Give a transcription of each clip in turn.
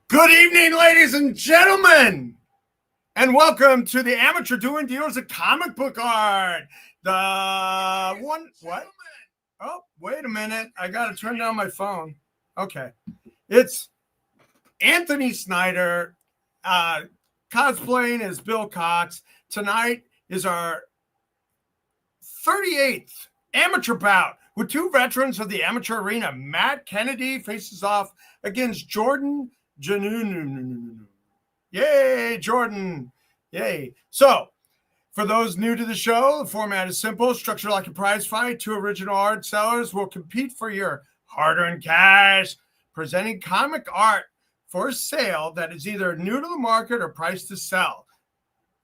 Good evening, ladies and gentlemen, and welcome to the Amateur Doing Deals of Comic Book Art. The one, what? Oh, wait a minute. I got to turn down my phone. Okay. It's Anthony Snyder cosplaying as Bill Cox. Tonight is our 38th amateur bout with two veterans of the amateur arena. Matt Kennedy faces off against Joanou. Yay, Jordan. Yay. So, for those new to the show, the format is simple, structured like a prize fight. Two original art sellers will compete for your hard-earned cash, presenting comic art for sale that is either new to the market or priced to sell.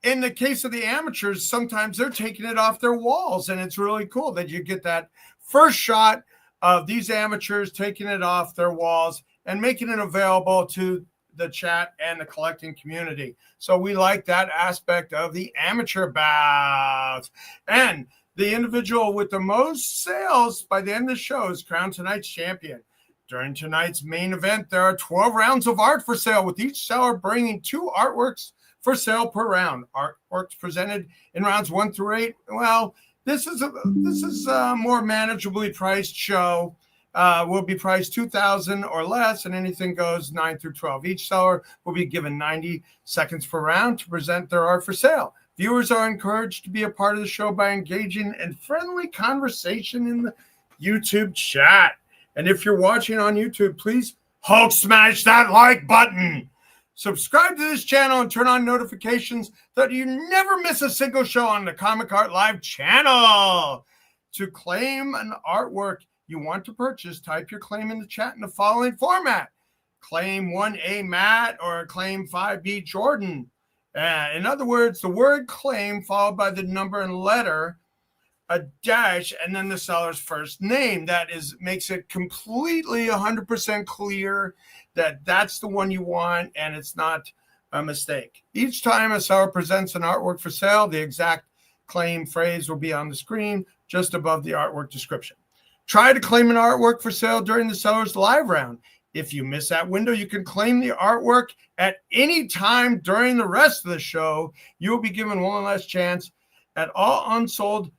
In the case of the amateurs, sometimes they're taking it off their walls, and it's really cool that you get that first shot of these amateurs taking it off their walls and making it available to the chat and the collecting community. So we like that aspect of the amateur bouts. And the individual with the most sales by the end of the show is crowned tonight's champion. During tonight's main event, there are 12 rounds of art for sale, with each seller bringing 2 artworks for sale per round. Artworks presented in rounds 1 through 8. Well, this is a more manageably priced show. Will be priced $2,000 or less, and anything goes 9 through 12. Each seller will be given 90 seconds per round to present their art for sale. Viewers are encouraged to be a part of the show by engaging in friendly conversation in the YouTube chat. And if you're watching on YouTube, please Hulk smash that like button. Subscribe to this channel and turn on notifications so that you never miss a single show on the Comic Art Live channel. To claim an artwork you want to purchase, type your claim in the chat in the following format: claim 1A Matt or claim 5B Jordan. In other words, the word claim followed by the number and letter, a dash, and then the seller's first name. That makes it completely 100% clear that that's the one you want and it's not a mistake. Each time a seller presents an artwork for sale, the exact claim phrase will be on the screen just above the artwork description. Try to claim an artwork for sale during the seller's live round. If you miss that window, you can claim the artwork at any time during the rest of the show. You will be given one last chance at all unsold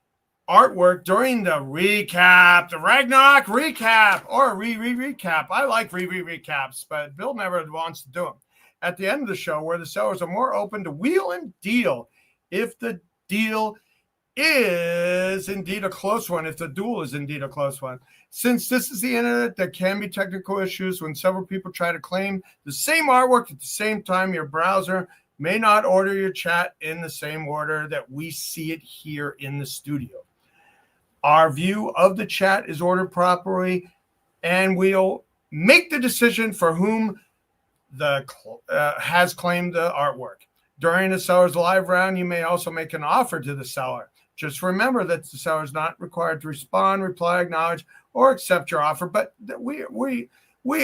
artwork during the recap, the Ragnarok recap, or recap. I like recaps, but Bill never wants to do them. At the end of the show, where the sellers are more open to wheel and deal, if the deal is indeed a close one, if the duel is indeed a close one. Since this is the internet, there can be technical issues when several people try to claim the same artwork at the same time. Your browser may not order your chat in the same order that we see it here in the studio. Our view of the chat is ordered properly, and we'll make the decision for whom has claimed the artwork. During the seller's live round, you may also make an offer to the seller. Just remember that the seller is not required to respond, reply, acknowledge, or accept your offer, but we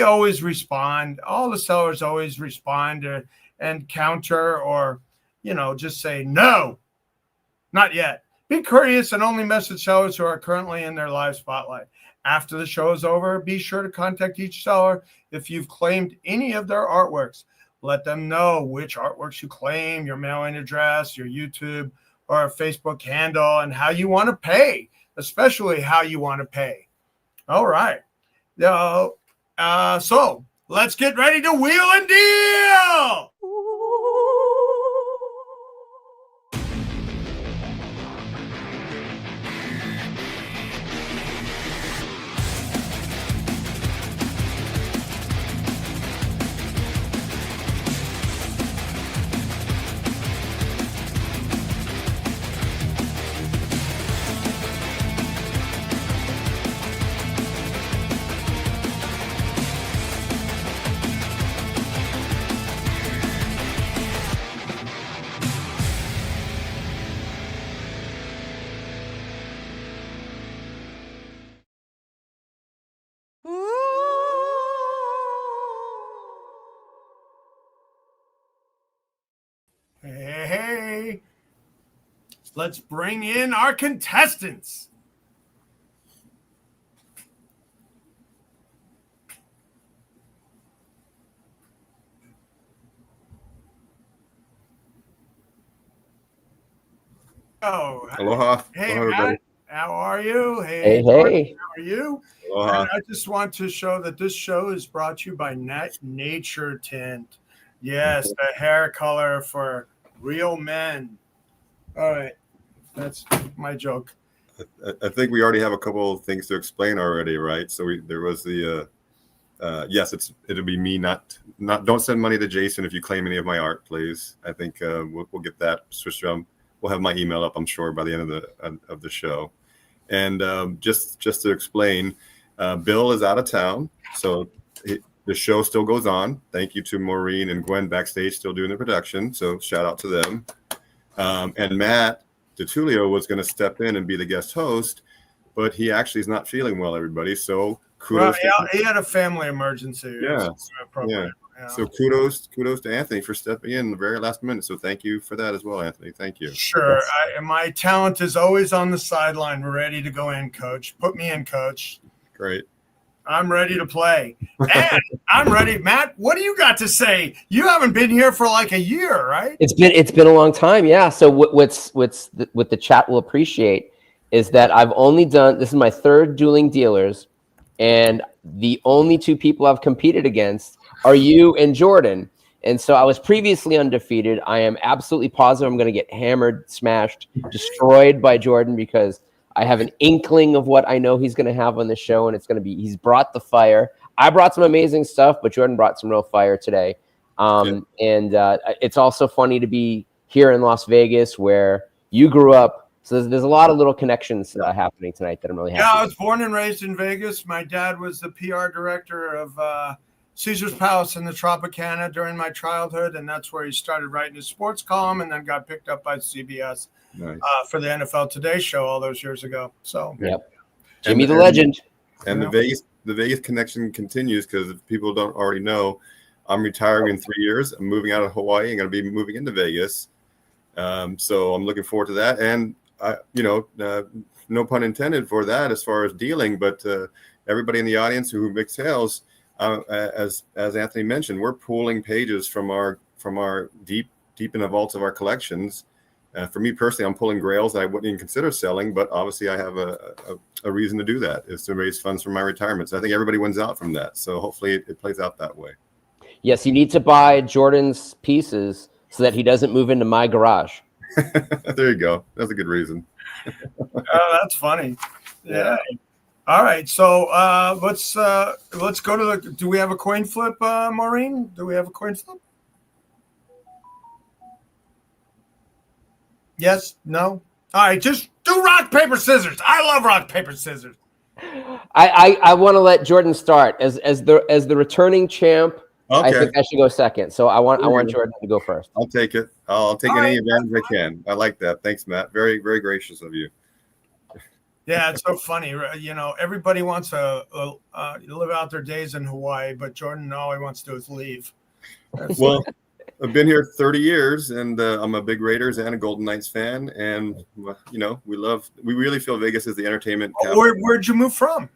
always respond. All the sellers always respond and counter, or just say no, not yet. Be courteous and only message sellers who are currently in their live spotlight. After the show is over, be sure to contact each seller if you've claimed any of their artworks. Let them know which artworks you claim, your mailing address, your YouTube or Facebook handle, and how you want to pay, especially how you want to pay. All right. So let's get ready to wheel and deal. Hey, let's bring in our contestants. Oh, Aloha. hey, Aloha, everybody. Matt. How are you? Hey, Hey, Jordan, hey. how are you? Aloha. And I just want to show that this show is brought to you by Nature Tint. Yes, the hair color for real men. All right, that's my joke. I think we already have a couple of things to explain already, right? So there was the yes, it'll be me. Not. Don't send money to Jason if you claim any of my art, please. I think we'll get that switched around. We'll have my email up, I'm sure, by the end of the show. And just to explain, Bill is out of town, so the show still goes on. Thank you to Maureen and Gwen backstage, still doing the production. So shout out to them. And Matt DiTullio was going to step in and be the guest host, but he actually is not feeling well, everybody. So kudos. Well, he had a family emergency. Yeah. Yeah. So kudos to Anthony for stepping in the very last minute. So thank you for that as well, Anthony. Thank you. Sure. My talent is always on the sideline, ready to go in, coach. Put me in, coach. Great. I'm ready to play. And I'm ready. Matt, what do you got to say? You haven't been here for like a year, right? It's been a long time, yeah. So what the chat will appreciate is that I've only done, this is my third Dueling Dealers, and the only two people I've competed against are you and Jordan. And so I was previously undefeated. I am absolutely positive I'm going to get hammered, smashed, destroyed by Jordan because I have an inkling of what I know he's going to have on the show, and it's going to be, he's brought the fire. I brought some amazing stuff, but Jordan brought some real fire today. And it's also funny to be here in Las Vegas where you grew up. So there's a lot of little connections happening tonight that I'm really happy Yeah, I with. was born and raised in Vegas. My dad was the PR director of Caesar's Palace in the Tropicana during my childhood, and that's where he started writing his sports column and then got picked up by CBS. Nice. For the NFL Today show all those years ago. So yep, Jimmy the legend. And the Vegas connection continues because if people don't already know, I'm retiring in 3 years. I'm moving out of Hawaii. I'm going to be moving into Vegas. So I'm looking forward to that. And no pun intended for that as far as dealing, but everybody in the audience who makes sales, as Anthony mentioned, we're pulling pages from our deep in the vaults of our collections. For me personally, I'm pulling grails that I wouldn't even consider selling, but obviously I have a reason to do that, is to raise funds for my retirement. So I think everybody wins out from that. So hopefully it plays out that way. Yes, you need to buy Jordan's pieces so that he doesn't move into my garage. There you go. That's a good reason. Oh, that's funny. Yeah. All right. So let's go to the. Do we have a coin flip, Maureen? Do we have a coin flip? Yes. No. All right. Just do rock paper scissors. I love rock paper scissors. I want to let Jordan start as the returning champ. Okay. I think I should go second. So I want Jordan to go first. I'll take it. I'll take any advantage I can. I like that. Thanks, Matt. Very, very gracious of you. Yeah, it's so funny. You know, everybody wants to live out their days in Hawaii, but Jordan, all he wants to do is leave. Well, I've been here 30 years, and I'm a big Raiders and a Golden Knights fan. And, we really feel Vegas is the entertainment capital. Where'd you move from?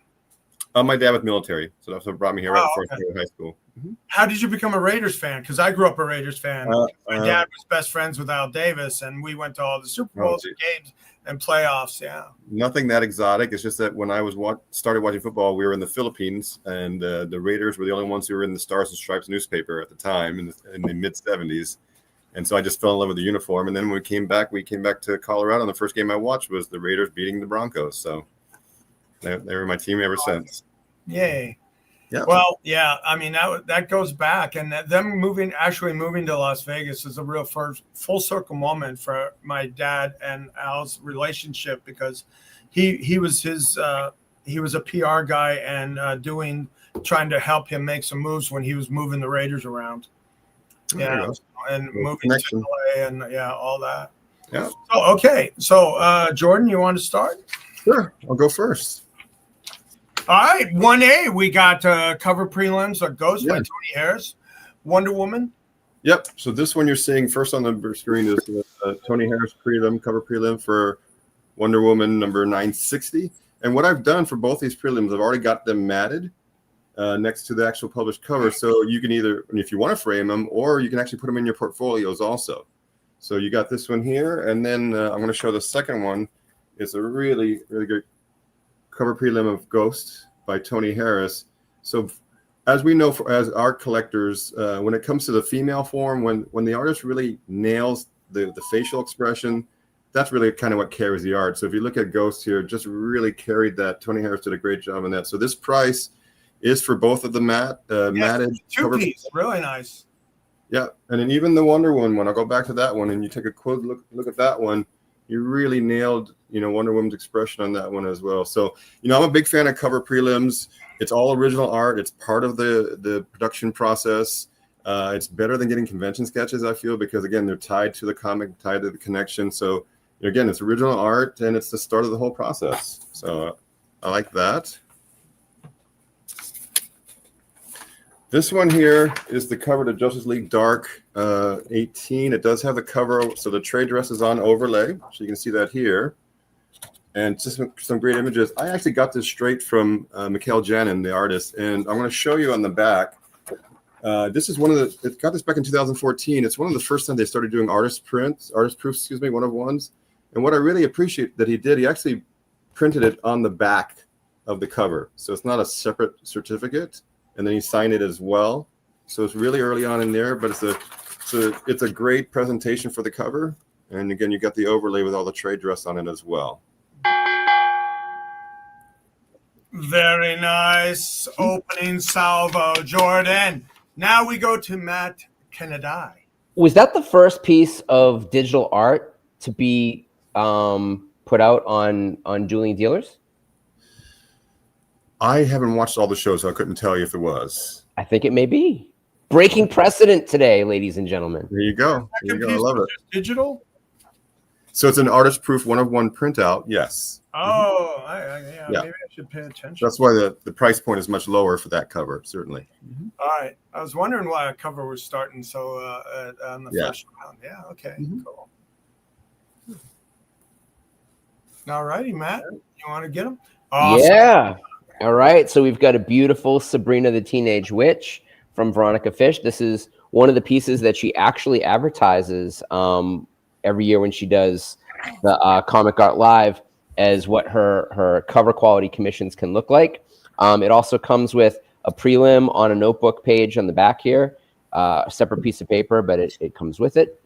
My dad was military, so that's what brought me here right before I started high school. Mm-hmm. How did you become a Raiders fan? Because I grew up a Raiders fan. My dad was best friends with Al Davis, and we went to all the Super Bowls and games and playoffs. Yeah, nothing that exotic. It's just that when I was started watching football, we were in the Philippines, and the Raiders were the only ones who were in the Stars and Stripes newspaper at the time in the mid '70s. And so I just fell in love with the uniform. And then when we came back to Colorado, and the first game I watched was the Raiders beating the Broncos. So they were my team ever since. Yay. Yeah. Well, yeah. I mean, that goes back, and them moving to Las Vegas is a real full circle moment for my dad and Al's relationship, because he was a PR guy and trying to help him make some moves when he was moving the Raiders around. Yeah, and moving to LA and all that. Yeah. So, okay. So, Jordan, you want to start? Sure. I'll go first. All right, 1A, we got cover prelims of Ghost by Tony Harris, Wonder Woman. Yep. So this one you're seeing first on the screen is Tony Harris cover prelim for Wonder Woman number 960. And what I've done for both these prelims, I've already got them matted next to the actual published cover. So you can either, if you want to frame them, or you can actually put them in your portfolios also. So you got this one here, and then I'm going to show the second one. It's a really, really good cover prelim of Ghost by Tony Harris. So as we know, as art collectors, when it comes to the female form, when the artist really nails the facial expression, that's really kind of what carries the art. So if you look at Ghost here, just really carried that. Tony Harris did a great job on that. So this price is for both of the matted two-piece, really nice. Yeah, and then even the Wonder Woman one, I'll go back to that one, and you take a close look at that one, you really nailed, Wonder Woman's expression on that one as well. So, I'm a big fan of cover prelims. It's all original art. It's part of the production process. It's better than getting convention sketches, I feel, because, again, they're tied to the comic, tied to the connection. So, again, it's original art, and it's the start of the whole process. So I like that. This one here is the cover to Justice League Dark 18. It does have the cover, so the trade dress is on overlay, so you can see that here. And just some great images. I actually got this straight from Mikhail Janin, the artist, and I'm going to show you on the back. This is it got this back in 2014. It's one of the first times they started doing artist proofs, one of ones. And what I really appreciate that he actually printed it on the back of the cover. So it's not a separate certificate. And then he signed it as well. So it's really early on in there, but it's a great presentation for the cover. And again, you got the overlay with all the trade dress on it as well. Very nice opening salvo, Jordan. Now we go to Matt Kennedy. Was that the first piece of digital art to be put out on Dueling Dealers? I haven't watched all the shows, so I couldn't tell you if it was. I think it may be. Breaking precedent today, ladies and gentlemen. There you go. There you go. I love it. Digital? So it's an artist proof 1-of-1 printout, yes. Oh, yeah. Maybe I should pay attention. That's why the price point is much lower for that cover, certainly. Mm-hmm. All right. I was wondering why a cover was starting so on the first round. Yeah, okay, cool. All righty, Matt. You want to get them? Awesome. Yeah. All right, so we've got a beautiful Sabrina the Teenage Witch from Veronica Fish. This is one of the pieces that she actually advertises every year when she does the Comic Art Live as what her cover quality commissions can look like. It also comes with a prelim on a notebook page on the back here, a separate piece of paper, but it comes with it.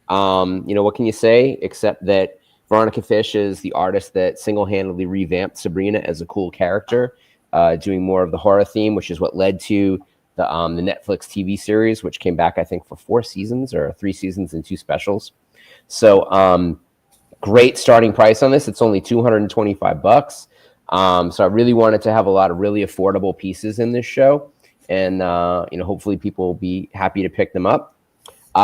What can you say except that Veronica Fish is the artist that single-handedly revamped Sabrina as a cool character, doing more of the horror theme, which is what led to the Netflix TV series, which came back, I think, for 4 seasons or 3 seasons and 2 specials. So great starting price on this. It's only $225. So I really wanted to have a lot of really affordable pieces in this show. And, hopefully people will be happy to pick them up.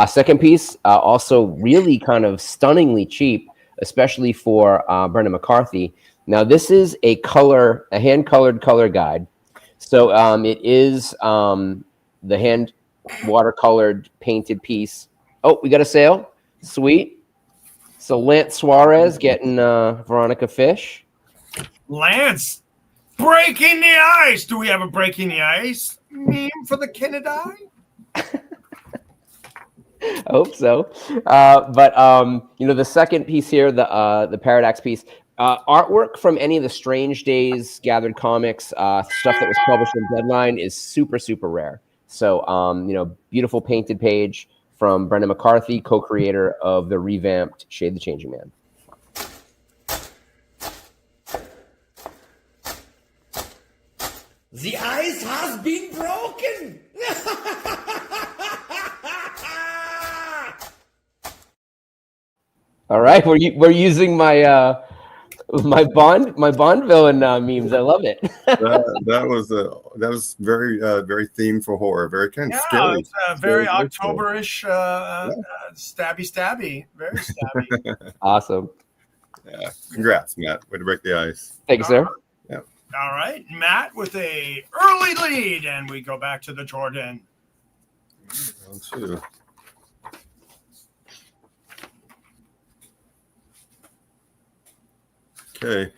Second piece, also really kind of stunningly cheap, especially for Brendan McCarthy. Now, this is a hand-colored color guide. So it is the hand watercolored painted piece. Oh, we got a sale. Sweet. So Lance Suarez getting Veronica Fish. Lance, breaking the ice. Do we have a breaking the ice meme for the Kennedy? I hope so. But the second piece here, the Paradox piece, artwork from any of the Strange Days gathered comics, stuff that was published in Deadline is super, super rare. So, beautiful painted page from Brendan McCarthy, co-creator of the revamped Shade the Changing Man. The ice has been broken. All right, we're using my my Bond villain memes. I love it. that was very very themed for horror. Very kind of scary. It's very October-ish, stabby, very stabby. Awesome. Yeah, congrats, Matt. Way to break the ice. Thank you, sir. Yeah. All right, Matt with a early lead, and we go back to the Jordan. Okay,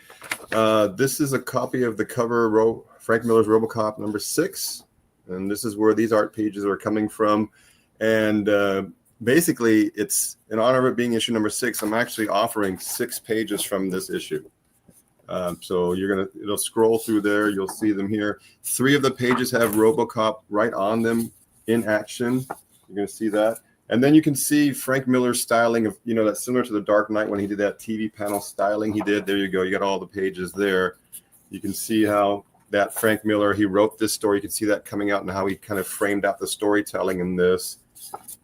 this is a copy of the cover, Frank Miller's RoboCop #6, and this is where these art pages are coming from. And basically, it's in honor of it being issue number 6. I'm actually offering 6 pages from this issue. So it'll scroll through there. You'll see them here. 3 of the pages have RoboCop right on them in action. You're going to see that. And then you can see Frank Miller's styling of, that's similar to the Dark Knight when he did that TV panel styling he did. There you go. You got all the pages there. You can see how that Frank Miller, he wrote this story. You can see that coming out and how he kind of framed out the storytelling in this.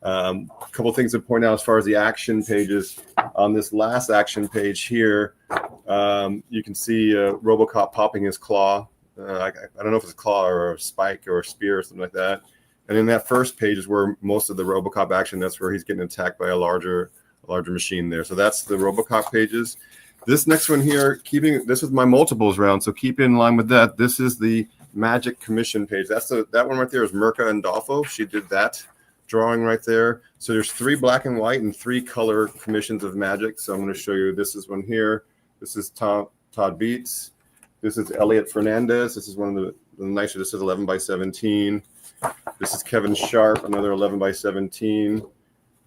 A couple of things to point out as far as the action pages. On this last action page here, you can see RoboCop popping his claw. I don't know if it's a claw or a spike or a spear or something like that. And in that first page is where most of the RoboCop action, that's where he's getting attacked by a larger machine there. So that's the RoboCop pages. This next one here, this is my multiples round, so keep in line with that. This is the Magic Commission page. That one right there is Mirka Andolfo. She did that drawing right there. So there's 3 black and white and 3 color commissions of Magic. So I'm going to show you this is one here. This is Todd Beats. This is Elliot Fernandez. This is one of the nicer. This is 11 by 17. This is Kevin Sharp, another 11 by 17.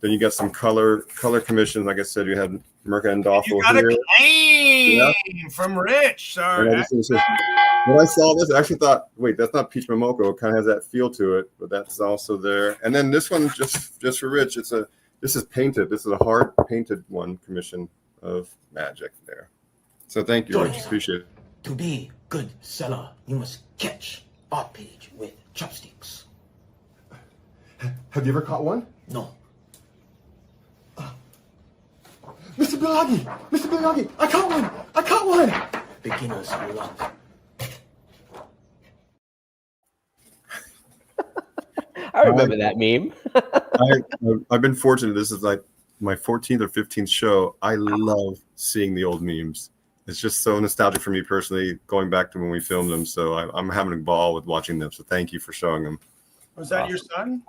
Then you got some color commissions. Like I said, you had Mirka Andolfo You got here. a claim from Rich. Sorry. When I saw this, I actually thought, wait, that's not Peach Momoko. It kind of has that feel to it, but that's also there. And then this one, just for Rich, this is painted. This is a hard painted one commission of Magic there. So thank you, Rich. Appreciate it. To be good seller, you must catch art page with chopsticks. Have you ever caught one? No. Mr. Biaggi, I caught one. Beginner's luck. I remember that meme. I've been fortunate. This is like my 14th or 15th show. I love seeing the old memes. It's just so nostalgic for me personally, going back to when we filmed them. So I'm having a ball with watching them. So thank you for showing them. Was that your son?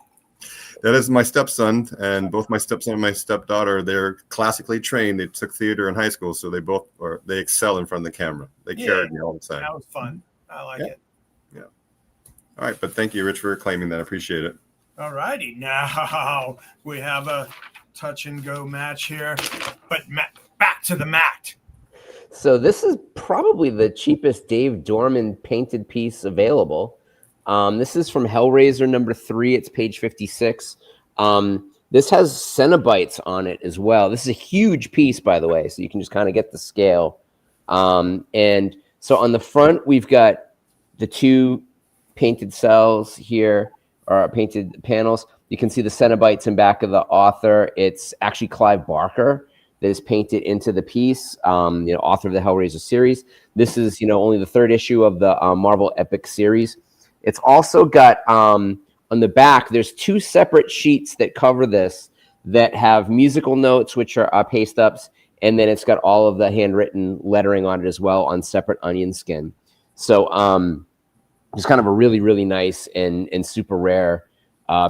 That is my stepson, and both my stepson and my stepdaughter, they're classically trained. They took theater in high school, so they excel in front of the camera. They carried me all the time. That was fun. I like it. Yeah. All right, but thank you, Rich, for claiming that. I appreciate it. All righty. Now we have a touch and go match here, but back to the mat. So this is probably the cheapest Dave Dorman painted piece available. This is from Hellraiser number 3. It's page 56. This has Cenobites on it as well. This is a huge piece, by the way, so you can just kind of get the scale. And so on the front, we've got the 2 painted cells here, or painted panels. You can see the Cenobites in back of the author. It's actually Clive Barker that is painted into the piece, author of the Hellraiser series. This is, only the 3rd issue of the Marvel Epic series. It's also got, on the back, there's 2 separate sheets that cover this that have musical notes, which are paste ups, and then it's got all of the handwritten lettering on it as well on separate onion skin. So it's kind of a really, really nice and super rare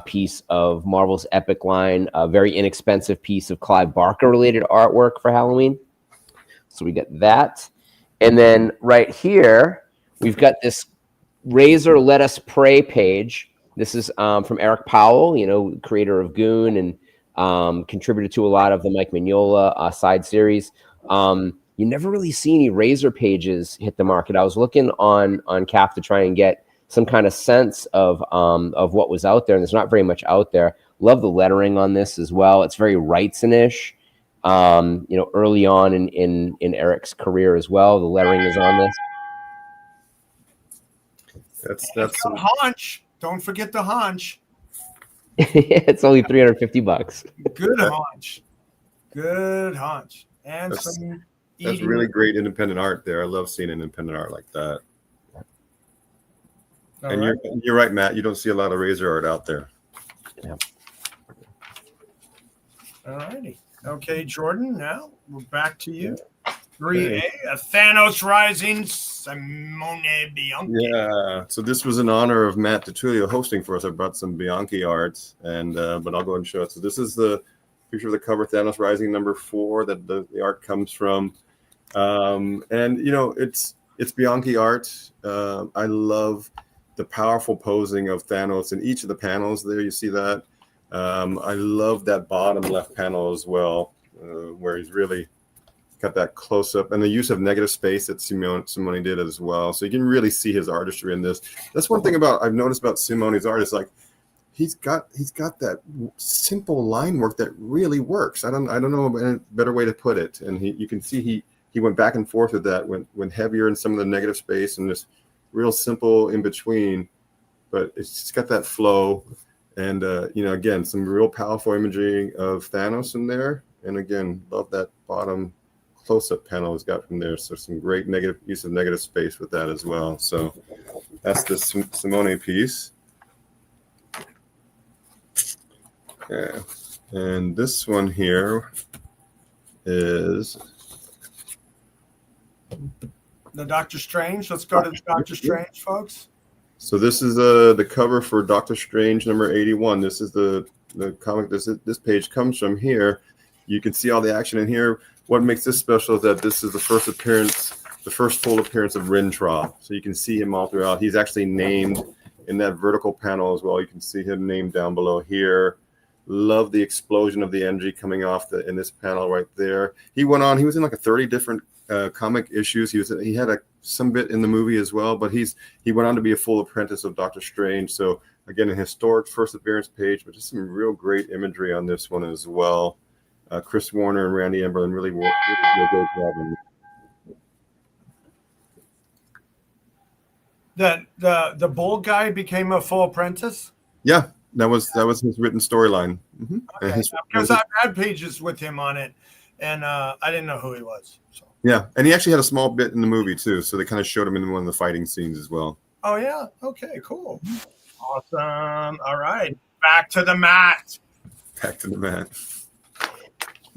piece of Marvel's Epic line, a very inexpensive piece of Clive Barker related artwork for Halloween. So we got that. And then right here, we've got this Razor Let Us Pray page. This is from Eric Powell, creator of Goon and contributed to a lot of the Mike Mignola side series. You never really see any Razor pages hit the market. I was looking on CAF to try and get some kind of sense of what was out there, and there's not very much out there. Love the lettering on this as well. It's very Wrightson-ish, early on in Eric's career as well. The lettering is on this. That's the haunch. Don't forget the haunch. It's only $350. Good haunch. Good haunch. And that's really great independent art there. I love seeing independent art like that. And you're right, Matt. You don't see a lot of Razor art out there. Yeah. All righty. Okay, Jordan, now we're back to you. 3A, a Thanos Rising, Simone Bianchi. Yeah, so this was in honor of Matt DiTullio hosting for us. I brought some Bianchi art, but I'll go ahead and show it. So this is the picture of the cover, Thanos Rising number 4, that the art comes from. And, it's Bianchi art. I love the powerful posing of Thanos in each of the panels there. You see that. I love that bottom left panel as well, where he's really got that close up and the use of negative space that Simone did as well. So you can really see his artistry in this. That's one thing I've noticed about Simone's art is like he's got that simple line work that really works. I don't know a better way to put it. And you can see he went back and forth with that, went heavier in some of the negative space and just real simple in between. But it's just got that flow. And, again, some real powerful imagery of Thanos in there. And again, love that bottom close-up panel he's got from there. So some great use of negative space with that as well. So that's the Simone piece. Yeah. And this one here is the Doctor Strange. Let's go to the Doctor Strange, folks. So this is the cover for Doctor Strange number 81. This is the comic this page comes from here. You can see all the action in here. What makes this special is that this is the first full appearance of Rintrah. So you can see him all throughout. He's actually named in that vertical panel as well. You can see him named down below here. Love the explosion of the energy coming off in this panel right there. He was in like 30 different comic issues. He had some bit in the movie as well, but he went on to be a full apprentice of Doctor Strange. So again, a historic first appearance page, but just some real great imagery on this one as well. Chris Warner and Randy Emberlin really did a great job on that. The bull guy became a full apprentice. Yeah, that was his written storyline. Mm-hmm. Okay. Because I've had pages with him on it, and I didn't know who he was. So. Yeah, and he actually had a small bit in the movie too, so they kind of showed him in one of the fighting scenes as well. Oh yeah, okay, cool, awesome. All right, back to the mat.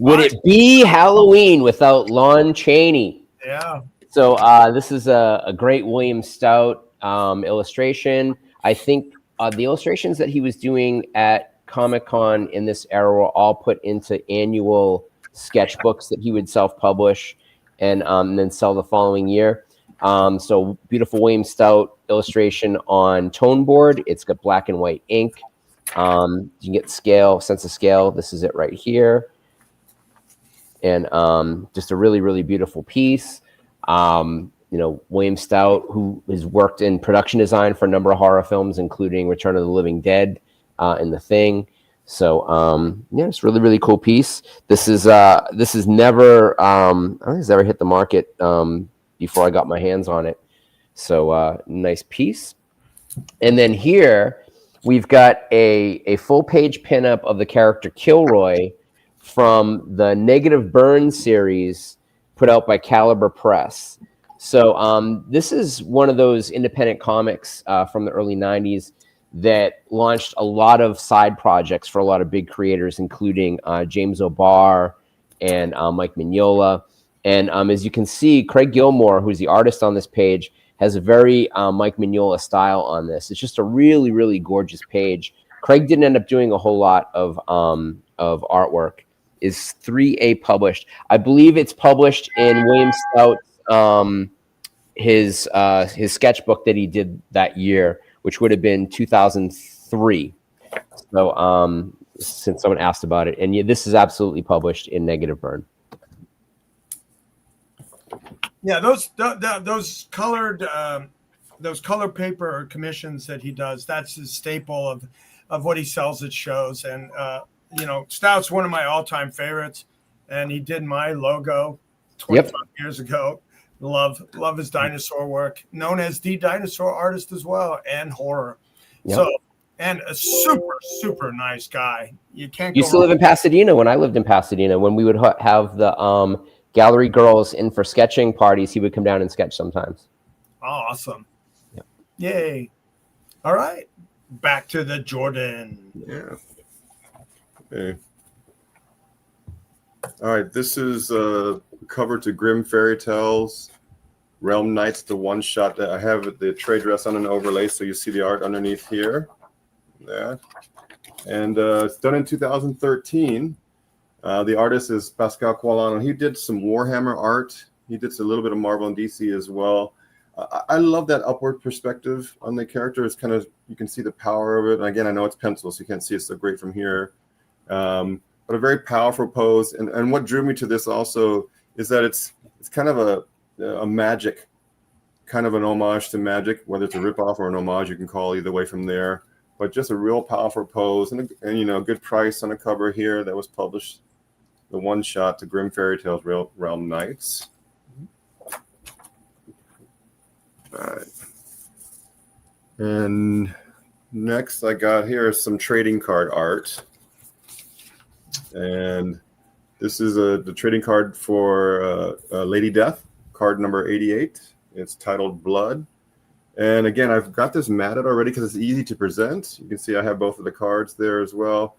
Would it be Halloween without Lon Chaney? Yeah. So this is a great William Stout illustration. I think the illustrations that he was doing at Comic-Con in this era were all put into annual sketchbooks that he would self-publish and then sell the following year. So beautiful William Stout illustration on tone board. It's got black and white ink. You can get sense of scale. This is it right here. And just a really, really beautiful piece. William Stout, who has worked in production design for a number of horror films, including Return of the Living Dead and The Thing. So it's really, really cool piece. This is never I don't think it's ever hit the market before I got my hands on it. So nice piece. And then here we've got a full page pinup of the character Kilroy from the Negative Burn series put out by Caliber Press. So this is one of those independent comics from the early 90s that launched a lot of side projects for a lot of big creators, including James O'Barr and Mike Mignola. And as you can see, Craig Gilmore, who's the artist on this page, has a very Mike Mignola style on this. It's just a really, really gorgeous page. Craig didn't end up doing a whole lot of artwork. Is 3A published? I believe it's published in William Stout's his sketchbook that he did that year, which would have been 2003. So since someone asked about it, and yeah, this is absolutely published in Negative Burn. Yeah, those colored color paper commissions that he does, that's his staple of what he sells at shows. And Stout's one of my all-time favorites, and he did my logo 25 years ago. Love his dinosaur work. Known as the dinosaur artist as well, and horror. Yep. So, and a super, super nice guy. You can't. Used to live in Pasadena when I lived in Pasadena. When we would have the gallery girls in for sketching parties, he would come down and sketch sometimes. Oh, awesome! Yep. Yay! All right, back to the Jordan. Yeah. Okay. All right, this is cover to Grim Fairy Tales, Realm Knights, the one shot that I have the trade dress on an overlay, so you see the art underneath here. There. And it's done in 2013. The artist is Pascal Qualano. He did some Warhammer art. He did a little bit of Marvel and DC as well. I love that upward perspective on the character. It's kind of, you can see the power of it. And again, I know it's pencil, so you can't see it so great from here. But a very powerful pose. And what drew me to this also is that it's kind of a magic, kind of an homage to magic, whether it's a ripoff or an homage, you can call either way from there. But just a real powerful pose and you know, a good price on a cover here that was published. The one shot, The Grim Fairy Tales Realm Knights. All right. And next I got here is some trading card art. And this is the trading card for Lady Death, card number 88. It's titled Blood. And again, I've got this matted already because it's easy to present. You can see I have both of the cards there as well.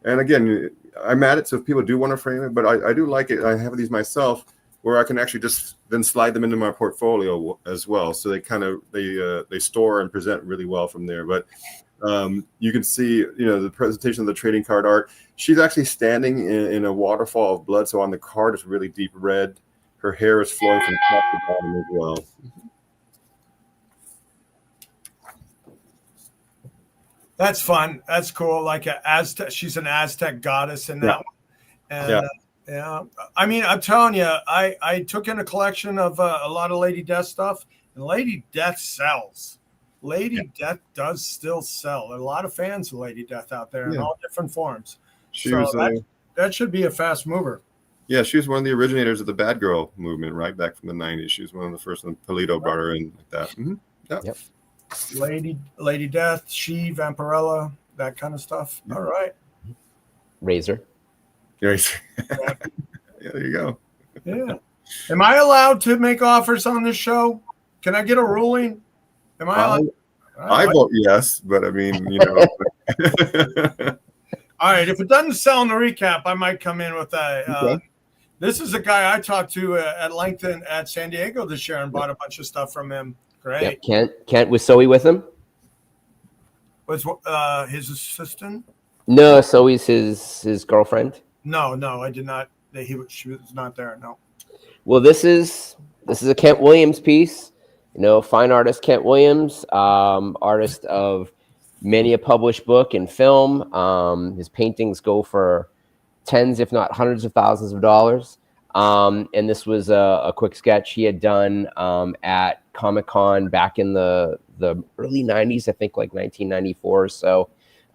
And again, I mat it, so if people do want to frame it, but I do like it. I have these myself where I can actually just then slide them into my portfolio as well. So they kind of, they store and present really well from there. But you can see, you know, the presentation of the trading card art. She's actually standing in a waterfall of blood. So on the card, it's really deep red. Her hair is flowing from top to bottom as well. That's fun. That's cool. Like a Aztec, she's an Aztec goddess in that one. And yeah, I mean, I'm telling you, I took in a collection of a lot of Lady Death stuff, and Lady Death sells. Lady Death does still sell. There are a lot of fans of Lady Death out there in all different forms. That should be a fast mover. Yeah, she was one of the originators of the Bad Girl movement, right back from the 90s. She was one of the first, and Polito brought her in like that. Mm-hmm. Yep. Lady Death, she, Vampirella, that kind of stuff. All right. Razor. Yeah, there you go. Yeah. Am I allowed to make offers on this show? Can I get a ruling? Am I allowed? I vote yes, but I mean, you know. All right. If it doesn't sell in the recap, I might come in with a. Okay. This is a guy I talked to at length at San Diego this year and bought a bunch of stuff from him. Great. Yeah, Kent was Zoe with him? Was his assistant? No, Zoe's his girlfriend. No, I did not. She was not there. No. Well, this is a Kent Williams piece. You know, fine artist Kent Williams, artist of many a published book and film. His paintings go for tens, if not hundreds of thousands of dollars. And this was a quick sketch he had done at Comic-Con back in the early 90s, I think like 1994 or so.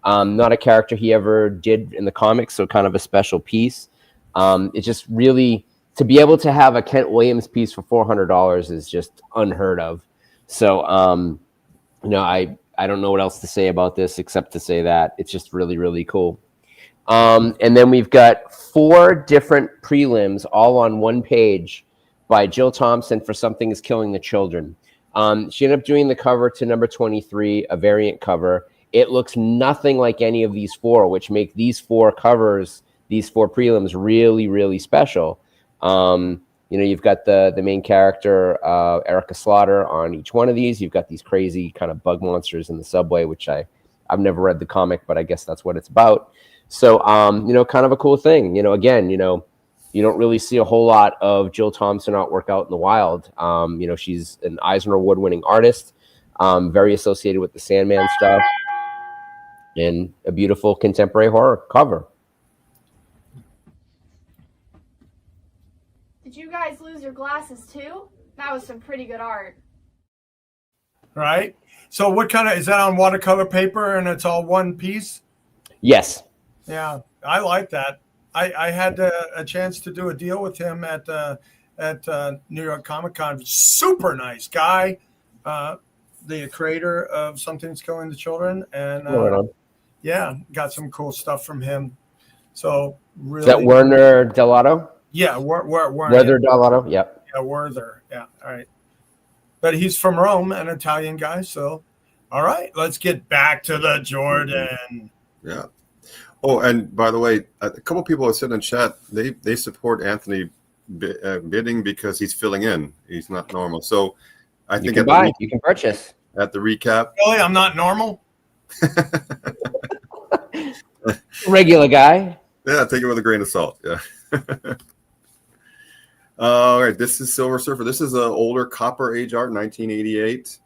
Not a character he ever did in the comics, so kind of a special piece. It's just really, to be able to have a Kent Williams piece for $400 is just unheard of. So, you know, I don't know what else to say about this except to say that it's just really, really cool. And then we've got 4 different prelims all on one page by Jill Thompson for Something is Killing the Children. She ended up doing the cover to number 23, a variant cover. It looks nothing like any of these 4, which make these 4 covers, these 4 prelims really, really special. You know, you've got the main character, Erica Slaughter, on each one of these. You've got these crazy kind of bug monsters in the subway, which I've never read the comic, but I guess that's what it's about. So, you know, kind of a cool thing. You know, again, you know, you don't really see a whole lot of Jill Thompson artwork out in the wild. You know, she's an Eisner Award-winning artist, very associated with the Sandman stuff, and a beautiful contemporary horror cover. Did you guys lose your glasses too? That was some pretty good art. Right. So what kind of, is that on watercolor paper and it's all one piece? Yes. Yeah, I like that. I had a chance to do a deal with him at New York Comic Con. Super nice guy, the creator of Something's Killing the Children, and yeah, got some cool stuff from him. So really, is that Werner Delato? Yeah, Werther Delato. Yep. Yeah, Werther. Yeah, all right. But he's from Rome, an Italian guy. So, all right, let's get back to the Jordan. Yeah. Oh, and by the way, a couple people have said in chat they support Anthony bidding because he's filling in. He's not normal. So I think you can purchase at the recap. Really, I'm not normal. Regular guy. Yeah, take it with a grain of salt. Yeah. All right, this is Silver Surfer. This is an older Copper Age art, 1988.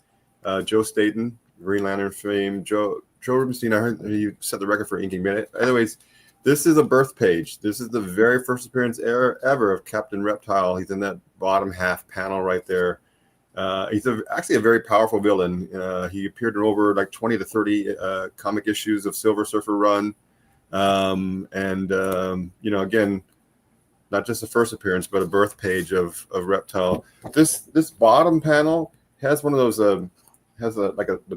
Joe Staten, Green Lantern fame. Joe Rubenstein, I heard he set the record for inking. But anyways, this is a birth page. This is the very first appearance ever of Captain Reptile. He's in that bottom half panel right there. He's actually a very powerful villain. He appeared in over like 20 to 30 comic issues of Silver Surfer run. Again, not just the first appearance, but a birth page of Reptile. This bottom panel has one of those the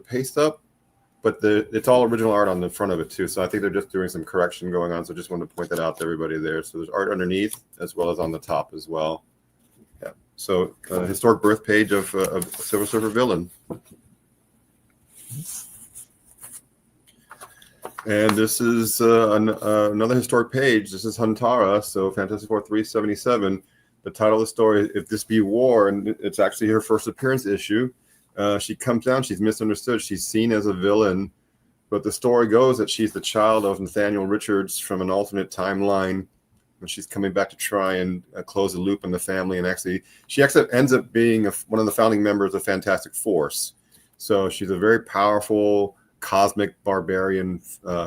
paste up, but it's all original art on the front of it too. So I think they're just doing some correction going on. So just wanted to point that out to everybody there. So there's art underneath as well as on the top as well. Yeah. So historic birth page of Silver Surfer villain. And this is another historic page. This is Huntara, so Fantastic Four 377. The title of the story, If This Be War, and it's actually her first appearance issue. She comes down, she's misunderstood. She's seen as a villain, but the story goes that she's the child of Nathaniel Richards from an alternate timeline, and she's coming back to try and close the loop in the family. And she ends up being one of the founding members of Fantastic Force. So she's a very powerful cosmic barbarian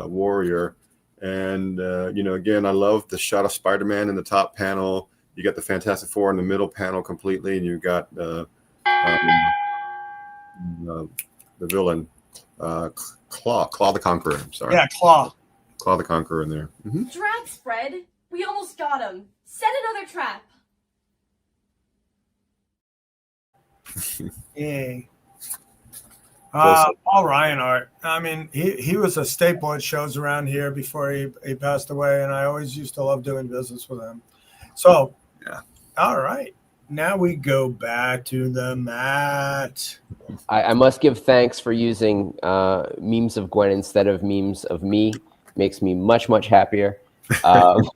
warrior. And again, I love the shot of Spider-Man in the top panel. You got the Fantastic Four in the middle panel completely, and you've got the villain, Claw the Conqueror. I'm sorry. Yeah, Claw the Conqueror in there. Mm-hmm. Drax, Fred. We almost got him. Set another trap. Yay. Paul Ryan art. I mean, he was a staple at shows around here before he passed away, and I always used to love doing business with him. So, yeah. All right. Now we go back to the mat. I must give thanks for using memes of Gwen instead of memes of me. Makes me much, much happier. Although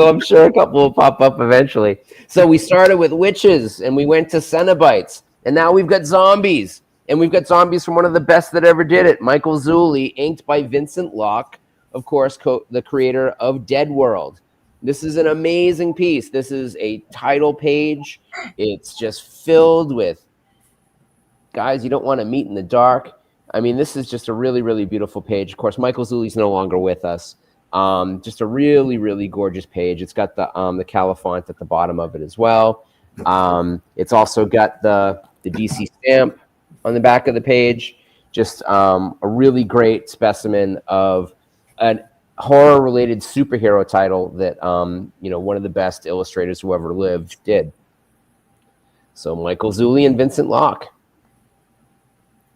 I'm sure a couple will pop up eventually. So we started with witches, and we went to Cenobites, and now we've got zombies. And we've got zombies from one of the best that ever did it, Michael Zulli, inked by Vincent Locke, of course, the creator of Dead World. This is an amazing piece. This is a title page. It's just filled with guys you don't want to meet in the dark. I mean, this is just a really, really beautiful page. Of course, Michael Zulli's no longer with us. Just a really, really gorgeous page. It's got the Califont at the bottom of it as well. It's also got the DC stamp on the back of the page. Just a really great specimen of a horror-related superhero title that one of the best illustrators who ever lived did. So Michael Zulli and Vincent Locke.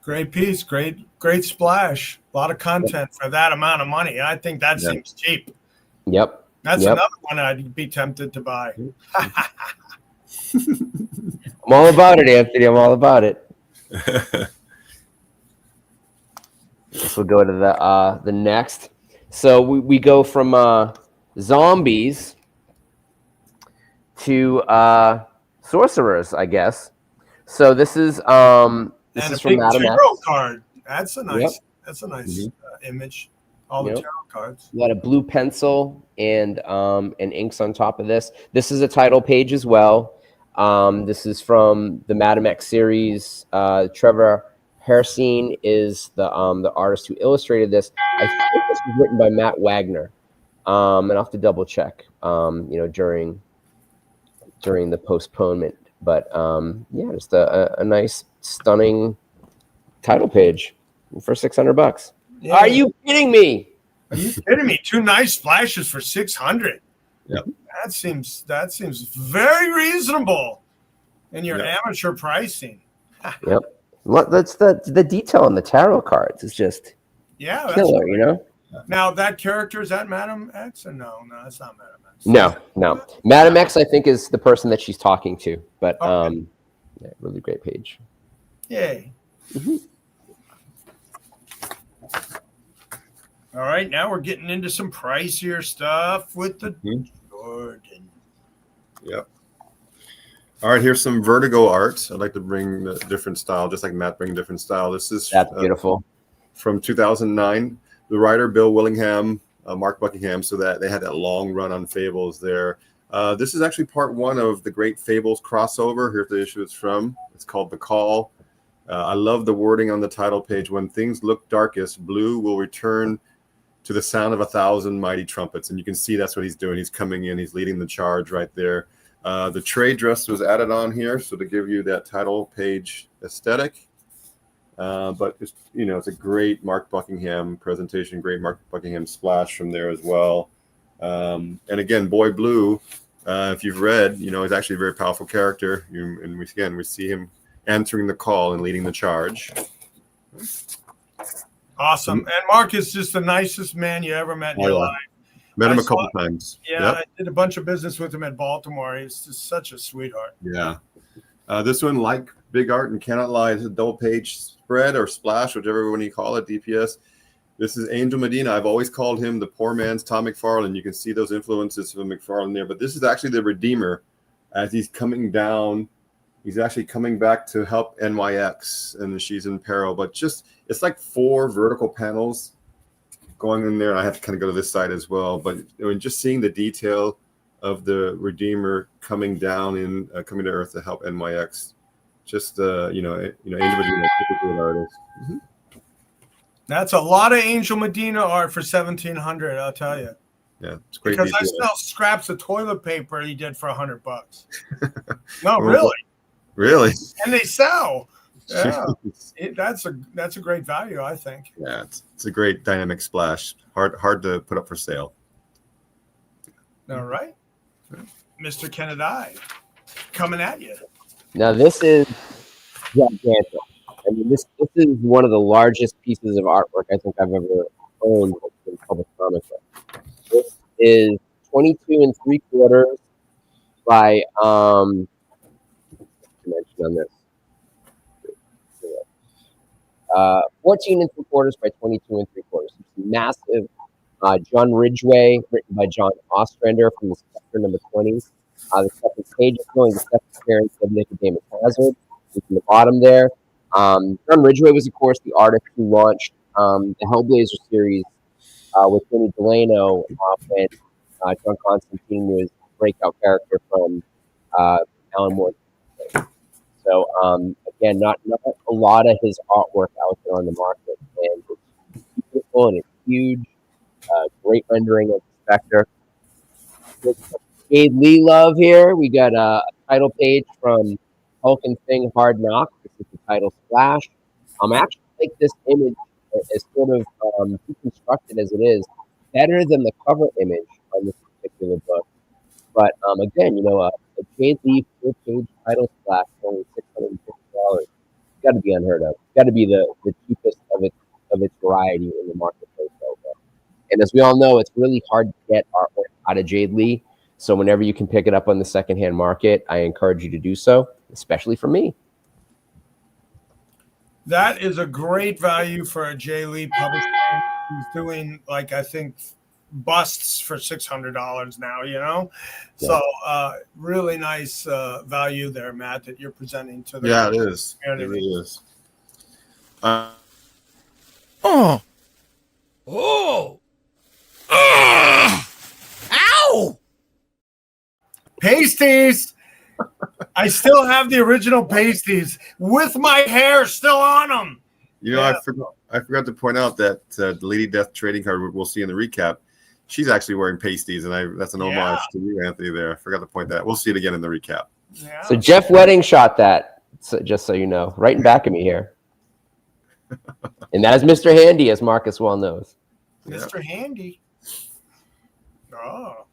Great piece, great splash. A lot of content for that amount of money. I think that seems cheap. Yep. That's another one I'd be tempted to buy. I'm all about it, Anthony. I'm all about it. This will go to the next. So we go from zombies to sorcerers, I guess. So this is from Madame X. Card. That's a nice image. All the tarot cards. A lot of blue pencil and inks on top of this. This is a title page as well. This is from the Madame X series. Trevor Herstein is the artist who illustrated this. I think this was written by Matt Wagner. And I'll have to double check, during the postponement. But just a nice, stunning title page for $600. Yeah. Are you kidding me? Are you kidding me? 2 nice flashes for $600. Yep. That seems very reasonable in your amateur pricing. Yep. That's the detail on the tarot cards is just killer, Now that character, is that Madame X or no? No, that's not Madame X. No. Madame X, I think, is the person that she's talking to. But really great page. Yay. Mm-hmm. All right, now we're getting into some pricier stuff with the Jordan. Yep. All right, here's some Vertigo art. I'd like to bring a different style, just like Matt bring different style. That's beautiful. From 2009. The writer, Bill Willingham, Mark Buckingham, so that they had that long run on Fables there. This is actually part 1 of the Great Fables crossover. Here's the issue it's from. It's called The Call. I love the wording on the title page. When things look darkest, blue will return to the sound of 1,000 mighty trumpets. And you can see that's what he's doing. He's coming in. He's leading the charge right there. The trade dress was added on here, so to give you that title page aesthetic. But it's, it's a great Mark Buckingham presentation, great Mark Buckingham splash from there as well. And again, Boy Blue, if you've read, is actually a very powerful character. And we see him answering the call and leading the charge. Awesome. And Mark is just the nicest man you ever met in your life. Met him a couple times. Yeah, yep. I did a bunch of business with him at Baltimore. He's just such a sweetheart. Yeah. This one, like Big Art and Cannot Lie, is a double page spread or splash, whichever one you call it, DPS. This is Angel Medina. I've always called him the poor man's Tom McFarlane. You can see those influences from McFarlane there. But this is actually the Redeemer as he's coming down. He's actually coming back to help NYX, and she's in peril. But it's like 4 vertical panels going in there. I have to kind of go to this side as well. But just seeing the detail of the Redeemer coming down and coming to Earth to help NYX. Angel Medina, typically an artist. Mm-hmm. That's a lot of Angel Medina art for 1,700. I'll tell you. Yeah, it's great. Because I sell scraps of toilet paper he did for $100. No, really. Really? And they sell. Yeah, that's a great value, I think. Yeah, it's a great dynamic splash. Hard to put up for sale. All right, Mr. Kennedy, coming at you. Now this is gigantic. I mean, this is one of the largest pieces of artwork I think I've ever owned in public comic book. This is 22 3/4 by dimension on this. 14 3/4 by 22 3/4. It's massive. John Ridgway, written by John Ostrander from the Spectre number 20. The second page is showing the second appearance of Nicodemus Hazard, who's in the bottom there. John Ridgway was, of course, the artist who launched the Hellblazer series with Vinny Delano when John Constantine was a breakout character from Alan Moore. So, again, not a lot of his artwork out there on the market. And it's beautiful and it's huge. Great rendering of the Spectre. Jade Lee love here. We got a title page from Hulk and Thing Hard Knock. This is the title splash. I actually like this image as sort of deconstructed as it is, better than the cover image on this particular book. But again, a Jade Lee full-page title splash for only $650. Got to be unheard of. Got to be the cheapest of its variety in the marketplace right now. And as we all know, it's really hard to get artwork out of Jade Lee. So whenever you can pick it up on the secondhand market, I encourage you to do so, especially for me. That is a great value for a Jay Lee publisher. He's doing, I think, busts for $600 now, Yeah. So really nice value there, Matt, that you're presenting to the it is. It really is. Ow! Pasties. I still have the original pasties with my hair still on them. I forgot to point out that the Lady Death trading card we'll see in the recap. She's actually wearing pasties, and that's an homage to you, Anthony. There, I forgot to point that. We'll see it again in the recap. Yeah. So Jeff Wedding shot that. So just so you know, right in back of me here, and that is Mr. Handy, as Marcus well knows. Mr. Handy. Oh,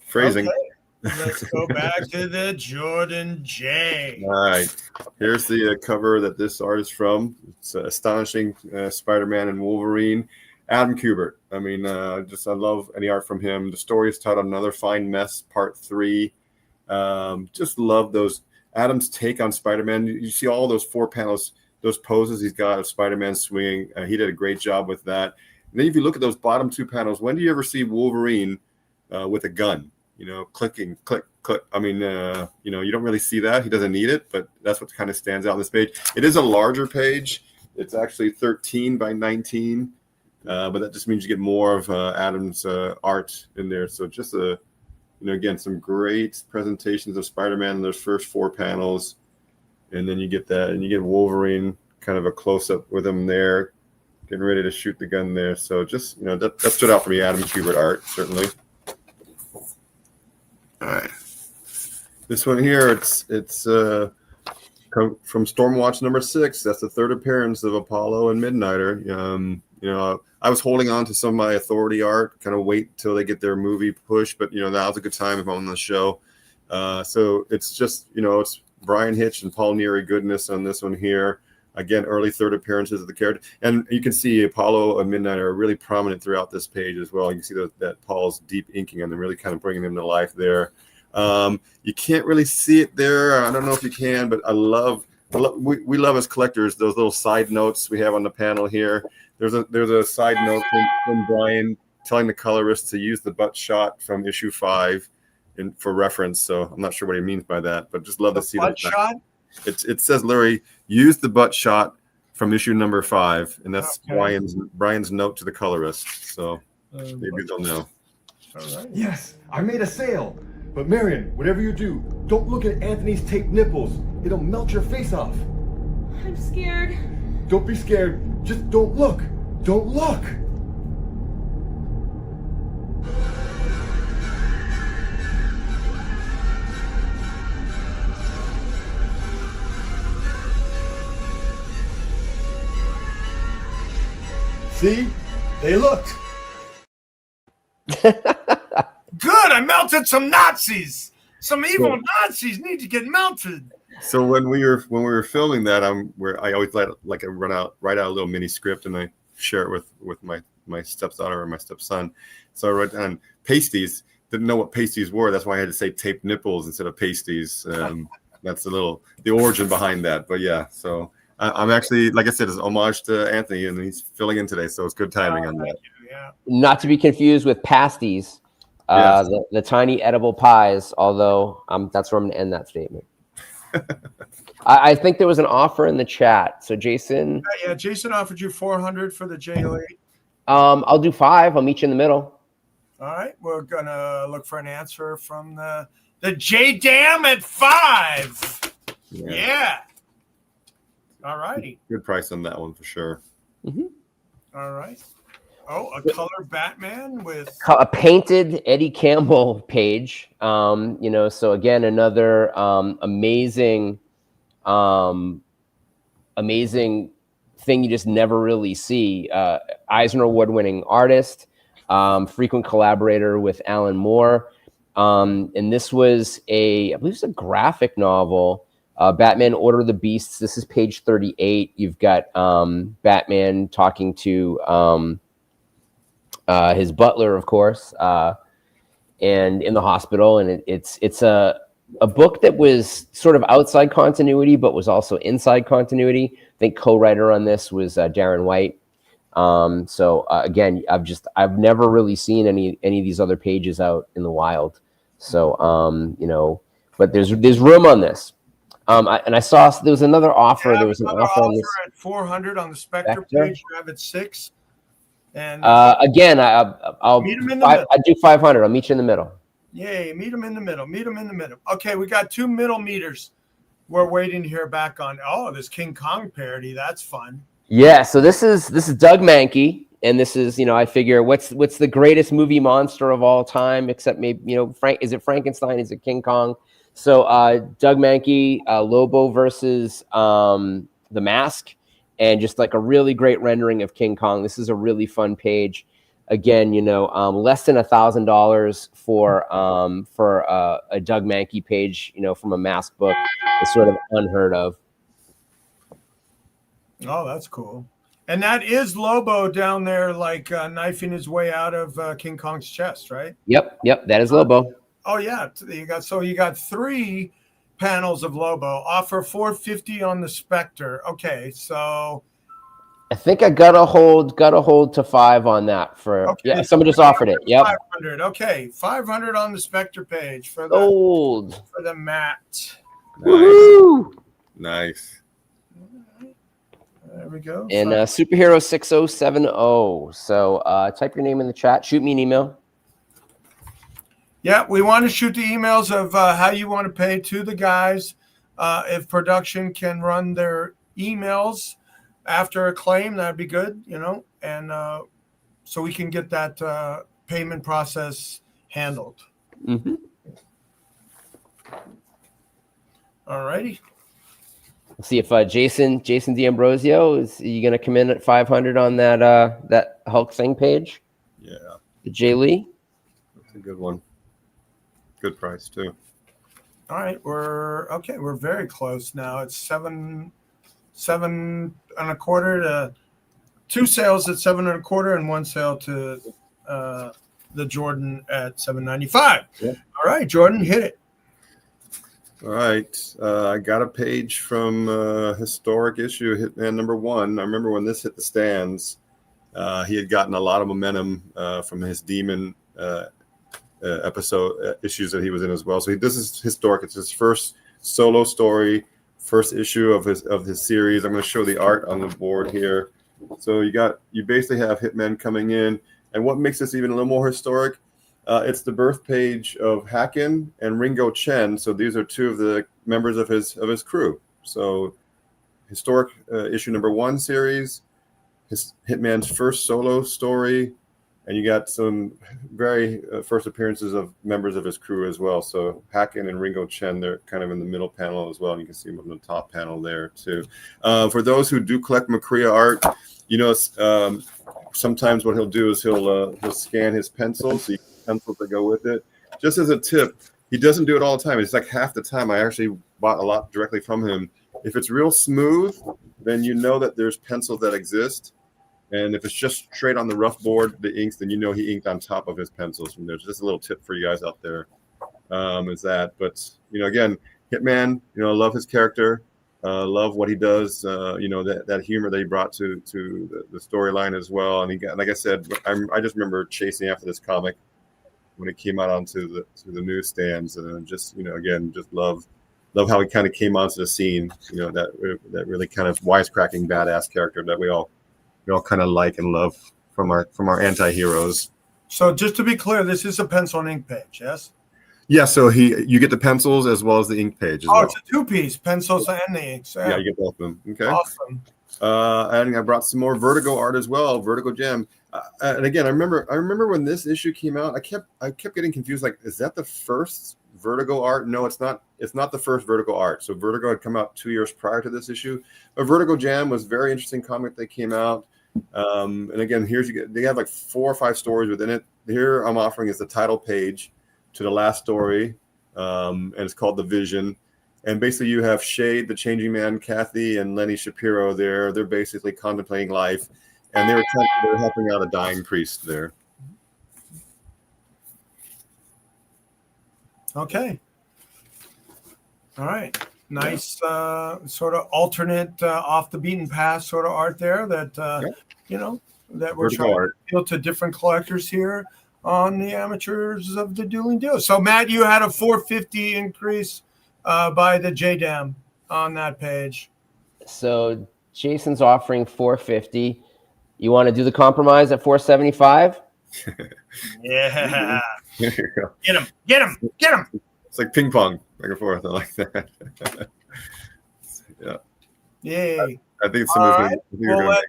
phrasing. Okay. Let's go back to the Jordan J. All right. Here's the cover that this art is from. It's astonishing Spider-Man and Wolverine. Adam Kubert. I mean, I love any art from him. The story is titled Another Fine Mess, Part 3. Just love those. Adam's take on Spider-Man. You see all those 4 panels, those poses he's got of Spider-Man swinging. He did a great job with that. And then if you look at those bottom 2 panels, when do you ever see Wolverine with a gun? Clicking, click, click. I mean, you don't really see that. He doesn't need it, but that's what kind of stands out on this page. It is a larger page. It's actually 13 by 19, but that just means you get more of Adam's art in there. So just a again, some great presentations of Spider-Man in those first 4 panels. And then you get that, and you get Wolverine, kind of a close-up with him there, getting ready to shoot the gun there. So just, that stood out for me, Adam Kubert art, certainly. All right. This one here, it's from Stormwatch number 6. That's the 3rd appearance of Apollo and Midnighter. I was holding on to some of my Authority art, kind of wait till they get their movie push, but now's a good time if I'm on the show. So it's just, it's Brian Hitch and Paul Neary goodness on this one here. Again, early 3rd appearances of the character, and you can see Apollo and Midnighter are really prominent throughout this page as well. You can see that Paul's deep inking on them, really kind of bringing them to life there. You can't really see it there. I don't know if you can, but we love as collectors those little side notes we have on the panel here. There's a side note from Brian telling the colorist to use the butt shot from issue 5 for reference. So I'm not sure what he means by that, but just love to see that. Butt shot? It says, Larry, use the butt shot from issue number 5, and that's okay. Brian's note to the colorist. So maybe they'll know. All right. Yes, I made a sale. But Marion, whatever you do, don't look at Anthony's taped nipples. It'll melt your face off. I'm scared. Don't be scared. Just don't look. Don't look. See? They looked. Good. I melted some Nazis. Some evil Nazis need to get melted. So when we were filming that, I always write out a little mini script, and I share it with my stepdaughter and my stepson. So I wrote down pasties. Didn't know what pasties were. That's why I had to say taped nipples instead of pasties. That's the origin behind that. But yeah, so I'm actually, like I said, it's an homage to Anthony, and he's filling in today, so it's good timing on that. Yeah. Not to be confused with pasties, Yes. the tiny edible pies. Although that's where I'm going to end that statement. I think there was an offer in the chat. So Jason, Yeah, Jason offered you 400 for the JLA. I'll do 5. I'll meet you in the middle. All right, we're gonna look for an answer from the J Dam at 5. Yeah. All righty. Good price on that one for sure. Mm-hmm. All right. Oh, a color Batman with A painted Eddie Campbell page. So again, another amazing thing you just never really see. Eisner Award-winning artist, frequent collaborator with Alan Moore. And this was I believe it's a graphic novel, Batman Order of the Beasts. This is page 38. You've got Batman talking to his butler, of course, and in the hospital. And it's a book that was sort of outside continuity, but was also inside continuity. I think co-writer on this was Darren White. Again, I've never really seen any of these other pages out in the wild. So, but there's room on this. And I saw there was another offer. There was an offer on this at 400 on the Spectre page. You have it 6. And again, I'll meet him in the middle. I do 500. I'll meet you in the middle. Yay, meet him in the middle. Meet him in the middle. Okay, we got 2 middle meters. We're waiting to hear back on. Oh, this King Kong parody. That's fun. Yeah. So this is Doug Mankey, and this is I figure what's the greatest movie monster of all time, except maybe is it Frankenstein? Is it King Kong? So Doug Mankey, Lobo versus The Mask, and just like a really great rendering of King Kong. This is a really fun page. Again, less than $1,000 for a Doug Mankey page, from a Mask book is sort of unheard of. Oh, that's cool. And that is Lobo down there, like knifing his way out of King Kong's chest, right? Yep, that is Lobo. Oh yeah, you got 3 panels of Lobo. Offer 450 on the Spectre. Okay, so I think I got a hold to 5 on that yeah. Someone just offered it. Yep. 500. Okay, 500 on the Spectre page for the Matt. Woohoo! Nice. There we go. And Superhero 6070. So type your name in the chat. Shoot me an email. Yeah, we want to shoot the emails of how you want to pay to the guys. If production can run their emails after a claim, that'd be good, and so we can get that payment process handled. Mm-hmm. All righty. See if Jason D'Ambrosio is you going to come in at 500 on that Hulk thing page? Yeah, The Jay Lee. that's a good one. Good price too. All right, we're very close now. It's seven and a quarter to 2 sales at 7 and a quarter and 1 sale to the Jordan at $7.95. Yeah. All right, Jordan, hit it. All right, I got a page from historic issue Hitman #1. I remember when this hit the stands, he had gotten a lot of momentum from his Demon episode issues that he was in as well. So this is historic. It's his first solo story, first issue of his series. I'm going to show the art on the board here. So you basically have Hitman coming in, and what makes this even a little more historic? It's the birth page of Hacken and Ringo Chen. So these are 2 of the members of his crew. So historic issue #1 series, his Hitman's first solo story, and you got some very first appearances of members of his crew as well. So Hacken and Ringo Chen, they're kind of in the middle panel as well, and you can see them on the top panel there too. For those who do collect Macria art, sometimes what he'll do is he'll scan his pencils. So pencils that go with it. Just as a tip, he doesn't do it all the time. It's like half the time. I actually bought a lot directly from him. If it's real smooth, then you know that there's pencils that exist. And if it's just straight on the rough board, the inks, then you know he inked on top of his pencils from there. Just a little tip for you guys out there is that. But, again, Hitman, I love his character. Love what he does, that humor that he brought to the storyline as well. And he got, like I said, I just remember chasing after this comic when it came out onto the newsstands, and just just love how he kind of came onto the scene. That really kind of wisecracking badass character that we all kind of like and love from our anti-heroes. So just to be clear, this is a pencil and ink page, yes? Yeah. So you get the pencils as well as the ink page. It's a 2-piece, pencils and the inks. Yeah, you get both of them. Okay. Awesome. And I brought some more Vertigo art as well, Vertigo Gem. And again, I remember when this issue came out, I kept getting confused. Like, is that the first Vertigo art? No, it's not. It's not the first Vertigo art. So Vertigo had come out 2 years prior to this issue. But Vertigo Jam was a very interesting comic that came out. And again, they have like 4 or 5 stories within it. Here I'm offering is the title page to the last story, and it's called The Vision. And basically, you have Shade, the Changing Man, Kathy, and Lenny Shapiro there. They're basically contemplating life, and they were helping out a dying priest there. Okay. All right. Nice sort of alternate off the beaten path sort of art there that, that we're trying to appeal to different collectors here on the Amateurs of the Dueling Deal. So, Matt, you had a 450 increase by the JDAM on that page. So Jason's offering 450. You want to do the compromise at 475? Yeah. There you go. Get him. It's like ping pong back and forth. I like that. Yeah. Yay. I think it's All something. right. We'll let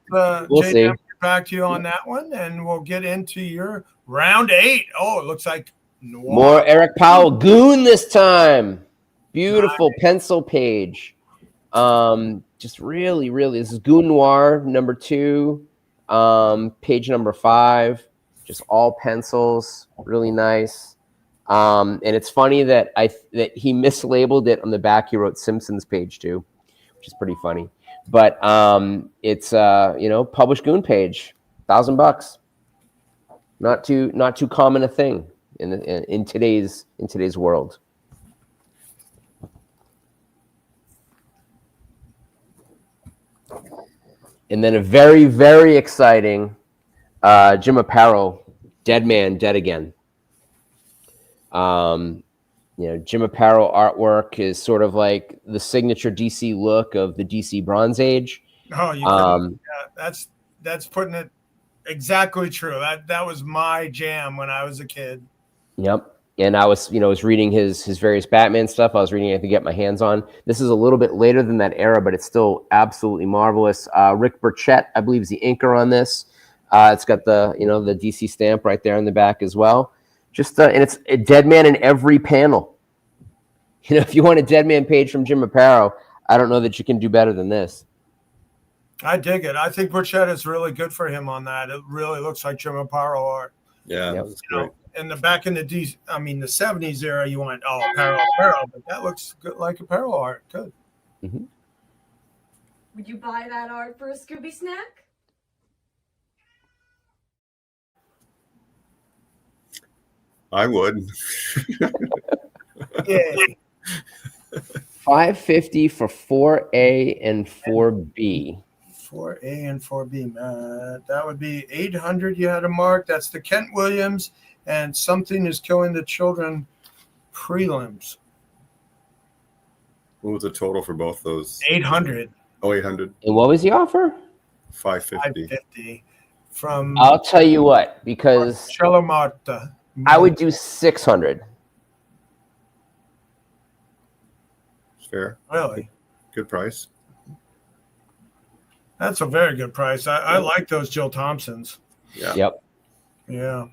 We'll JDAM see. get back to you on that one, and we'll get into your round 8. Oh, it looks like Noir. More Eric Powell Goon this time. Beautiful pencil page. Just really, this is Goon Noir #2, page #5. Just all pencils, really nice. And it's funny that he mislabeled it on the back. He wrote Simpsons page 2, which is pretty funny. But it's published Goon page, $1,000. Not too common a thing in today's world. And then a very, very exciting Jim Aparo, Dead Man, Dead Again. Jim Aparo artwork is sort of like the signature DC look of the DC Bronze Age. Oh, that's putting it exactly true. That was my jam when I was a kid. Yep. And I was reading his various Batman stuff. I was reading it to get my hands on. This is a little bit later than that era, but it's still absolutely marvelous. Rick Burchett, I believe, is the inker on this. It's got the the DC stamp right there in the back as well. Just and it's a Deadman in every panel. If you want a Deadman page from Jim Aparo, I don't know that you can do better than this. I dig it. I think Burchett is really good for him on that. It really looks like Jim Aparo art. Yeah, Yep. that's great. And the back in the 70s era, you went, Aparo, but that looks good, like Aparo art. Good. Mm-hmm. Would you buy that art for a Scooby snack? I would. Yeah. $550 for 4A and 4B. 4A and 4B, Matt. That would be 800 you had to mark. That's the Kent Williams and Something is Killing the Children prelims. What was the total for both those? 800. Oh, 800. And what was the offer? 550. 550 from I'll tell you what, because Marcello Marta. I would do 600. Fair. Really? Good price. That's a very good price. I like those Jill Thompsons. Yeah. Yep. Yeah.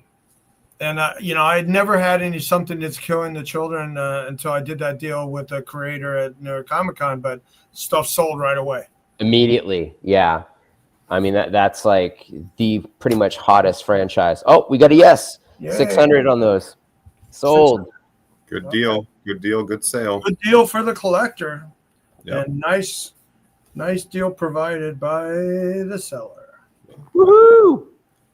And, I'd never had any Something That's Killing the Children until I did that deal with the creator at New York Comic Con, but stuff sold right away. Immediately. Yeah. I mean, that's like the pretty much hottest franchise. Oh, we got a yes. Yay. 600 on those. Sold. Good deal. Good deal. Good sale. Good deal for the collector. Yep. And nice deal provided by the seller. Woohoo!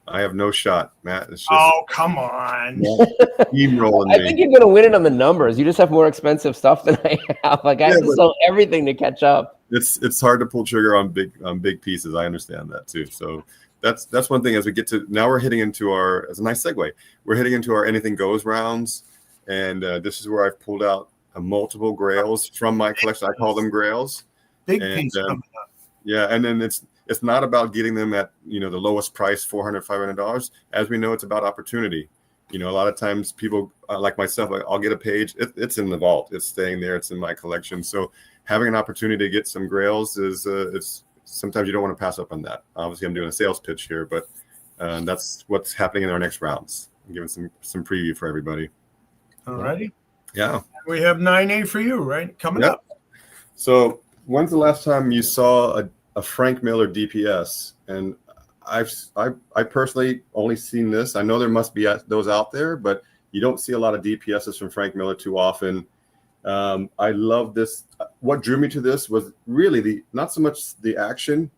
I have no shot, Matt. It's just Oh, come on. steamrolling I me. think you're going to win it on the numbers. You just have more expensive stuff than I have. Like, I have to sell everything to catch up. It's hard to pull trigger on big pieces. I understand that too. So that's one thing. As we get to now, we're hitting into our, as a nice segue, we're hitting into our anything goes rounds, and this is where I've pulled out multiple grails from my collection. I call them grails. Big piece coming up. Yeah, and then it's not about getting them at the lowest price, $400, $500. As we know, it's about opportunity. A lot of times people like myself, I'll get a page. It's in the vault. It's staying there. It's in my collection. So having an opportunity to get some grails is it's sometimes you don't want to pass up on that. Obviously, I'm doing a sales pitch here, but that's what's happening in our next rounds. I'm giving some preview for everybody. All righty. Yeah. We have 9A for you, right? Coming up. So when's the last time you saw a Frank Miller DPS? And I personally only seen this. I know there must be those out there, but you don't see a lot of DPSs from Frank Miller too often. I love this. What drew me to this was really not so much the action.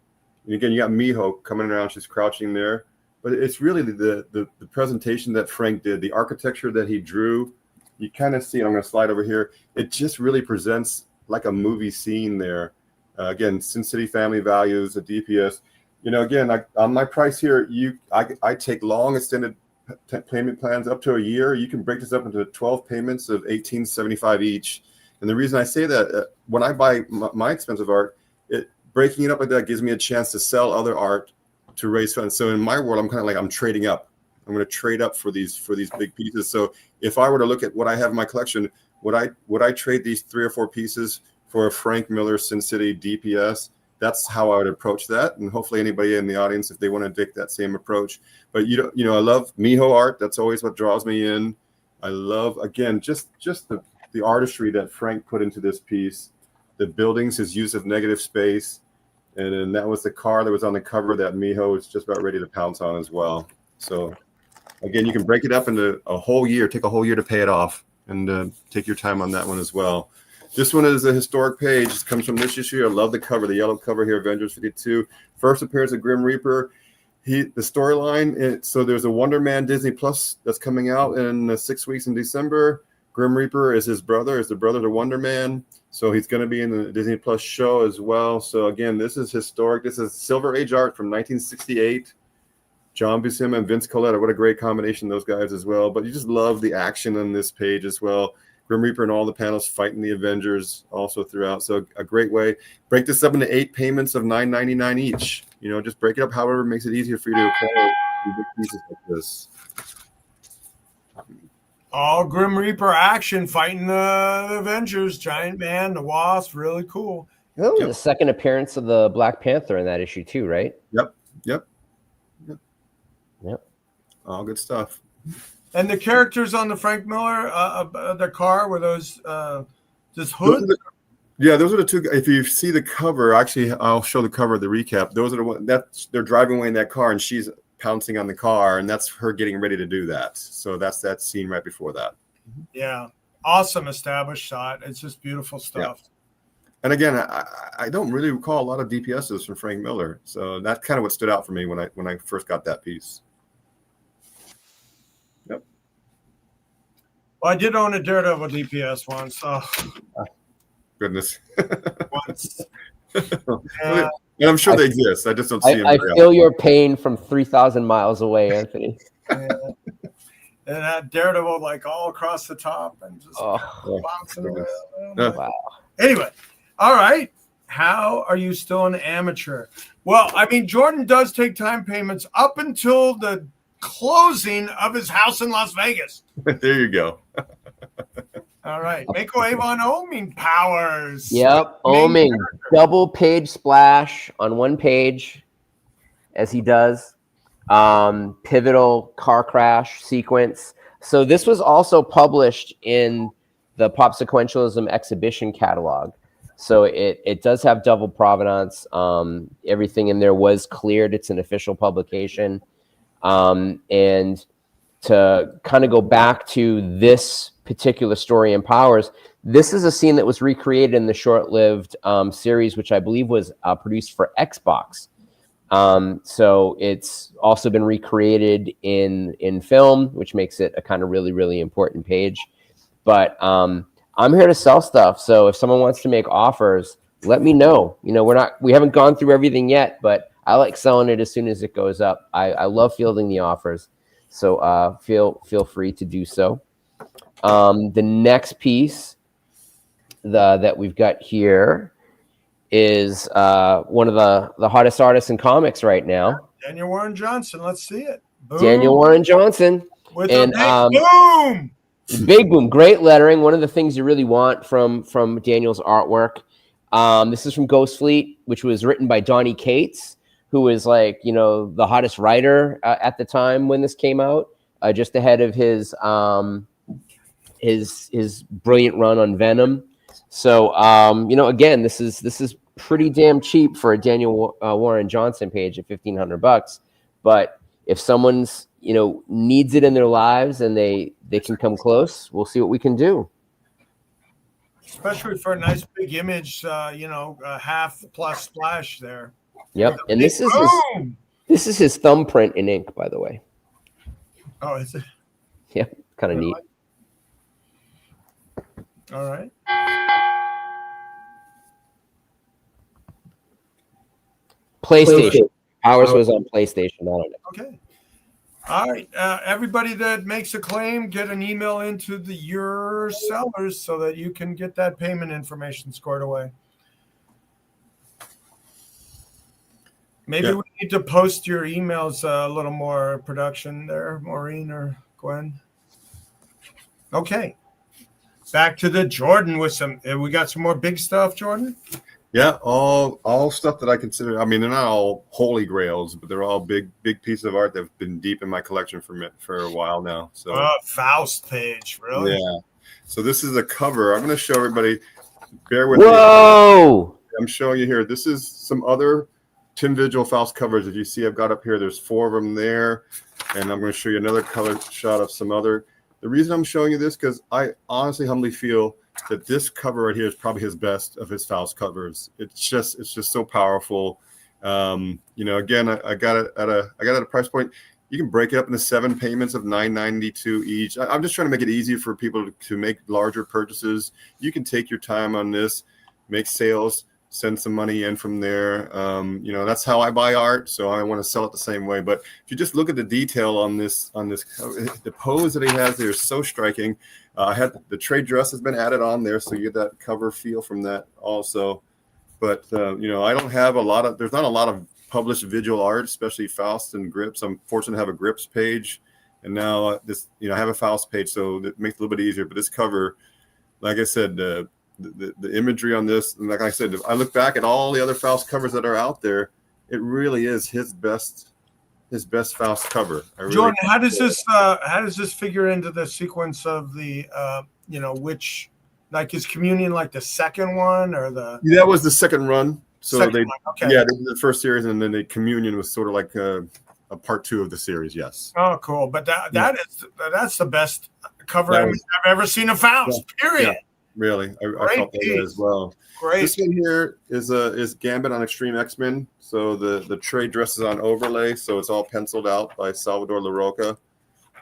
And again, you got Miho coming around. She's crouching there. But it's really the presentation that Frank did, the architecture that he drew. You kind of see, I'm going to slide over here. It just really presents like a movie scene there. Again, Sin City family values, a DPS. Again, on my price here, I take long extended payment plans up to a year. You can break this up into 12 payments of $18.75 each. And the reason I say that, when I buy my expensive art, breaking it up like that gives me a chance to sell other art to raise funds. So in my world, I'm kind of like, I'm trading up. I'm going to trade up for these big pieces. So if I were to look at what I have in my collection, would I trade these 3 or 4 pieces for a Frank Miller Sin City DPS? That's how I would approach that. And hopefully anybody in the audience, if they want to take that same approach. But I love Miho art. That's always what draws me in. I love, again, just the artistry that Frank put into this piece, the buildings, his use of negative space. And then that was the car that was on the cover that Miho is just about ready to pounce on as well. So again, you can break it up into a whole year, take a whole year to pay it off, and take your time on that one as well. This one is a historic page. It comes from this issue. I love the cover, the yellow cover here, Avengers 52. First appearance of Grim Reaper. The storyline, so there's a Wonder Man Disney Plus that's coming out in 6 weeks in December. Grim Reaper is his brother, is the brother to Wonder Man. So he's going to be in the Disney Plus show as well. So again, this is historic. This is Silver Age art from 1968. John Buscema and Vince Coletta. What a great combination, those guys as well. But you just love the action on this page as well. Grim Reaper and all the panels fighting the Avengers also throughout. So a great way. Break this up into 8 payments of $9.99 each. Just break it up however makes it easier for you to acquire big pieces like this. All Grim Reaper action fighting the Avengers, Giant Man, the Wasp, really cool. That was the second appearance of the Black Panther in that issue too, right? Yep. All good stuff. And the characters on the Frank Miller, the car were those this hood. Those are the two. If you see the cover, actually, I'll show the cover of the recap. Those are the one that they're driving away in that car, and she's pouncing on the car, and that's her getting ready to do that. So that's that scene right before that. Yeah, awesome established shot. It's just beautiful stuff. Yeah. And again, I don't really recall a lot of DPSs from Frank Miller, so that's kind of what stood out for me when I first got that piece. Yep. Well, I did own a Daredevil DPS once. Oh, goodness. once. And I'm sure they exist. I just don't see them. I feel your pain from 3,000 miles away, Anthony. And that Daredevil like all across the top and just bouncing around. Wow. Anyway, all right. How are you still an amateur? Well, I mean, Jordan does take time payments up until the closing of his house in Las Vegas. There you go. All right. Make a wave on Oming powers. Yep. Oming. Double page splash on one page as he does. Pivotal car crash sequence. So this was also published in the Pop Sequentialism exhibition catalog. So it does have double provenance. Everything in there was cleared. It's an official publication. And to kind of go back to this particular story in Powers, this is a scene that was recreated in the short-lived series, which I believe was produced for Xbox. So it's also been recreated in film, which makes it a kind of really, really important page. But I'm here to sell stuff. So if someone wants to make offers, let me know. You know, we haven't gone through everything yet, but I like selling it as soon as it goes up. I love fielding the offers. So feel free to do so. The next piece that we've got here is one of the hottest artists in comics right now. Daniel Warren Johnson. Let's see it. Boom. Daniel Warren Johnson. With a big boom. Big boom. Great lettering. One of the things you really want from Daniel's artwork. This is from Ghost Fleet, which was written by Donny Cates, who was like, you know, the hottest writer at the time when this came out, just ahead of his brilliant run on Venom. So, you know, again, this is pretty damn cheap for a Daniel Warren Johnson page at $1,500. But if someone's, you know, needs it in their lives and they can come close, we'll see what we can do. Especially for a nice big image, you know, half plus splash there. Yep, and this is his thumbprint in ink, by the way. Oh, is it? Yeah, kind of neat. All right. PlayStation. Ours was on PlayStation. I don't know. Okay. All right. Everybody that makes a claim, get an email into your sellers so that you can get that payment information squared away. Maybe we need to post your emails a little more production there, Maureen or Gwen. Okay. Back to the Jordan with some. We got some more big stuff, Jordan. Yeah, all stuff that I consider. I mean, they're not all holy grails, but they're all big pieces of art that've been deep in my collection for a while now. So Faust page, really? Yeah. So this is a cover. I'm going to show everybody. Bear with me. Whoa! I'm showing you here. This is some other Tim Vigil Faust covers. If you see, I've got up here. There's 4 of them there, and I'm going to show you another color shot of some other. The reason I'm showing you this because I honestly, humbly feel that this cover right here is probably his best of his Faust covers. It's just so powerful. You know, again, I got it at a price point. You can break it up into 7 payments of $9.92 each. I'm just trying to make it easier for people to make larger purchases. You can take your time on this, make sales, send some money in from there. You know, that's how I buy art, so I want to sell it the same way. But if you just look at the detail on this, the pose that he has there is so striking. I had the trade dress has been added on there, so you get that cover feel from that also. But you know, I don't have there's not a lot of published Vigil art, especially Faust and Grips. I'm fortunate to have a Grips page, And now this, I have a Faust page, so it makes it a little bit easier. But this cover, like I said, the imagery on this, and like I said, if I look back at all the other Faust covers that are out there, it really is his best Faust cover. Jordan, how does this figure into the sequence of the which, like, is Communion like the second one or the? That was the second run. So second they, one, okay. yeah, they did the first series, and then the Communion was sort of like a part 2 of the series. Yes. Oh, cool! But that's the best cover image I've ever seen of Faust. Yeah. Period. Yeah, really, I felt that way as well. Great. This one here is Gambit on Extreme X-Men. So the trade dress is on overlay, so it's all penciled out by Salvador LaRocca.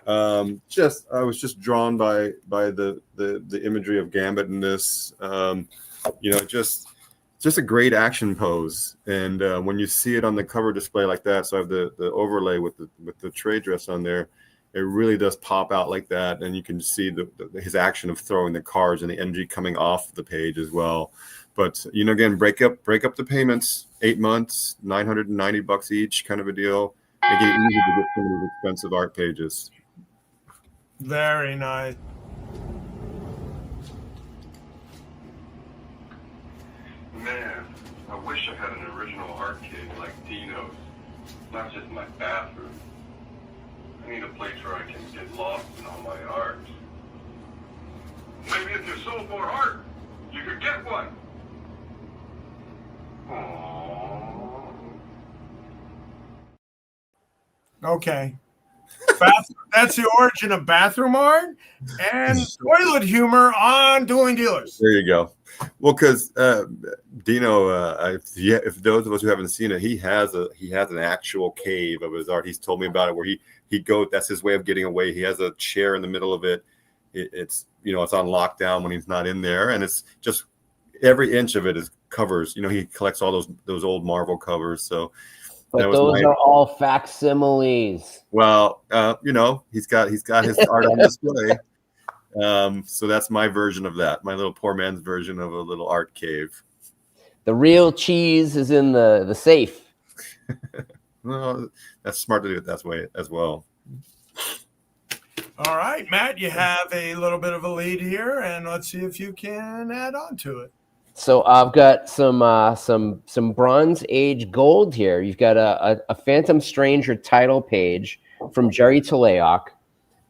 I was just drawn by the imagery of Gambit in this. Just a great action pose, and when you see it on the cover display like that, so I have the overlay with the trade dress on there, it really does pop out like that, and you can see his action of throwing the cards and the energy coming off the page as well. But again, break up the payments, 8 months, $990 each, kind of a deal. Make it easy to get some of these expensive art pages. Very nice. Man, I wish I had an original art cave like Dino's, not just my bathroom. I need a place where I can get lost in all my art. Maybe if you're so for art, you could get one. Aww. Okay. That's the origin of bathroom art and toilet humor on Dueling Dealers. There you go. Well, because Dino, if those of us who haven't seen it, he has an actual cave of his art. He's told me about it where he'd go. That's his way of getting away. He has a chair in the middle of it. It's on lockdown when he's not in there, and it's just every inch of it is covers. He collects all those old Marvel covers. So, but those are all facsimiles. Well, he's got his art on display. So that's my version of that, my little poor man's version of a little art cave. The real cheese is in the safe. Well, that's smart to do it that way as well. All right, Matt, you have a little bit of a lead here, and let's see if you can add on to it. So I've got some Bronze Age gold here. You've got a Phantom Stranger title page from Jerry Teleoc.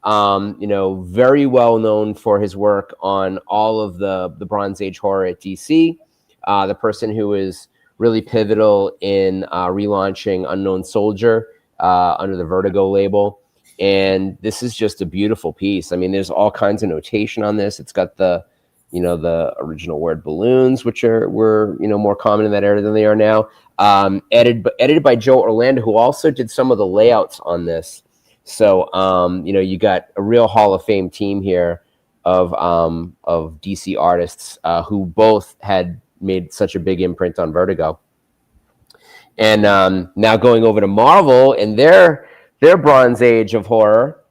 Very well known for his work on all of the Bronze Age horror at DC. The person who is really pivotal in relaunching Unknown Soldier under the Vertigo label. And this is just a beautiful piece. I mean, there's all kinds of notation on this. It's got the original word balloons, which were more common in that era than they are now. Edited by Joe Orlando, who also did some of the layouts on this. So, you got a real Hall of Fame team here of DC artists who both had made such a big imprint on Vertigo. And now going over to Marvel and their Bronze Age of horror,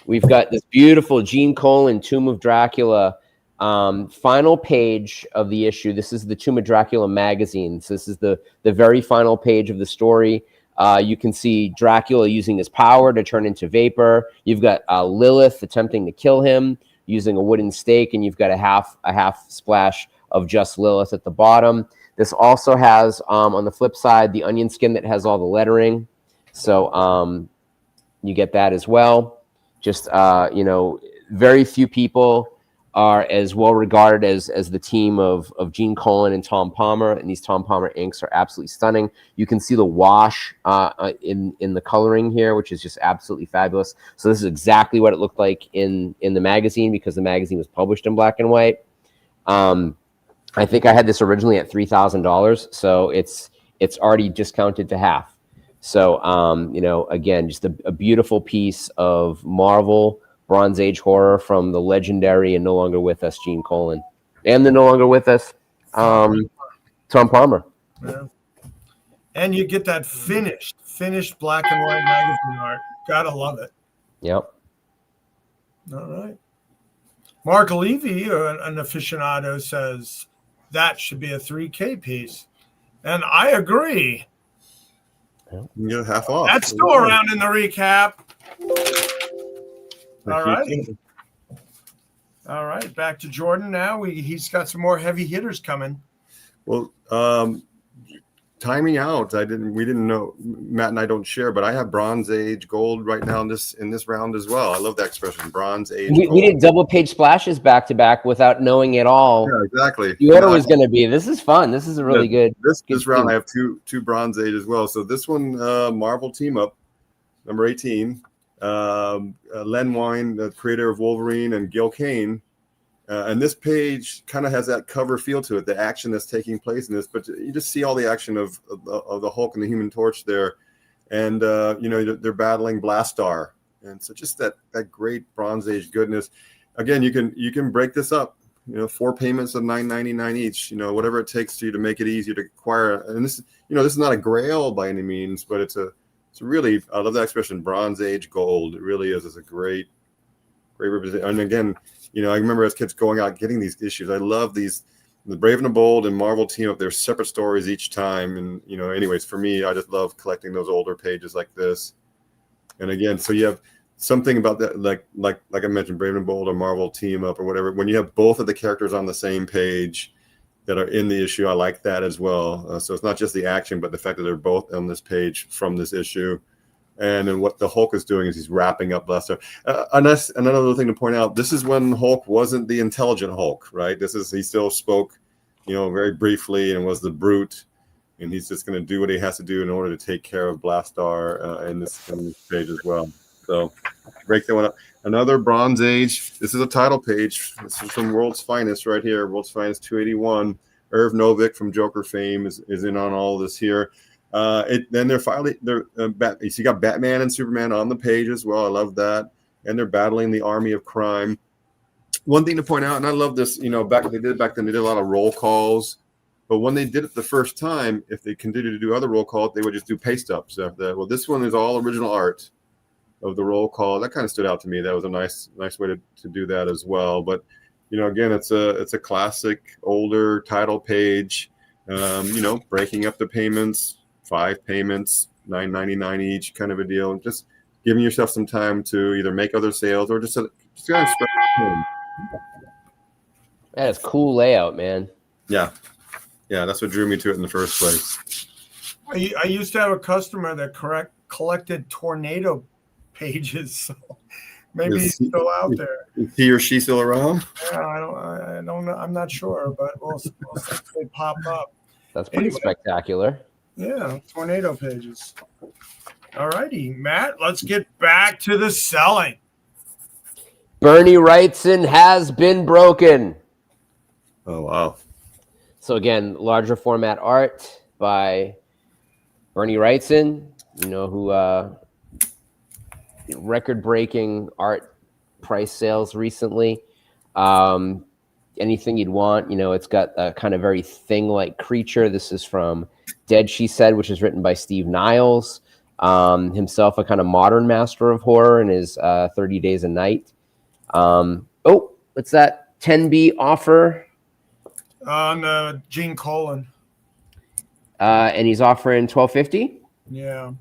we've got this beautiful Gene Colan Tomb of Dracula final page of the issue. This is the Tomb of Dracula magazine. So this is the very final page of the story. You can see Dracula using his power to turn into vapor. You've got Lilith attempting to kill him using a wooden stake, and you've got a half splash of just Lilith at the bottom. This also has, on the flip side, the onion skin that has all the lettering. So you get that as well. Just, very few people are as well regarded as the team of Gene Colan and Tom Palmer, and these Tom Palmer inks are absolutely stunning. You can see the wash in the coloring here, which is just absolutely fabulous. So this is exactly what it looked like in the magazine, because the magazine was published in black and white. I think I had this originally at $3,000, so it's already discounted to half. So again, just a beautiful piece of Marvel Bronze Age horror from the legendary and no longer with us Gene Colan, and the no longer with us Tom Palmer. Yeah. And you get that finished black and white magazine art. Gotta love it. Yep. All right. Mark Levy, an aficionado, says that should be a 3K piece, and I agree. You get half off. That's still around in the recap. All right. All right. Back to Jordan now. He's got some more heavy hitters coming. Well, timing out. We didn't know. Matt and I don't share, but I have Bronze Age gold right now in this round as well. I love that expression, Bronze Age. We did double page splashes back to back without knowing at all. Yeah, exactly. The order was going to be. This is fun. This is a really good. This round, I have two Bronze Age as well. So this one, Marvel team up, number 18. Len Wein, the creator of Wolverine, and Gil Kane. And this page kind of has that cover feel to it, the action that's taking place in this, but you just see all the action of the Hulk and the Human Torch there. And, they're battling Blastar. And so just that great Bronze Age goodness. Again, you can break this up, 4 payments of $9.99 each, whatever it takes to make it easier to acquire. And this is not a grail by any means, but it's really, I love that expression, Bronze Age gold. It really is. It's a great representation. And again, I remember as kids going out getting these issues. I love the Brave and the Bold and Marvel team up. They're separate stories each time. And, anyways, for me, I just love collecting those older pages like this. And again, so you have something about that, like I mentioned, Brave and Bold or Marvel team up or whatever. When you have both of the characters on the same page that are in the issue, I like that as well. So it's not just the action, but the fact that they're both on this page from this issue. And then what the Hulk is doing is he's wrapping up Lester. Another thing to point out, this is when Hulk wasn't the intelligent Hulk, right? He still spoke, very briefly and was the brute. And he's just going to do what he has to do in order to take care of Blastar in this page as well. So break that one up. Another Bronze Age. This is a title page. This is from World's Finest right here. World's Finest 281. Irv Novick from Joker fame is in on all this here. Then you got Batman and Superman on the page as well. I love that. And they're battling the army of crime. One thing to point out, and I love this, back then they did a lot of roll calls. But when they did it the first time, if they continued to do other roll calls, they would just do paste ups after that. Well, this one is all original art of the roll call. That kind of stood out to me. That was a nice way to do that as well. But again, it's a classic older title page. Breaking up the payments. 5 payments, $9.99 each, kind of a deal. Just giving yourself some time to either make other sales or just kind of spread home. That is cool layout, man. Yeah, that's what drew me to it in the first place. I used to have a customer that collected tornado pages, so maybe he's still out there. Is he or she still around? Yeah, I don't know. I'm not sure, but we'll see if they pop up. That's pretty spectacular. Yeah, tornado pages. All righty, Matt, let's get back to the selling. Bernie Wrightson has been broken. Oh, wow. So again, larger format art by Bernie Wrightson, who record-breaking art price sales recently. Anything you'd want, it's got a kind of very thing-like creature. This is from Dead, She Said, which is written by Steve Niles, himself a kind of modern master of horror in his 30 Days a Night. What's that 10B offer? On Gene Colan. And he's offering $12.50? Yeah.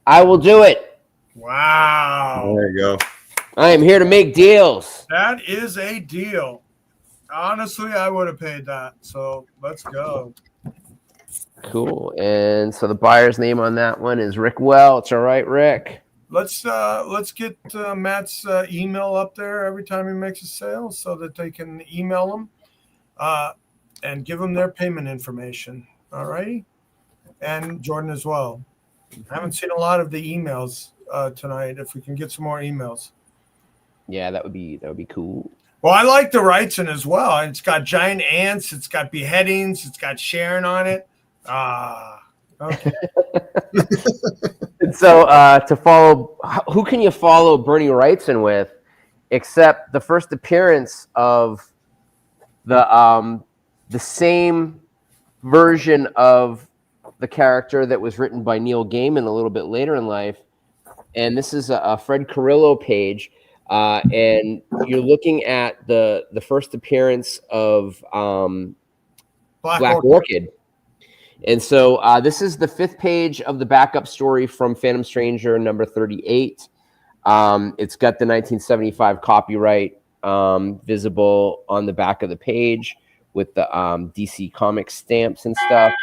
I will do it. Wow. There you go. I am here to make deals. That is a deal. Honestly, I would have paid that. So let's go. Cool. And so the buyer's name on that one is Rick Welch. All right, Rick. Let's get Matt's email up there every time he makes a sale so that they can email him and give them their payment information. All righty. And Jordan as well. I haven't seen a lot of the emails tonight. If we can get some more emails. Yeah, that would be cool. Well, I like the Wrightson as well. It's got giant ants. It's got beheadings. It's got Sharon on it. Okay. And so to follow, who can you follow Bernie Wrightson with, except the first appearance of the same version of the character that was written by Neil Gaiman a little bit later in life, and this is a Fred Carrillo page. And you're looking at the first appearance of Black Orchid. And so this is the 5th page of the backup story from Phantom Stranger number 38. It's got the 1975 copyright visible on the back of the page with the DC Comics stamps and stuff.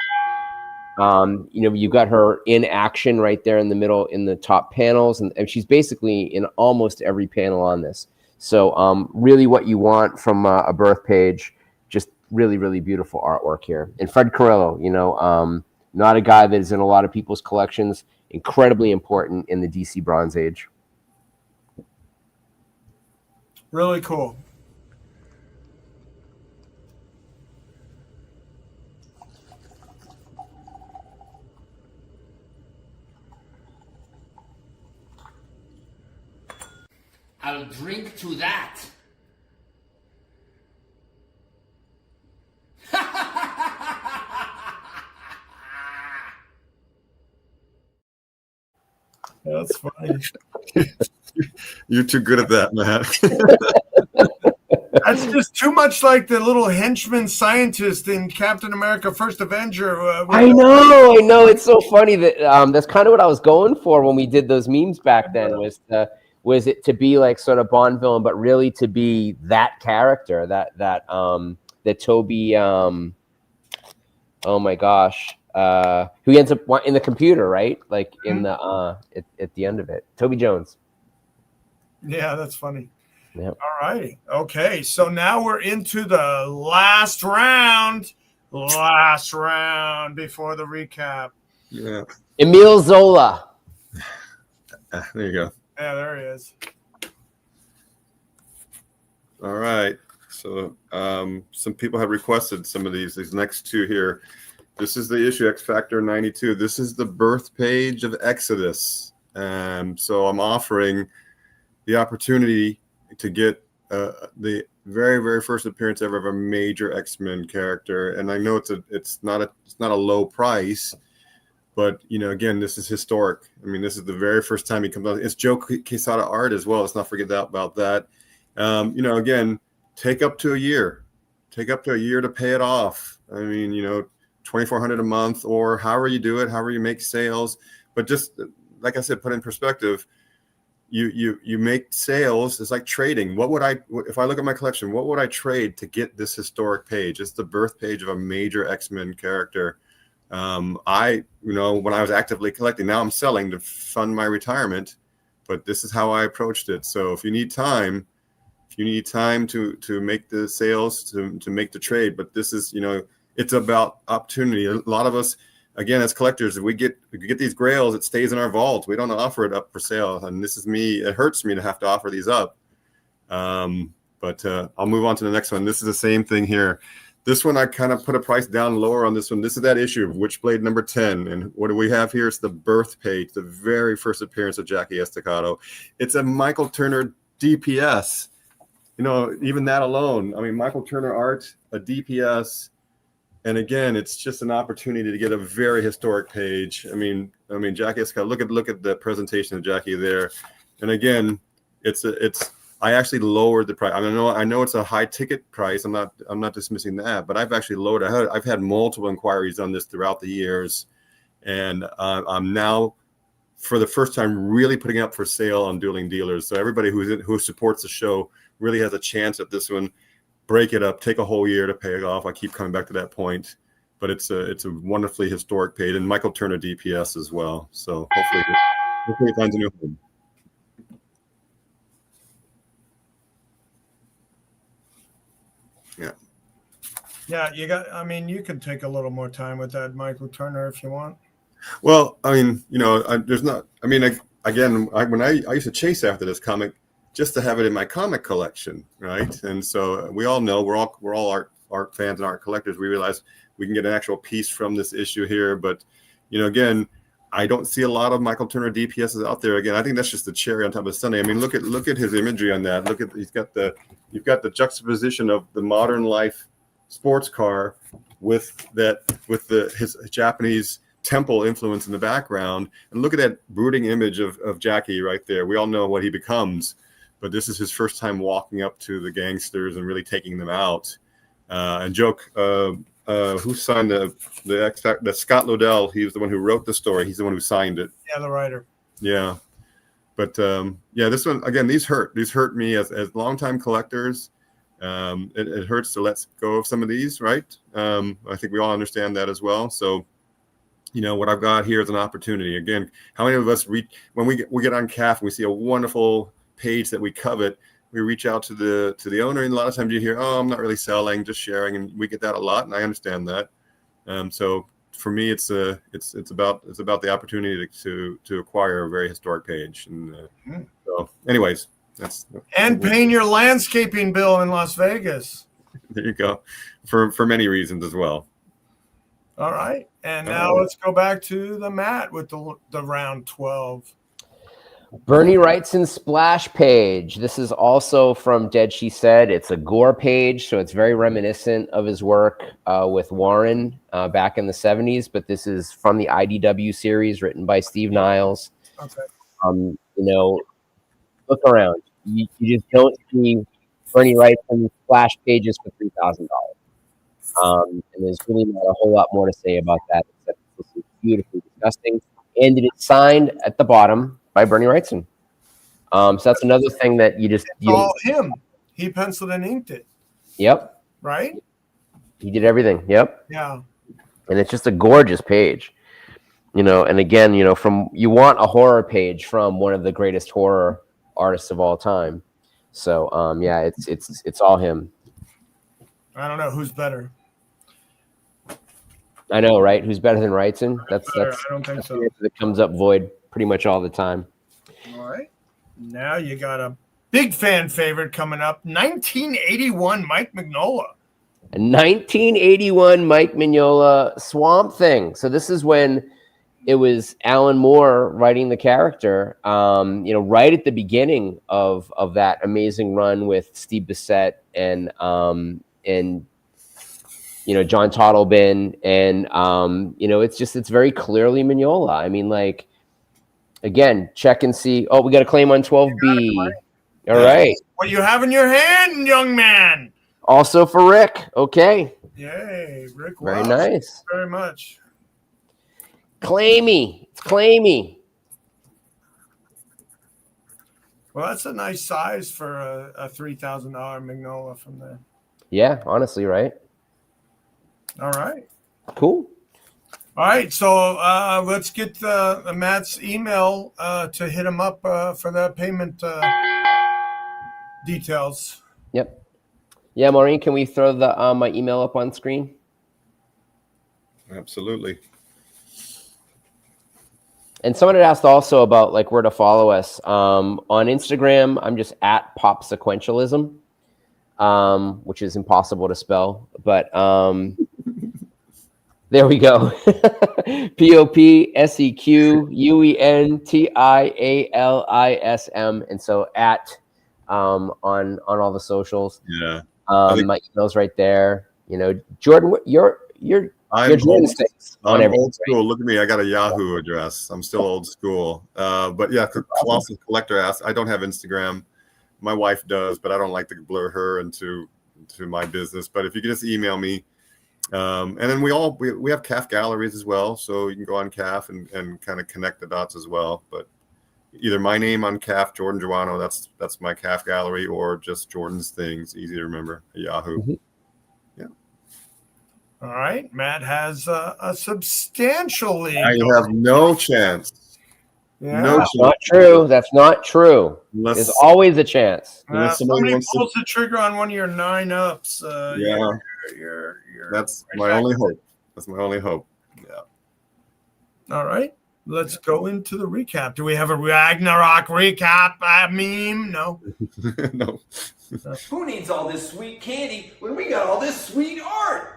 You've got her in action right there in the middle in the top panels, and she's basically in almost every panel on this. So really what you want from a birth page, just really, really beautiful artwork here. And Fred Carrillo, not a guy that is in a lot of people's collections, incredibly important in the DC Bronze Age. Really cool. I'll drink to that. That's funny. You're too good at that, Matt. That's just too much like the little henchman scientist in Captain America: First Avenger. I know. It's so funny that that's kind of what I was going for when we did those memes back then. Was it to be like sort of Bond villain, but really to be that character, that Toby. Oh my gosh, who ends up in the computer, right? Like in the at the end of it, Toby Jones. Yeah, that's funny. Yep. All righty. Okay, so now we're into the last round. Last round before the recap. Yeah. Emile Zola. There you go. Yeah, there he is. All right. So some people have requested some of these next two here. This is the issue X Factor 92. This is the birth page of Exodus. So I'm offering the opportunity to get the very, very first appearance ever of a major X-Men character. And I know it's not a low price, but again, this is historic. I mean, this is the very first time he comes out. It's Joe Quesada art as well. Let's not forget about that. Again, take up to a year. Take up to a year to pay it off. I mean, $2,400 a month, or however you do it, however you make sales. But just like I said, put in perspective, you make sales. It's like trading. If I look at my collection, what would I trade to get this historic page? It's the birth page of a major X-Men character. When I was actively collecting, now I'm selling to fund my retirement, but this is how I approached it. So if you need time to make the sales, to make the trade, but this is, it's about opportunity. A lot of us, again, as collectors, if we get these grails, it stays in our vault. We don't offer it up for sale. And this is me. It hurts me to have to offer these up. But I'll move on to the next one. This is the same thing here. This one, I kind of put a price down lower on this one. This is that issue of Witchblade number 10. And what do we have here? It's the birth page, the very first appearance of Jackie Estacado. It's a Michael Turner DPS. Even that alone. I mean, Michael Turner art, a DPS. And again, it's just an opportunity to get a very historic page. I mean, Jackie Escott. Look at the presentation of Jackie there. And again, I actually lowered the price. I know it's a high ticket price. I'm not dismissing that, but I've actually lowered. I've had multiple inquiries on this throughout the years, and I'm now, for the first time, really putting it up for sale on Dueling Dealers. So everybody who supports the show really has a chance at this one. Break it up, take a whole year to pay it off. I keep coming back to that point, but it's a wonderfully historic page, and Michael Turner DPS as well. So hopefully it finds a new home. Yeah, you can take a little more time with that Michael Turner if you want. Well, there's not. When I used to chase after this comic just to have it in my comic collection, right? And so we all know we're all art fans and art collectors. We realize we can get an actual piece from this issue here, but again, I don't see a lot of Michael Turner DPSs out there. Again, I think that's just the cherry on top of Sunday. I mean, look at his imagery on that. You've got the juxtaposition of the modern life sports car with his Japanese temple influence in the background, and look at that brooding image of Jackie right there. We all know what he becomes, but this is his first time walking up to the gangsters and really taking them out. And joke, who signed the Scott Lobdell? He was the one who wrote the story. He's the one who signed it. Yeah, the writer. Yeah, But yeah, this one again. These hurt me as longtime collectors. It hurts to let go of some of these, right? I think we all understand that as well. So, what I've got here is an opportunity. Again, how many of us when we get on CAF and we see a wonderful page that we covet, we reach out to the owner, and a lot of times you hear, "Oh, I'm not really selling, just sharing," and we get that a lot, and I understand that. So for me, it's about the opportunity to acquire a very historic page, and so, anyways, and paying your landscaping bill in Las Vegas. There you go, for many reasons as well. All right, and now let's go back to the Matt with the round 12. Bernie Wrightson splash page. This is also from Dead She Said. It's a gore page, so it's very reminiscent of his work with Warren back in the 70s, but this is from the IDW series written by Steve Niles. Okay. Look around. You just don't see Bernie Wrightson splash pages for $3,000. And there's really not a whole lot more to say about that, except this is beautifully disgusting. And it is signed at the bottom by Bernie Wrightson. So that's another thing that you all him. He penciled and inked it. Yep. Right? He did everything. Yep. Yeah. And it's just a gorgeous page. And again, you want a horror page from one of the greatest horror artists of all time. So yeah, it's all him. I don't know who's better. I know, right? Who's better than Wrightson? That's I don't think so. That comes up void pretty much all the time. All right. Now you got a big fan favorite coming up. 1981 Mike Mignola. A 1981 Mike Mignola Swamp Thing. So this is when it was Alan Moore writing the character, right at the beginning of that amazing run with Steve Bissette and John Totleben, and it's very clearly Mignola. I mean, like, again, check and see. Oh, we got a claim on 12B. All right. What you have in your hand, young man? Also for Rick. Okay. Yay, Rick. Very nice. Very much. Claimy. It's claimy. Well, that's a nice size for a $3,000 Mignola from there. Yeah, honestly, right? All right. Cool. All right, so let's get Matt's email to hit him up for the payment details. Yep. Yeah, Maureen, can we throw my email up on screen? Absolutely. And someone had asked also about like where to follow us. On Instagram, I'm just at Pop Sequentialism, which is impossible to spell, but there we go. POPSEQUENTIALISM, and so at on all the socials. Yeah. My email's right there. Jordan, you're Jordan Sticks on I'm everything, old school. right? Look at me. I got a Yahoo address. I'm still old school. But yeah, Colossal Collector asked. I don't have Instagram. My wife does, but I don't like to blur her into my business. But if you could just email me. And then we have CAF galleries as well. So you can go on CAF and kind of connect the dots as well. But either my name on CAF, Jordan Joanou, that's my CAF gallery, or just Jordan's Things, easy to remember, Yahoo. Mm-hmm. Yeah. All right. Matt has a substantial lead. I have no chance. Yeah. No That's chance. not true. That's not true. There's always a chance. Unless somebody wants pulls the trigger on one of your 9-ups. Yeah. That's my only hope. That's my only hope. Yeah. All right. Let's go into the recap. Do we have a Ragnarok recap meme? No. No. Who needs all this sweet candy when we got all this sweet art?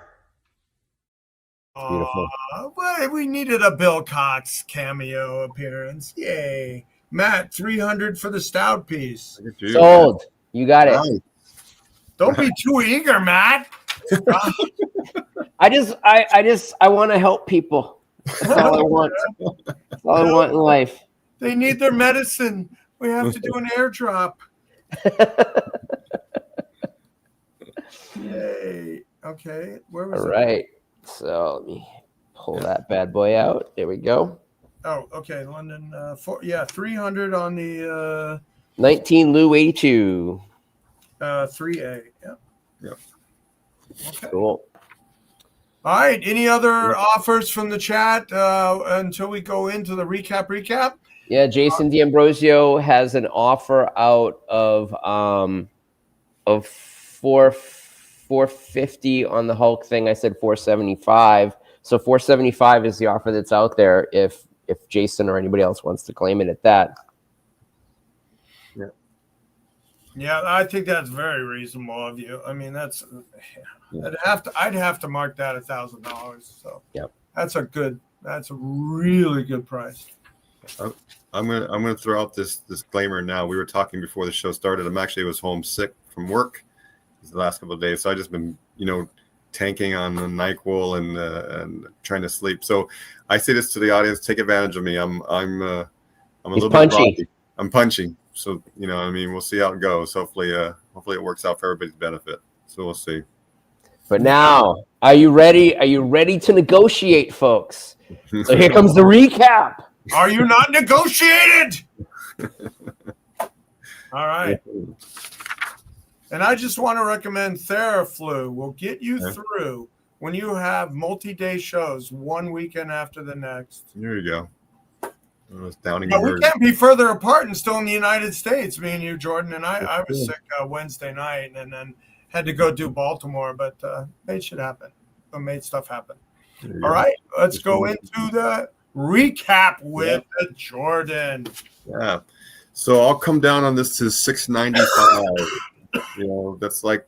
Beautiful. Well, we needed a Bill Cox cameo appearance. Yay. Matt, 300 for the stout piece. Sold. You got it. Right. Don't be too eager, Matt. I want to help people. That's all I want. That's all I want in life. They need their medicine. We have to do an airdrop. Yay. Okay. Where was All it? right. So let me pull that bad boy out. There we go. Oh, okay. London. 300 on the 19 Lou 82. 3A. Yeah. Yep. Okay. Cool. All right. Any other offers from the chat until we go into the recap? Yeah, Jason D'Ambrosio has an offer out of 450 on the Hulk thing. I said 475. So 475 is the offer that's out there if Jason or anybody else wants to claim it at that. Yeah, I think that's very reasonable of you. I mean, that's I'd have to mark that $1,000. So yep. That's a really good price. I'm gonna throw out this disclaimer now. We were talking before the show started. I was homesick from work the last couple of days, so I just been tanking on the NyQuil and trying to sleep. So I say this to the audience: take advantage of me. I'm a little bit groggy. I'm punching. So we'll see how it goes. Hopefully it works out for everybody's benefit. So we'll see. But now, are you ready? Are you ready to negotiate, folks? So here comes the recap. Are you not negotiated? All right. And I just want to recommend Theraflu. Will get you through when you have multi-day shows, one weekend after the next. There you go. Downing But we can't be further apart and still in the United States, me and you, Jordan. And I was sick Wednesday night and then had to go do Baltimore, but made shit happen. Made stuff happen. All right, let's go into the recap with Jordan. Yeah. So I'll come down on this to $695. That's like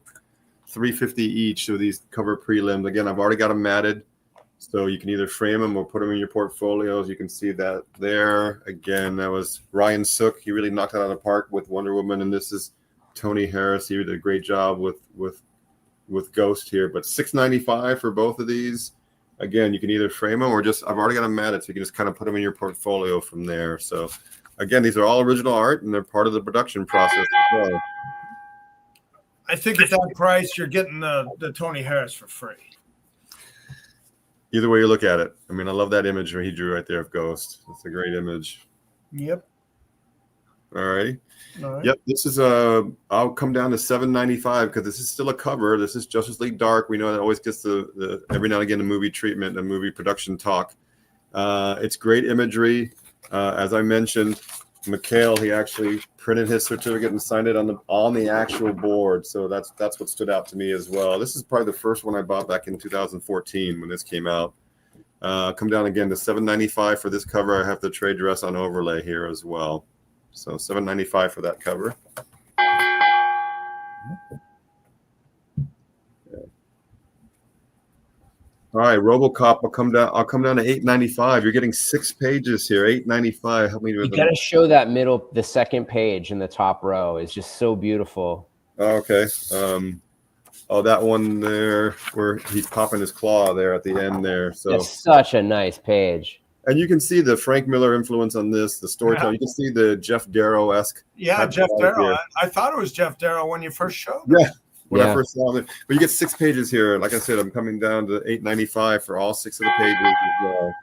$350 each of these cover prelims. Again, I've already got them matted. So you can either frame them or put them in your portfolios. You can see that there. Again, that was Ryan Sook. He really knocked it out of the park with Wonder Woman. And this is Tony Harris. He did a great job with Ghost here. But $695 for both of these. Again, you can either frame them or I've already got them matted. So you can just kind of put them in your portfolio from there. So again, these are all original art and they're part of the production process as well. I think at that price, you're getting the Tony Harris for free. Either way you look at it. I mean, I love that image he drew right there of Ghost. It's a great image. Yep. All right. Yep. This is I'll come down to $795 because this is still a cover. This is Justice League Dark. We know that always gets the every now and again the movie treatment and movie production talk. It's great imagery. As I mentioned, McHale, he actually printed his certificate and signed it on the actual board. So that's what stood out to me as well. This is probably the first one I bought back in 2014 when this came out. Come down again to $795 for this cover. I have the trade dress on overlay here as well. So $795 for that cover. All right, RoboCop. I'll come down to $895. You're getting 6 pages here. $895. Help me with You got to show that the second page in the top row is just so beautiful. Okay. That one there where he's popping his claw there at the end there. So it's such a nice page. And you can see the Frank Miller influence on this, the storytelling. You can see the Jeff Darrow-esque. Yeah, Jeff Darrow. I thought it was Jeff Darrow when you first showed it. Yeah. When I first saw it. But you get 6 pages here. Like I said, I'm coming down to $895 for all 6 of the pages as well.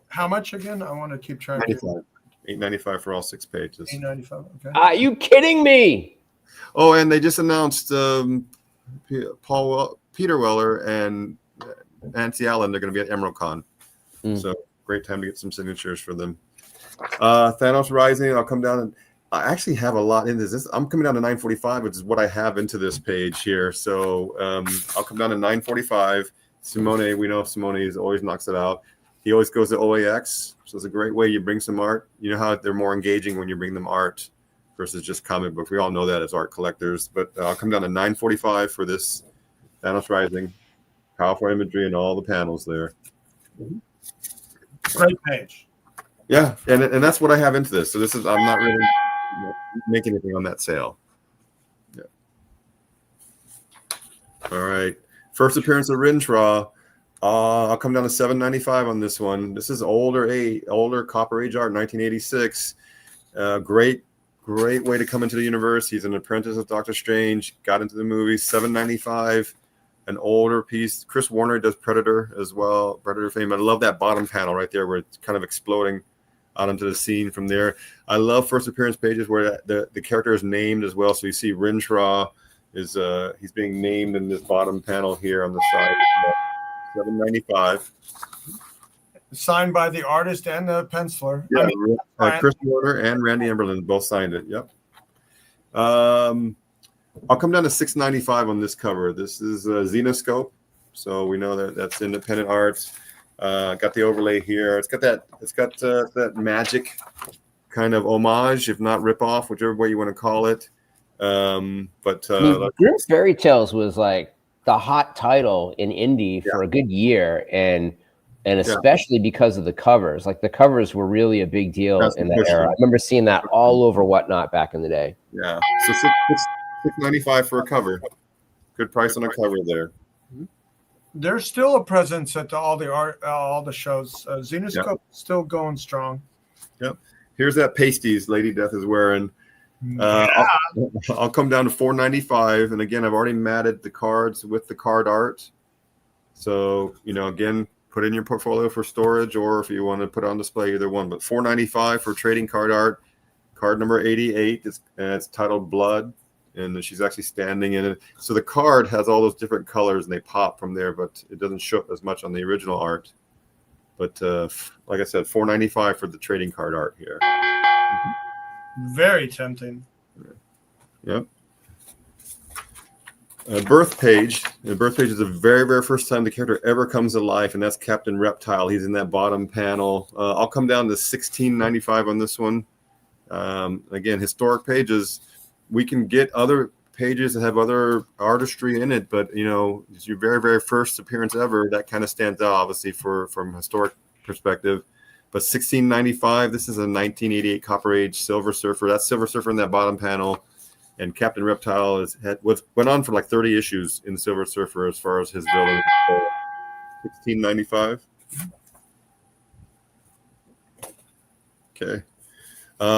How much again? I want to keep track. $895 for all 6 pages. $895. Okay. Are you kidding me? Oh, and they just announced Peter Weller and Nancy Allen. They're going to be at EmeraldCon. So great time to get some signatures for them. Thanos Rising. I'll come down and I actually have a lot in this. I'm coming down to $945, which is what I have into this page here. So I'll come down to $945. Simone, we know Simone always knocks it out. He always goes to OAX, so it's a great way you bring some art. You know how they're more engaging when you bring them art versus just comic book. We all know that as art collectors. But I'll come down to $945 for this Thanos Rising. Powerful imagery and all the panels there. Great page. Yeah, and that's what I have into this. So this is I'm not really making anything on that sale. Yeah. All right. First appearance of Rintrah. I'll come down to $795 on this one. This is older Copper Age art, 1986. Great way to come into the universe. He's an apprentice of Doctor Strange. Got into the movie. $795. an older piece. Chris Warner does Predator as well, Predator fame. I love that bottom panel right there where it's kind of exploding out into the scene from there. I love first appearance pages where the character is named as well. So you see Rinshra is he's being named in this bottom panel here on the side. $7.95. Signed by the artist and the penciler. Yeah, Chris Warner and Randy Emberlin both signed it. Yep. I'll come down to $6.95 on this cover. This is a Xenoscope, so we know that that's independent art. Got the overlay here. It's got that magic kind of homage, if not ripoff, whichever way you want to call it. Grimm's Fairy Tales was like the hot title in indie for a good year, and especially because of the covers. Like the covers were really a big deal in that era. I remember seeing that all over Whatnot back in the day. Yeah, so $6.95 for a cover. Good price on a cover there. There's still a presence at all the shows. Xenoscope is still going strong. Yep. Here's that pasties Lady Death is wearing. I'll come down to $4.95, and again, I've already matted the cards with the card art. So again, put in your portfolio for storage, or if you want to put it on display, either one. But $4.95 for trading card art. Card number 88. It's titled Blood, and she's actually standing in it. So the card has all those different colors, and they pop from there, but it doesn't show as much on the original art. But like I said, $4.95 for the trading card art here. Very tempting. Yep. Birth page. The birth page is the very, very first time the character ever comes to life, and that's Captain Reptile. He's in that bottom panel. I'll come down to $16.95 on this one. Again, historic pages. We can get other pages that have other artistry in it, but it's your very, very first appearance ever. That kind of stands out, obviously, from a historic perspective. But $16.95. This is a 1988 Copper Age Silver Surfer. That's Silver Surfer in that bottom panel, and Captain Reptile went on for like 30 issues in Silver Surfer as far as his villain. $16.95. Okay.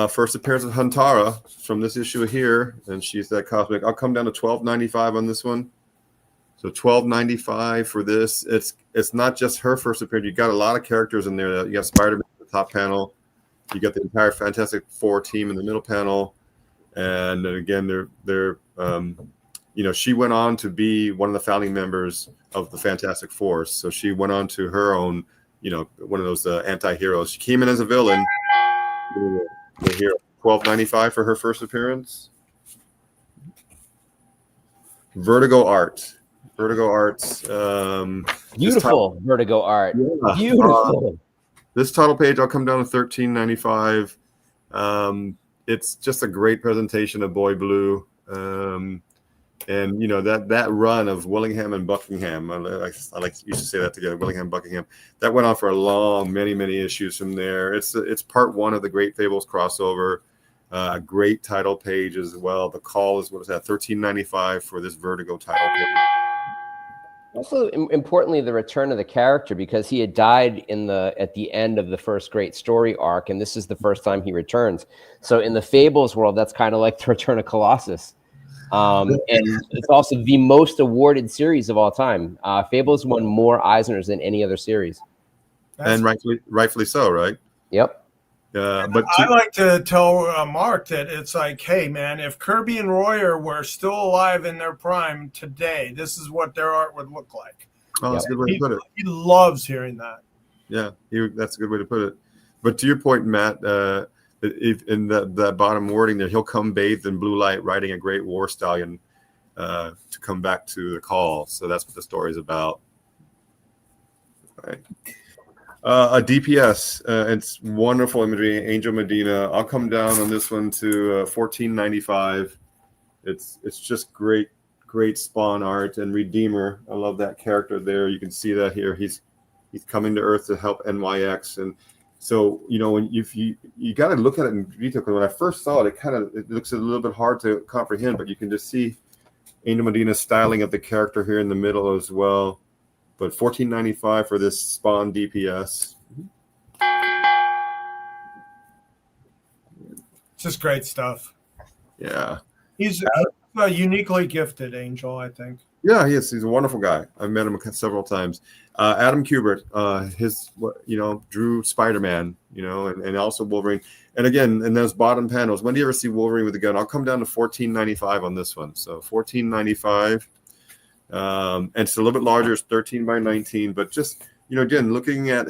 First appearance of Huntara from this issue here, and she's that cosmic. I'll come down to $12.95 on this one. So $12.95 for this. It's not just her first appearance. You got a lot of characters in there. You got Spider-Man in the top panel. You got the entire Fantastic Four team in the middle panel, and again, they're she went on to be one of the founding members of the Fantastic Four. So she went on to her own, one of those anti-heroes. She came in as a villain. We're here, $12.95 for her first appearance. Vertigo Arts. Beautiful Vertigo art. Yeah. Beautiful. This title page, I'll come down to $13.95. It's just a great presentation of Boy Blue. And that run of Willingham and Buckingham, I used to say that together, Willingham, Buckingham. That went on for a long, many issues from there. It's part one of the Great Fables crossover. A great title page as well. The call is $13.95 for this Vertigo title page. Also, importantly, the return of the character, because he had died at the end of the first great story arc, and this is the first time he returns. So in the Fables world, that's kind of like the return of Colossus. And it's also the most awarded series of all time. Fables won more Eisners than any other series. And rightfully so, right? Yep. But I like to tell Mark that it's like, hey, man, if Kirby and Royer were still alive in their prime today, this is what their art would look like. Oh, that's a good way to put it. He loves hearing that. Yeah, that's a good way to put it. But to your point, Matt, if in that bottom wording there, he'll come bathed in blue light, riding a great war stallion to come back to the call. So that's what the story's about. All right. A DPS, it's wonderful imagery. Angel Medina. I'll come down on this one to $14.95. It's just great Spawn art and Redeemer. I love that character there. You can see that here. He's coming to Earth to help NYX, and so when you got to look at it in detail. Because when I first saw it, it looks a little bit hard to comprehend, but you can just see Angel Medina's styling of the character here in the middle as well. But $14.95 for this Spawn DPS. Just great stuff. Yeah. He's uniquely gifted, Angel, I think. Yeah, he is. He's a wonderful guy. I've met him several times. Adam Kubert, drew Spider-Man, and also Wolverine. And again, in those bottom panels, when do you ever see Wolverine with a gun? I'll come down to $14.95 on this one. So $14.95. And it's a little bit larger. It's 13 by 19. But just, again, looking at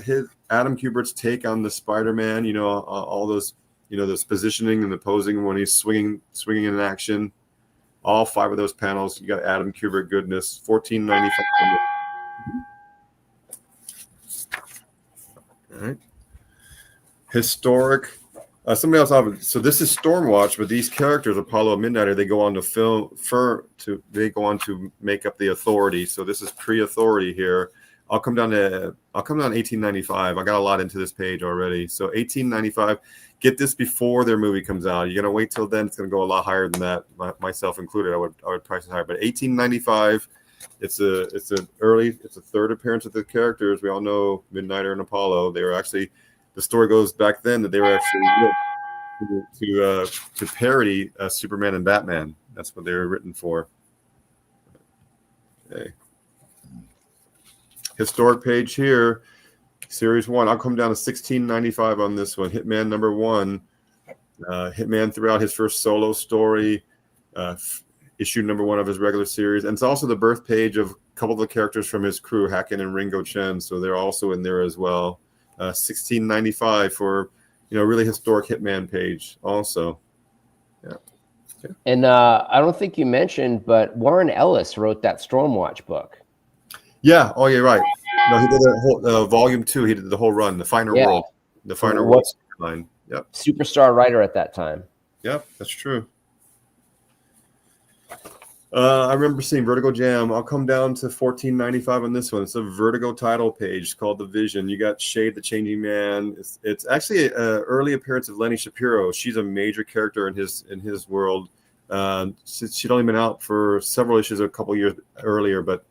Adam Kubert's take on the Spider-Man, all those, this positioning and the posing when he's swinging in action. All 5 of those panels, you got Adam Kubert goodness, $14.95. All right. Historic. Somebody else offered. So this is Stormwatch, but these characters, Apollo and Midnighter, they go on to make up the Authority. So this is pre-Authority here. I'll come down to $18.95. I got a lot into this page already. So $18.95. Get this before their movie comes out. You're gonna wait till then. It's gonna go a lot higher than that, myself included. I would price it higher, but $18.95. It's a third appearance of the characters. We all know Midnighter and Apollo. They were actually, the story goes back then that they were actually to parody Superman and Batman. That's what they were written for. Okay. Historic page here. Series 1, I'll come down to $16.95 on this one. Hitman number 1. Hitman throughout his first solo story, issue number 1 of his regular series. And it's also the birth page of a couple of the characters from his crew, Hacken and Ringo Chen. So they're also in there as well. $16.95 for, really historic Hitman page also. Yeah. Okay. And I don't think you mentioned, but Warren Ellis wrote that Stormwatch book. Yeah. Oh, you're right. No, he did a whole volume 2. He did the whole run, the Finer World, World line. Yep. Superstar writer at that time. Yep, that's true. I remember seeing Vertigo Jam. I'll come down to $14.95 on this one. It's a Vertigo title page called The Vision. You got Shade the Changing Man. It's actually an early appearance of Lenny Shapiro. She's a major character in his world. She'd only been out for several issues a couple years earlier, but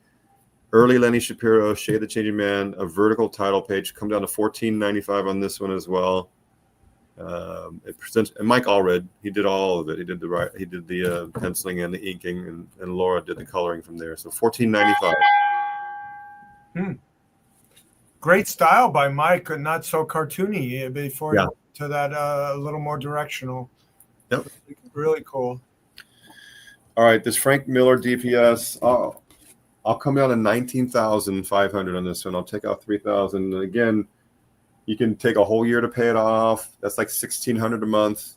early Lenny Shapiro, Shade the Changing Man, a vertical title page. Come down to $14.95 on this one as well. It presents, and Mike Allred, he did all of it. He did the penciling and the inking, and Laura did the coloring from there. So $14.95. Great style by Mike, and not so cartoony before Yeah. to that a little more directional. Yep. Really cool. All right, this Frank Miller DPS. I'll come down to $19,500 on this one. I'll take out $3,000. And again, you can take a whole year to pay it off. That's like $1,600 a month.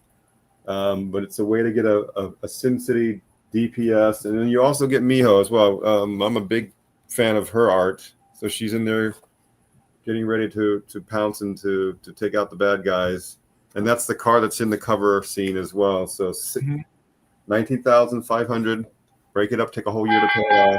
But it's a way to get a Sin City DPS, and then you also get Miho as well. I'm a big fan of her art, so she's in there getting ready to pounce and to take out the bad guys. And that's the car that's in the cover scene as well. So $19,500. Break it up, take a whole year to pay it off.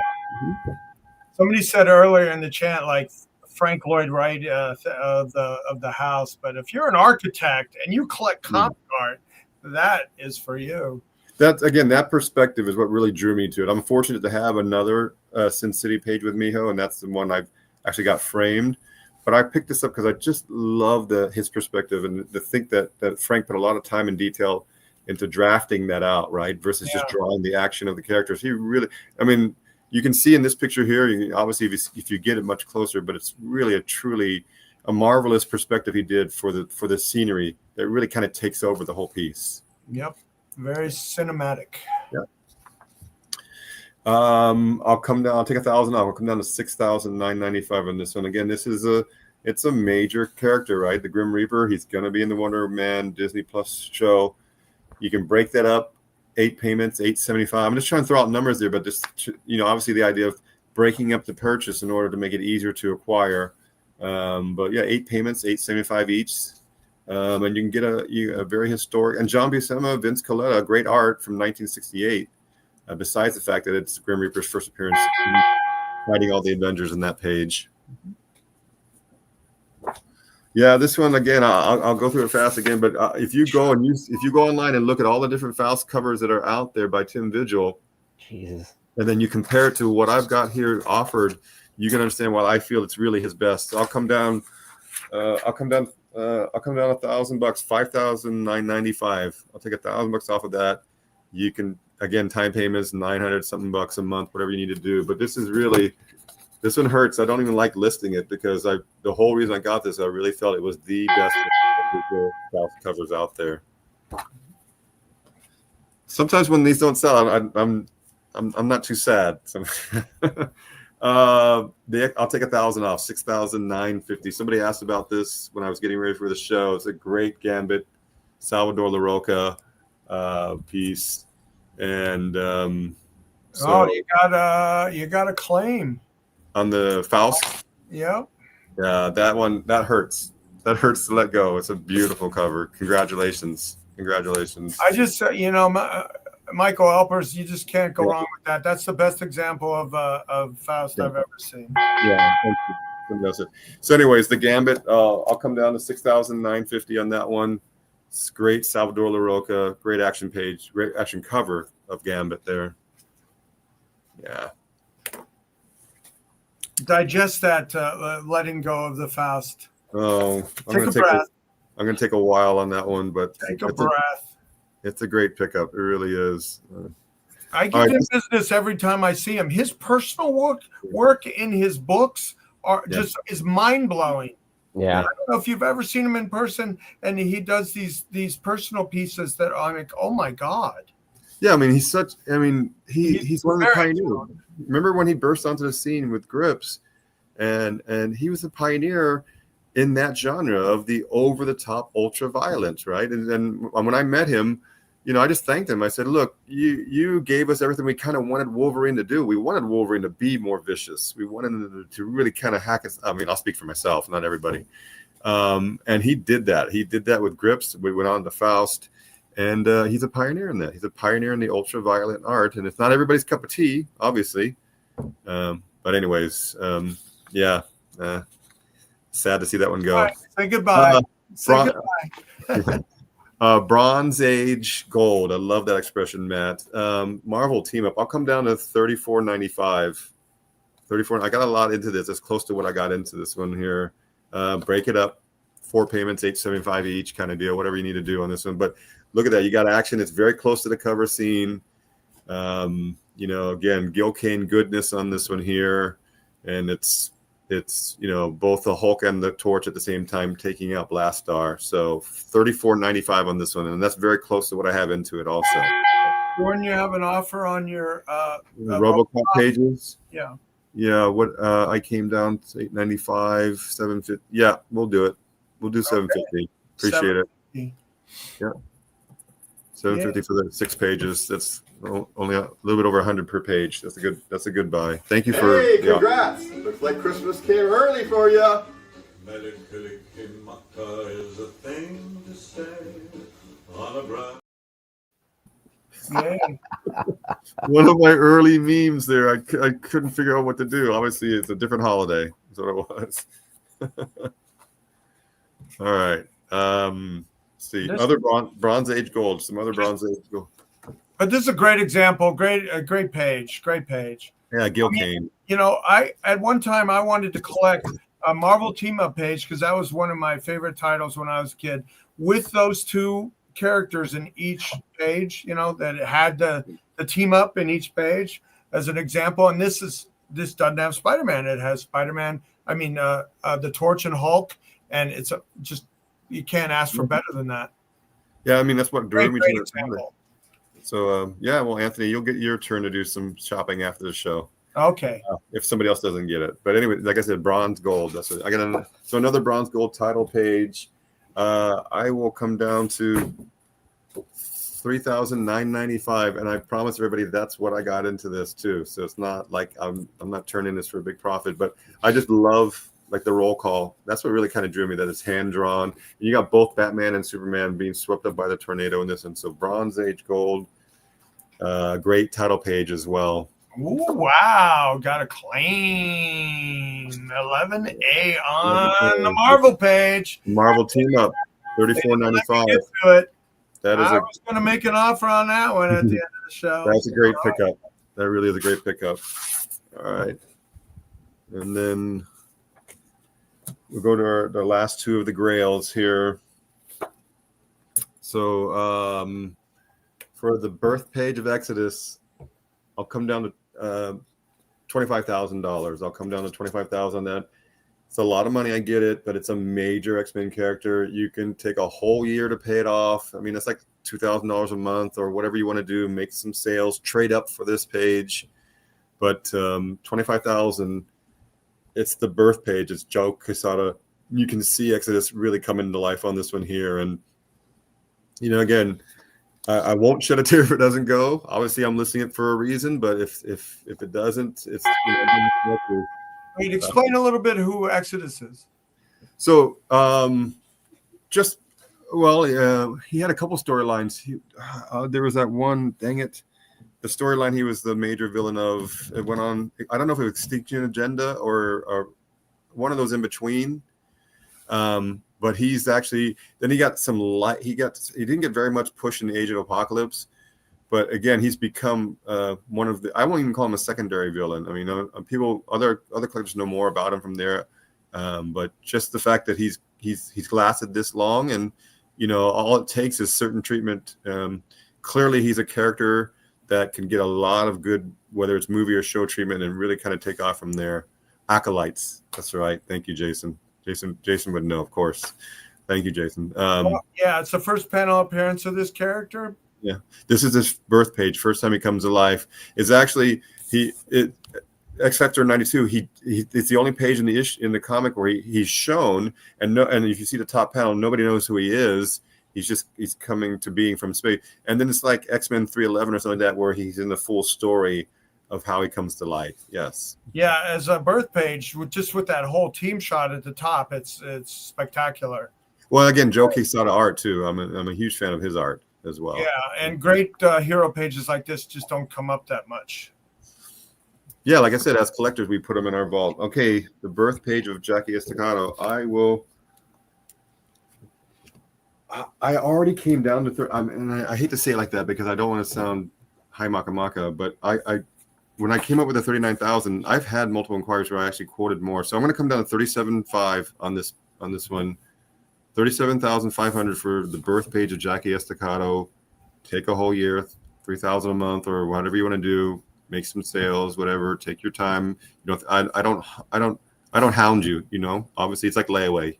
Somebody said earlier in the chat, like Frank Lloyd Wright of the house. But if you're an architect and you collect comic art, that is for you. That perspective is what really drew me to it. I'm fortunate to have another Sin City page with Miho, and that's the one I've actually got framed. But I picked this up because I just love his perspective, and to think that Frank put a lot of time and detail into drafting that out, right? Versus just drawing the action of the characters. He really, I mean, you can see in this picture here, obviously if you get it much closer, but it's really truly a marvelous perspective he did for the scenery that really kind of takes over the whole piece. Yep. Very cinematic. Yeah. I'll take $1,000 off. I'll come down to $6,995 on this one. Again, it's a major character, right? The Grim Reaper. He's going to be in the Wonder Man Disney Plus show. You can break that up, 8 payments, $875. I'm just trying to throw out numbers there, but just obviously the idea of breaking up the purchase in order to make it easier to acquire. But yeah, 8 payments, $875 each. And you can get a very historic, and John Buscema, Vince Colletta, great art from 1968. Besides the fact that it's Grim Reaper's first appearance, fighting all the Avengers in that page. Yeah, this one again. I'll go through it fast again. But if you go online and look at all the different Faust covers that are out there by Tim Vigil, Jesus, and then you compare it to what I've got here offered, you can understand why I feel it's really his best. So I'll come down $1,000, $5,995. I'll take $1,000 off of that. You can, again, time payment is 900 something bucks a month, whatever you need to do. But this is really, this one hurts. I don't even like listing it because the whole reason I got this, I really felt it was the best Faust covers out there. Sometimes when these don't sell, I'm not too sad. So, I'll take 1,000 off, 6,950. Somebody asked about this when I was getting ready for the show. It's a great Gambit, Salvador LaRocca piece, and so you got a claim on the Faust. Yeah. Yeah, that one that hurts. That hurts to let go. It's a beautiful cover. Congratulations. I just, Michael Alpers, you just can't go wrong with that. That's the best example of Faust I've ever seen. Yeah. So, anyways, the Gambit, I'll come down to 6,950 on that one. It's great Salvador LaRocca, great action page, great action cover of Gambit there. Yeah. Digest that, letting go of the Faust. Oh, I'm going to take a while on that one, but take a breath. It's a great pickup. It really is. I give him business every time I see him. His personal work in his books just is mind blowing. Yeah, I don't know if you've ever seen him in person, and he does these personal pieces that I'm like, oh my god. Yeah, I mean, he's one of the pioneers. Remember when he burst onto the scene with Grips, and he was a pioneer in that genre of the over-the-top ultra violence, right? And when I met him, I just thanked him. I said, look, you gave us everything we kind of wanted Wolverine to do. We wanted Wolverine to be more vicious. We wanted him to really kind of hack us. I mean, I'll speak for myself, not everybody. And he did that. He did that with Grips. We went on to Faust, and he's a pioneer in that. He's a pioneer in the ultra violent art, and it's not everybody's cup of tea, obviously. But anyways, sad to see that one go. Right, say goodbye. Goodbye. Bronze Age Gold. I love that expression, Matt. Marvel team up. I'll come down to $34.95. 34. I got a lot into this. It's close to what I got into this one here. Break it up. 4 payments, $8.75 each, kind of deal. Whatever you need to do on this one. But look at that. You got action. It's very close to the cover scene. Again, Gil Kane goodness on this one here, and it's both the Hulk and the Torch at the same time taking out Blast Star. So $34.95 on this one, and that's very close to what I have into it also. Jordan, you have an offer on your RoboCop pages? Yeah. Yeah, what I came down to $8.95, $7.50. Yeah, we'll do it. We'll do $7.50. Appreciate it. Yeah. $7.50 for the 6 pages. That's only a little bit over 100 per page. That's a good buy. Thank you for. Hey, congrats! Looks like Christmas came early for you. is a thing to say on a bright. Yeah. One of my early memes there. I couldn't figure out what to do. Obviously, it's a different holiday. That's what it was. All right. See, other Bronze Age gold. Some other Bronze Age gold. But this is a great example. Great page. Great page. Yeah, Gil Kane. At one time I wanted to collect a Marvel team up page because that was one of my favorite titles when I was a kid. With those two characters in each page, that it had the team up in each page as an example. And this doesn't have Spider-Man. It has Spider-Man. I mean, the Torch and Hulk, and it's just you can't ask for better than that. Yeah, I mean that's what drew me to example. So well, Anthony, you'll get your turn to do some shopping after the show. Okay. If somebody else doesn't get it, but anyway, like I said, bronze gold. That's it. I got another bronze gold title page. I will come down to $3,995, and I promise everybody that's what I got into this too. So it's not like I'm not turning this for a big profit, but I just love like the roll call. That's what really kind of drew me. That it's hand drawn. You got both Batman and Superman being swept up by the tornado in this, and so Bronze Age gold. Great title page as well. Ooh, wow, got a claim 11A on the Marvel page. Marvel team up, $34.95. That is I was going to make an offer on that one at the end of the show. That's a great pickup. That really is a great pickup. All right, and then we'll go to the last two of the Grails here. So for the birth page of Exodus, I'll come down to $25,000. I'll come down to $25,000 on that. It's a lot of money, I get it, but it's a major X-Men character. You can take a whole year to pay it off. I mean, it's like $2,000 a month or whatever you want to do. Make some sales, trade up for this page. But $25,000, it's the birth page. It's Joe Quesada. You can see Exodus really coming to life on this one here. And, you know, again, I won't shed a tear if it doesn't go. Obviously, I'm listing it for a reason, but if it doesn't, it's Wait, explain a little bit who Exodus is. So, he had a couple storylines. There was that one, dang it, the storyline he was the major villain of. It went on, I don't know if it was Extinction Agenda or one of those in between. But he's actually, then he got some light. He didn't get very much push in the Age of Apocalypse. But again, he's become one of the. I won't even call him a secondary villain. I mean, other collectors know more about him from there. But just the fact that he's lasted this long, and you know, all it takes is certain treatment. Clearly, he's a character that can get a lot of good, whether it's movie or show treatment, and really kind of take off from there. Acolytes. That's right. Thank you, Jason. Jason would know, of course. Thank you, Jason. It's the first panel appearance of this character. Yeah, this is his birth page. First time he comes to life is actually X Factor 92. It's the only page in the comic where he's shown, and if you see the top panel, nobody knows who he is. He's coming to being from space, and then it's like X-Men 311 or something like that, where he's in the full story of how he comes to life. Yes. Yeah, as a birth page, with that whole team shot at the top, it's spectacular. Well, again, Joe Quesada art too. I'm a huge fan of his art as well. Yeah, and great hero pages like this just don't come up that much. Yeah, like I said, as collectors, we put them in our vault. Okay, the birth page of Jackie Estacado. I already came down to and I hate to say it like that because I don't want to sound high maka, but when I came up with the 39,000, I've had multiple inquiries where I actually quoted more. So I'm going to come down to 37.5 on this one. 37,500 for the birth page of Jackie Estacado. Take a whole year, 3,000 a month, or whatever you want to do. Make some sales, whatever. Take your time. You know, I don't hound you. You know, obviously it's like layaway.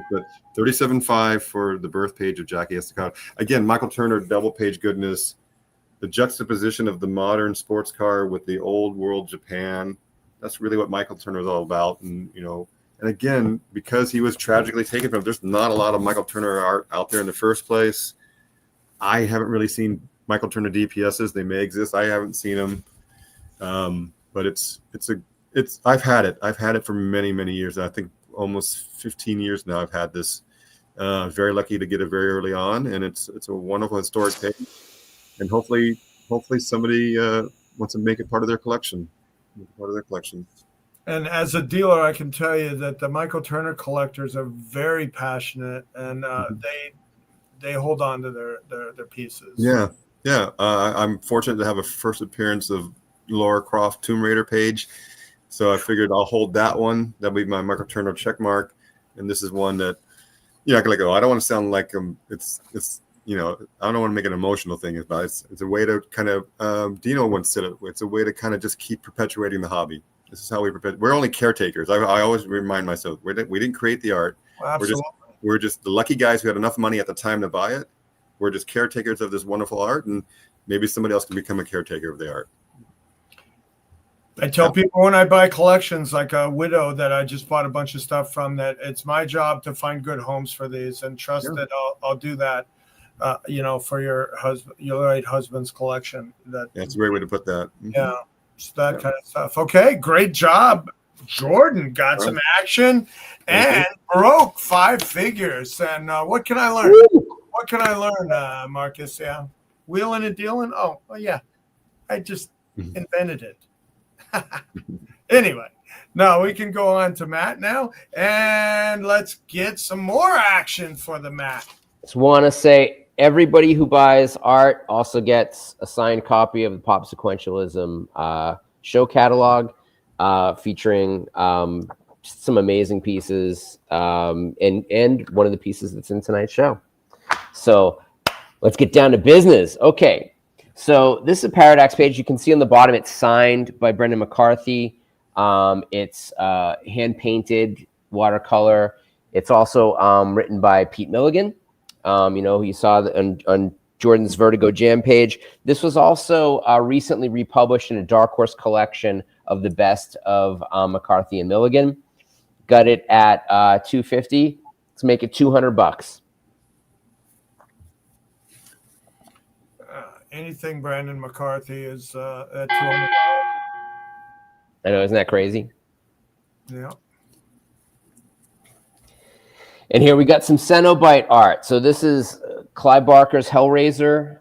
But 37.5 for the birth page of Jackie Estacado. Again, Michael Turner double page goodness. The juxtaposition of the modern sports car with the old world Japan. That's really what Michael Turner is all about. And you know. And again, because he was tragically taken from, there's not a lot of Michael Turner art out there in the first place. I haven't really seen Michael Turner DPSs. They may exist. I haven't seen them. But I've had it. I've had it for many, many years. I think almost 15 years now I've had this. Very lucky to get it very early on. And it's a wonderful historic page. And hopefully somebody wants to make it part of their collection. And as a dealer, I can tell you that the Michael Turner collectors are very passionate, and they hold on to their pieces. Yeah. I'm fortunate to have a first appearance of Lara Croft Tomb Raider page, so I figured I'll hold that one. That'll be my Michael Turner check mark, and this is one that I can let go. I don't want to sound like it's I don't want to make an emotional thing about it. It's a way to kind of Dino once said it. It's a way to kind of just keep perpetuating the hobby. This is how we perpetuate. We're only caretakers. I always remind myself we didn't create the art. Absolutely. We're just the lucky guys who had enough money at the time to buy it. We're just caretakers of this wonderful art, and maybe somebody else can become a caretaker of the art. I tell people when I buy collections, like a widow that I just bought a bunch of stuff from, that it's my job to find good homes for these, and trust that I'll do that. For your late husband's collection. That's a great way to put that. Mm-hmm. Yeah. Kind of stuff. Okay, great job. Jordan got some action and broke 5 figures. And what can I learn? What can I learn, Marcus? Yeah. Wheeling and dealing? Oh, yeah. I just invented it. Anyway, now we can go on to Matt now. And let's get some more action for the Matt. Just want to say, everybody who buys art also gets a signed copy of the Pop Sequentialism show catalog, featuring some amazing pieces, and one of the pieces that's in tonight's show. So Let's get down to business. Okay. So this is a Paradox page. You can see on the bottom, it's signed by Brendan McCarthy. It's hand-painted watercolor. It's also written by Pete Milligan. Who you saw on Jordan's Vertigo Jam page. This was also recently republished in a Dark Horse collection of the best of McCarthy and Milligan. Got it at $250. Let's make it $200. Anything Brandon McCarthy is at $200. I know, isn't that crazy? Yeah. And here we got some Cenobite art. So this is Clive Barker's Hellraiser.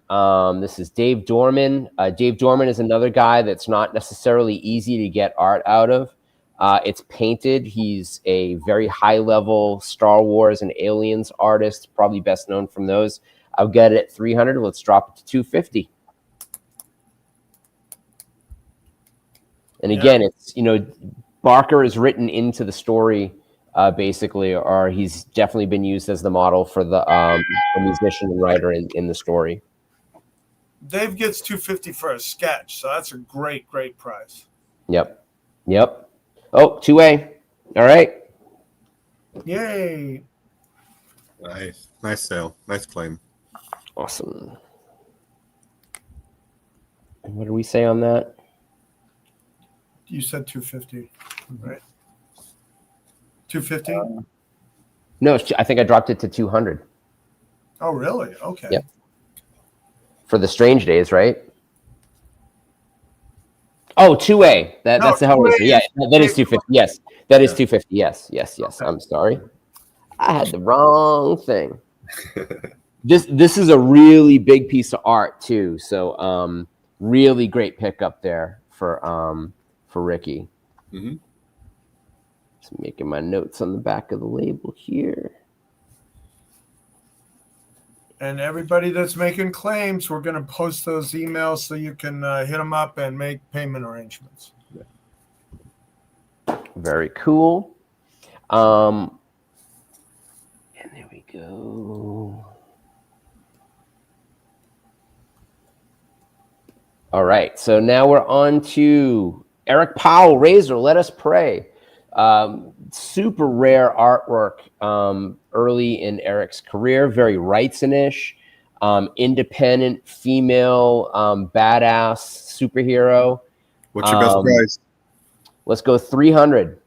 This is Dave Dorman. Dave Dorman is another guy that's not necessarily easy to get art out of. It's painted. He's a very high-level Star Wars and Aliens artist, probably best known from those. I'll get it at $300. Let's drop it to $250. And again, it's, Barker is written into the story, basically, or he's definitely been used as the model for the musician and writer in the story. Dave gets $250 for a sketch, so that's a great price. Yep. Oh, 2A. All right. Yay. Nice sale. Nice claim. Awesome. And what did we say on that? You said 250, right? 250? No, I think I dropped it to 200. Oh, really? Okay. Yep. For the Strange Days, right? Oh, 2A. That's the Hellraiser. Yeah, that is 250. Yes, that is 250. Yes. Okay. I'm sorry. I had the wrong thing. This is a really big piece of art too. So really great pickup there for Ricky. Mm-hmm. Just making my notes on the back of the label here. And everybody that's making claims, we're going to post those emails so you can hit them up and make payment arrangements. Very cool. And there we go. All right. So now we're on to Eric Powell, Razor, Let Us Pray. Super rare artwork early in Eric's career, very Wrightson-ish, independent female badass superhero. What's your best price? Let's go 300.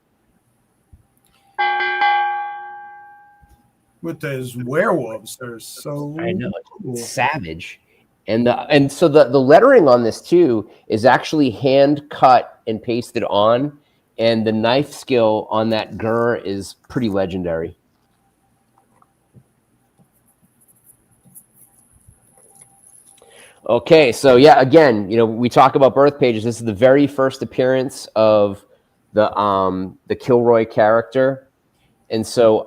With those werewolves, they're so I know, cool. Savage. And so the lettering on this too is actually hand cut and pasted on. And the knife skill on that gur is pretty legendary. Okay, so yeah, again, we talk about birth pages. This is the very first appearance of the Kilroy character, and so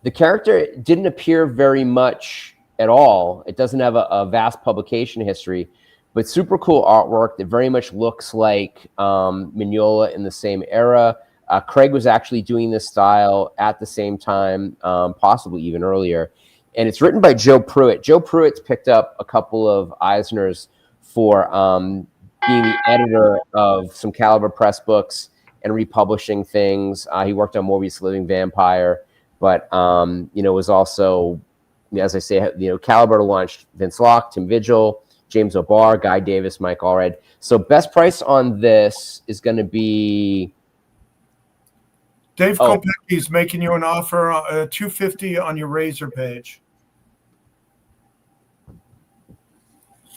the character didn't appear very much at all. It doesn't have a vast publication history. But super cool artwork that very much looks like Mignola in the same era. Craig was actually doing this style at the same time, possibly even earlier. And it's written by Joe Pruitt. Joe Pruitt's picked up a couple of Eisners for being the editor of some Caliber Press books and republishing things. He worked on Morbius Living Vampire, but was also, as I say, Caliber launched Vince Locke, Tim Vigil, James O'Barr, Guy Davis, Mike Allred. So best price on this is going to be... Dave Kopecki's making you an offer, $250 on your Razor page.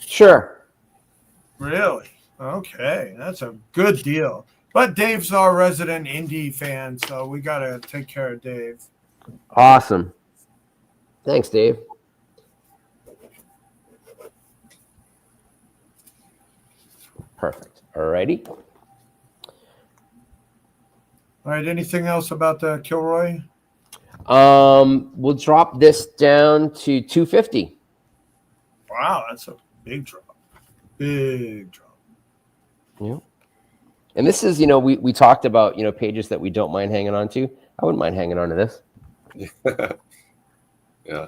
Sure. Really? Okay, that's a good deal. But Dave's our resident indie fan, so we got to take care of Dave. Awesome. Thanks, Dave. Perfect. All righty. All right. Anything else about the Kilroy? We'll drop this down to $250. Wow, that's a big drop. Big drop. Yeah. And this is, we talked about, pages that we don't mind hanging on to. I wouldn't mind hanging on to this. Yeah.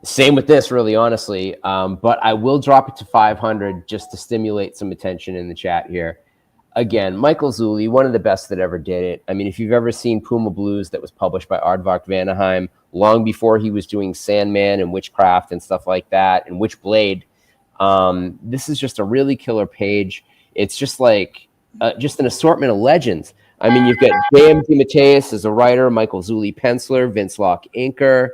Same with this, really, honestly. But I will drop it to 500 just to stimulate some attention in the chat here. Again, Michael Zulli, one of the best that ever did it. I mean, if you've ever seen Puma Blues that was published by Aardvark Vanaheim, long before he was doing Sandman and Witchcraft and stuff like that, and Witchblade, this is just a really killer page. It's just like just an assortment of legends. I mean, you've got J.M. DeMatteis as a writer, Michael Zulli penciler, Vince Locke inker,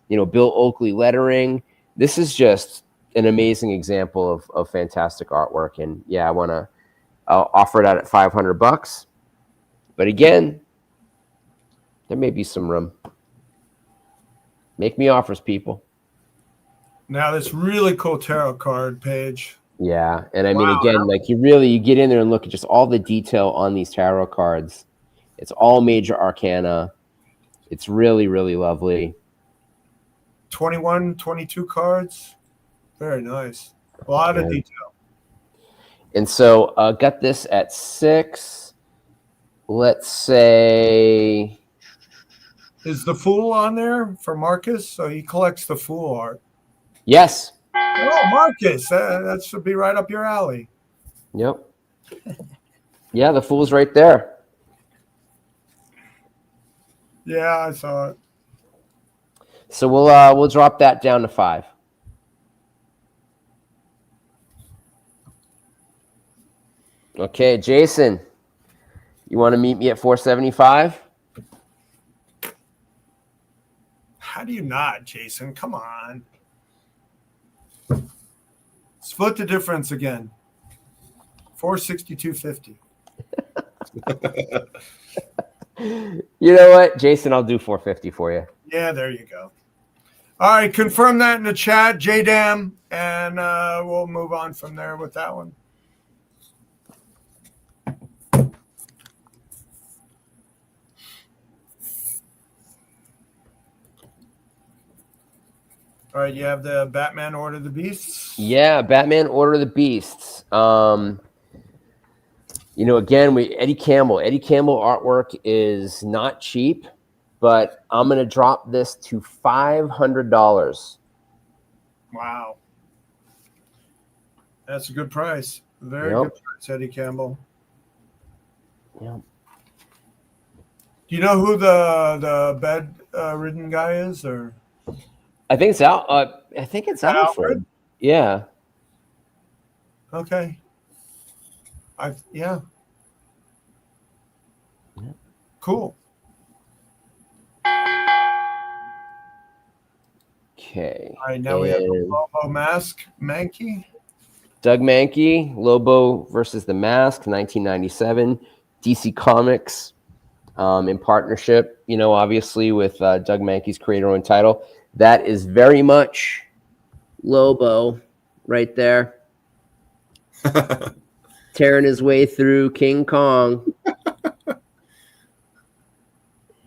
Bill Oakley lettering. This is just an amazing example of fantastic artwork. And yeah, I'll offer it out at $500. But again, there may be some room. Make me offers, people. Now this really cool tarot card page. Yeah, and I mean, again, like you get in there and look at just all the detail on these tarot cards. It's all major arcana. It's really, really lovely. 21, 22 cards. Very nice. A lot of detail. And so got this at 6. Let's say... Is the Fool on there for Marcus? So he collects the Fool art. Yes. Oh, Marcus. That should be right up your alley. Yep. Yeah, the Fool's right there. Yeah, I saw it. So we'll drop that down to 5. Okay, Jason, you want to meet me at 475? How do you not, Jason? Come on. Split the difference again. 462.50. You know what, Jason? I'll do 450 for you. Yeah, there you go. All right, confirm that in the chat, JDam, and we'll move on from there with that one. All right, you have the Batman Order of the Beasts. Yeah, Batman Order of the Beasts. Again, Eddie Campbell. Eddie Campbell artwork is not cheap, but I'm going to drop this to $500. Wow. That's a good price. Very good price, Eddie Campbell. Yep. Do you know who the bed-ridden guy is, or? I think it's Alfred. Yeah. Okay. Yeah. Cool. Okay. All right, now we have the Lobo Mask, Mankey. Doug Mankey, Lobo versus the Mask, 1997, DC Comics, in partnership, obviously with Doug Mankey's creator-owned title. That is very much Lobo right there. Tearing his way through King Kong.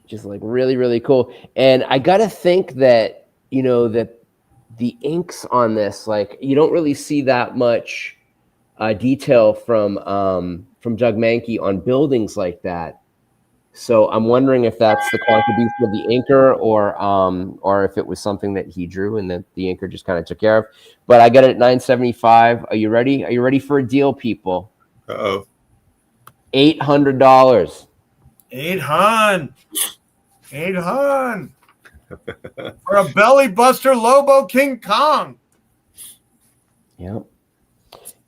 Just like really, really cool. And I got to think that, that the inks on this, like you don't really see that much detail from Doug Mankey on buildings like that. So I'm wondering if that's the contribution of the inker or if it was something that he drew and that the inker just kind of took care of. But I got it at $975. Are you ready? Are you ready for a deal, people? Uh-oh. $800. 800. For a belly buster Lobo King Kong. Yep.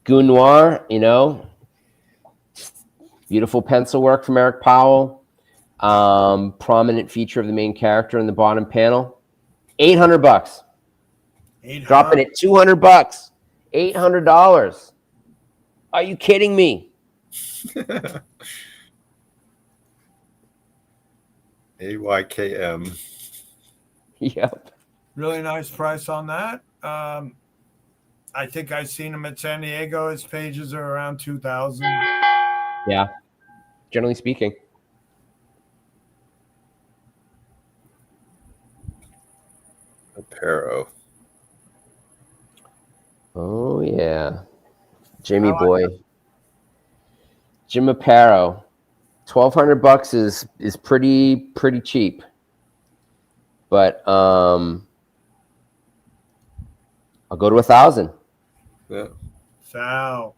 Goon Noir, beautiful pencil work from Eric Powell. Prominent feature of the main character in the bottom panel. $800. Dropping it $200. $800. Are you kidding me? AYKM. Yep. Really nice price on that. I think I've seen him at San Diego. His pages are around 2,000. Yeah. Generally speaking. Aparo. Oh yeah. Jimmy boy. Jim Aparo. $1,200 is pretty cheap. But I'll go to 1,000. Yeah. Foul.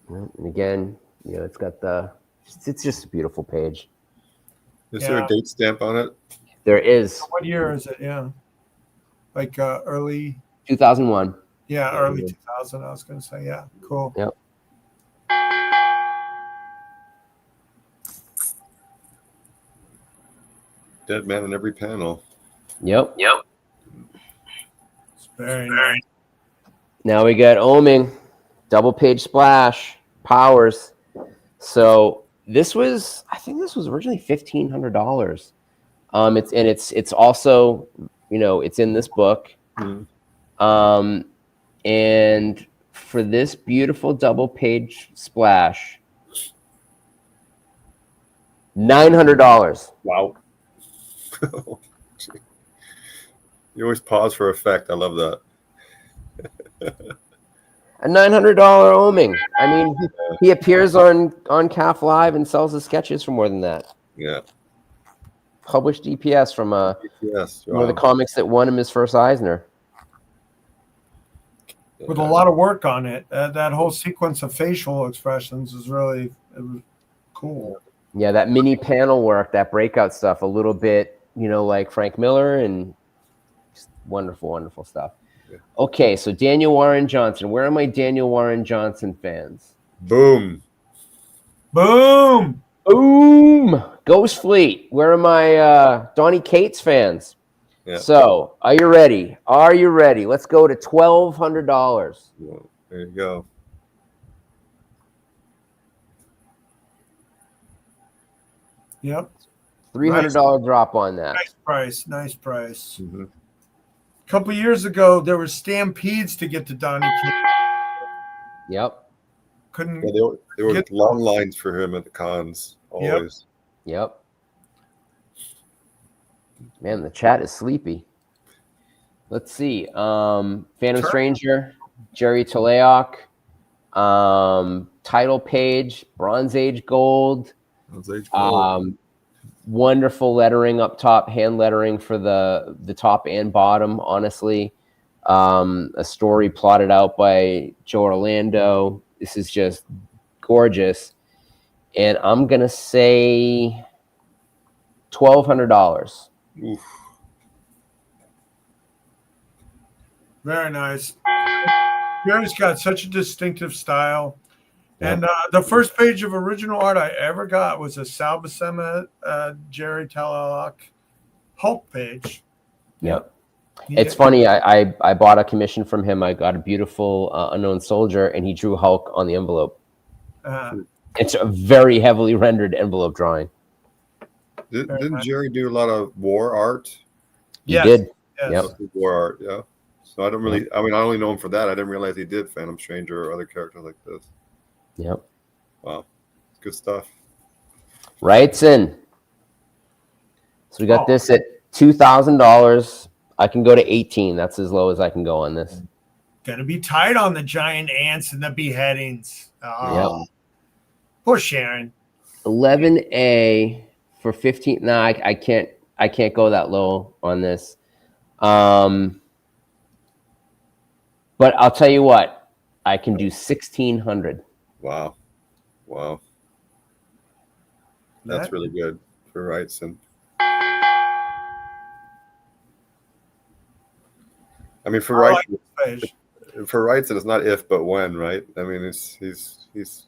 And again, it's got it's just a beautiful page. Is there a date stamp on it? There is. What year is it? Yeah. Like early 2001. Yeah, early 2000. I was going to say, yeah, cool. Yep. Dead man in every panel. Yep. It's very nice. Now we got Oming, double page splash, powers. So I think this was originally $1,500. It's also, it's in this book. And for this beautiful double page splash, $900. Wow. You always pause for effect. I love that. A $900 Oming. I mean, he appears on CAF Live and sells his sketches for more than that. Yeah. Published DPS from one of the comics that won him his first Eisner. With a lot of work on it. That whole sequence of facial expressions is really cool. Yeah, that mini panel work, that breakout stuff, a little bit, like Frank Miller, and just wonderful, wonderful stuff. Yeah. Okay, so Daniel Warren Johnson. Where are my Daniel Warren Johnson fans? Boom. Boom. Boom. Ghost Fleet. Where are my Donnie Cates fans? Yeah. So, are you ready? Are you ready? Let's go to $1,200. Well, there you go. Yep. $300 drop on that. Nice price. Mm-hmm. A couple years ago, there were stampedes to get to Donnie Cates. Yep. Couldn't. Yeah, there were long lines for him at the cons. Always. Yep. Man, the chat is sleepy. Let's see. Phantom Stranger, Jerry Teleok, title page, Bronze Age Gold. Wonderful lettering up top, hand lettering for the top and bottom, honestly. A story plotted out by Joe Orlando. This is just gorgeous. And I'm going to say $1,200. Oof. Very nice. Jerry's got such a distinctive style. And the first page of original art I ever got was a Sal Buscema, Jerry Telelock Hulk page. Yep. It's funny. I bought a commission from him. I got a beautiful Unknown Soldier, and he drew Hulk on the envelope. It's a very heavily rendered envelope drawing. Didn't Jerry do a lot of war art? He did. Yes. Yep. War art, yeah. So I don't really, I only know him for that. I didn't realize he did Phantom Stranger or other characters like this. Yep. Wow. Good stuff. Writes in. So we got this at $2,000. I can go to 18. That's as low as I can go on this. Gonna be tight on the giant ants and the beheadings. Oh. Yep. Poor Sharon. 11A for 15. No, I can't go that low on this. But I'll tell you what, I can do 1,600. Wow. That's really good for Wrightson. I mean, for Wrightson, it's not if but when, right? I mean, he's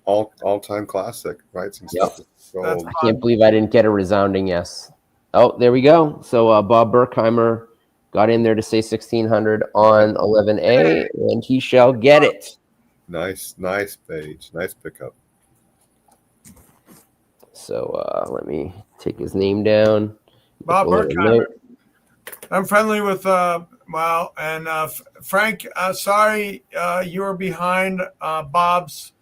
all-time classic, right? Yep. I can't believe I didn't get a resounding yes. Oh, there we go. So Bob Berkheimer got in there to say 1,600 on 11A, and he shall get it. Nice page. Nice pickup. So let me take his name down. Bob Berkheimer. I'm friendly with Frank. Sorry, you were behind Bob's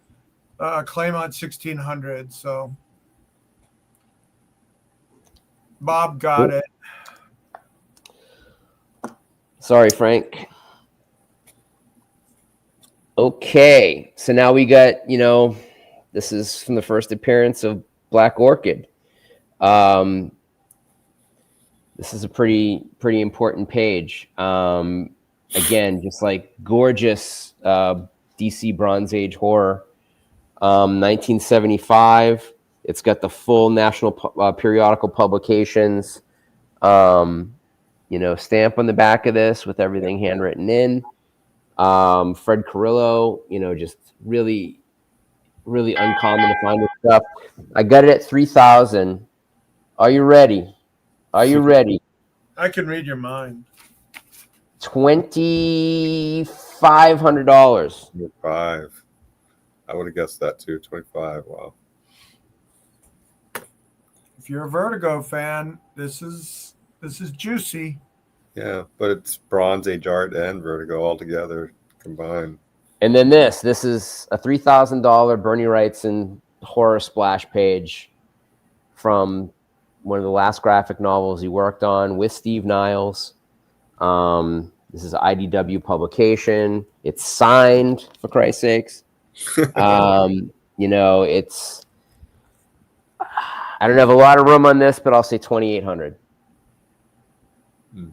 claim on 1,600. So Bob got it. Sorry, Frank. Okay, so now we got, this is from the first appearance of Black Orchid. This is a pretty important page. Again, just like gorgeous DC Bronze Age horror. 1975. It's got the full national periodical publications. Stamp on the back of this with everything handwritten in. Fred Carrillo, just really, really uncommon to find this stuff. I got it at 3,000. Are you ready? Are you ready? I can read your mind. $2,500. 25. I would have guessed that too. 25. Wow. If you're a Vertigo fan, this is juicy. Yeah, but it's Bronze Age art and Vertigo all together combined. And then this is a $3,000 Bernie Wrightson horror splash page from one of the last graphic novels he worked on with Steve Niles. This is IDW publication. It's signed, for Christ's sakes. It's, I don't have a lot of room on this, but I'll say 2,800.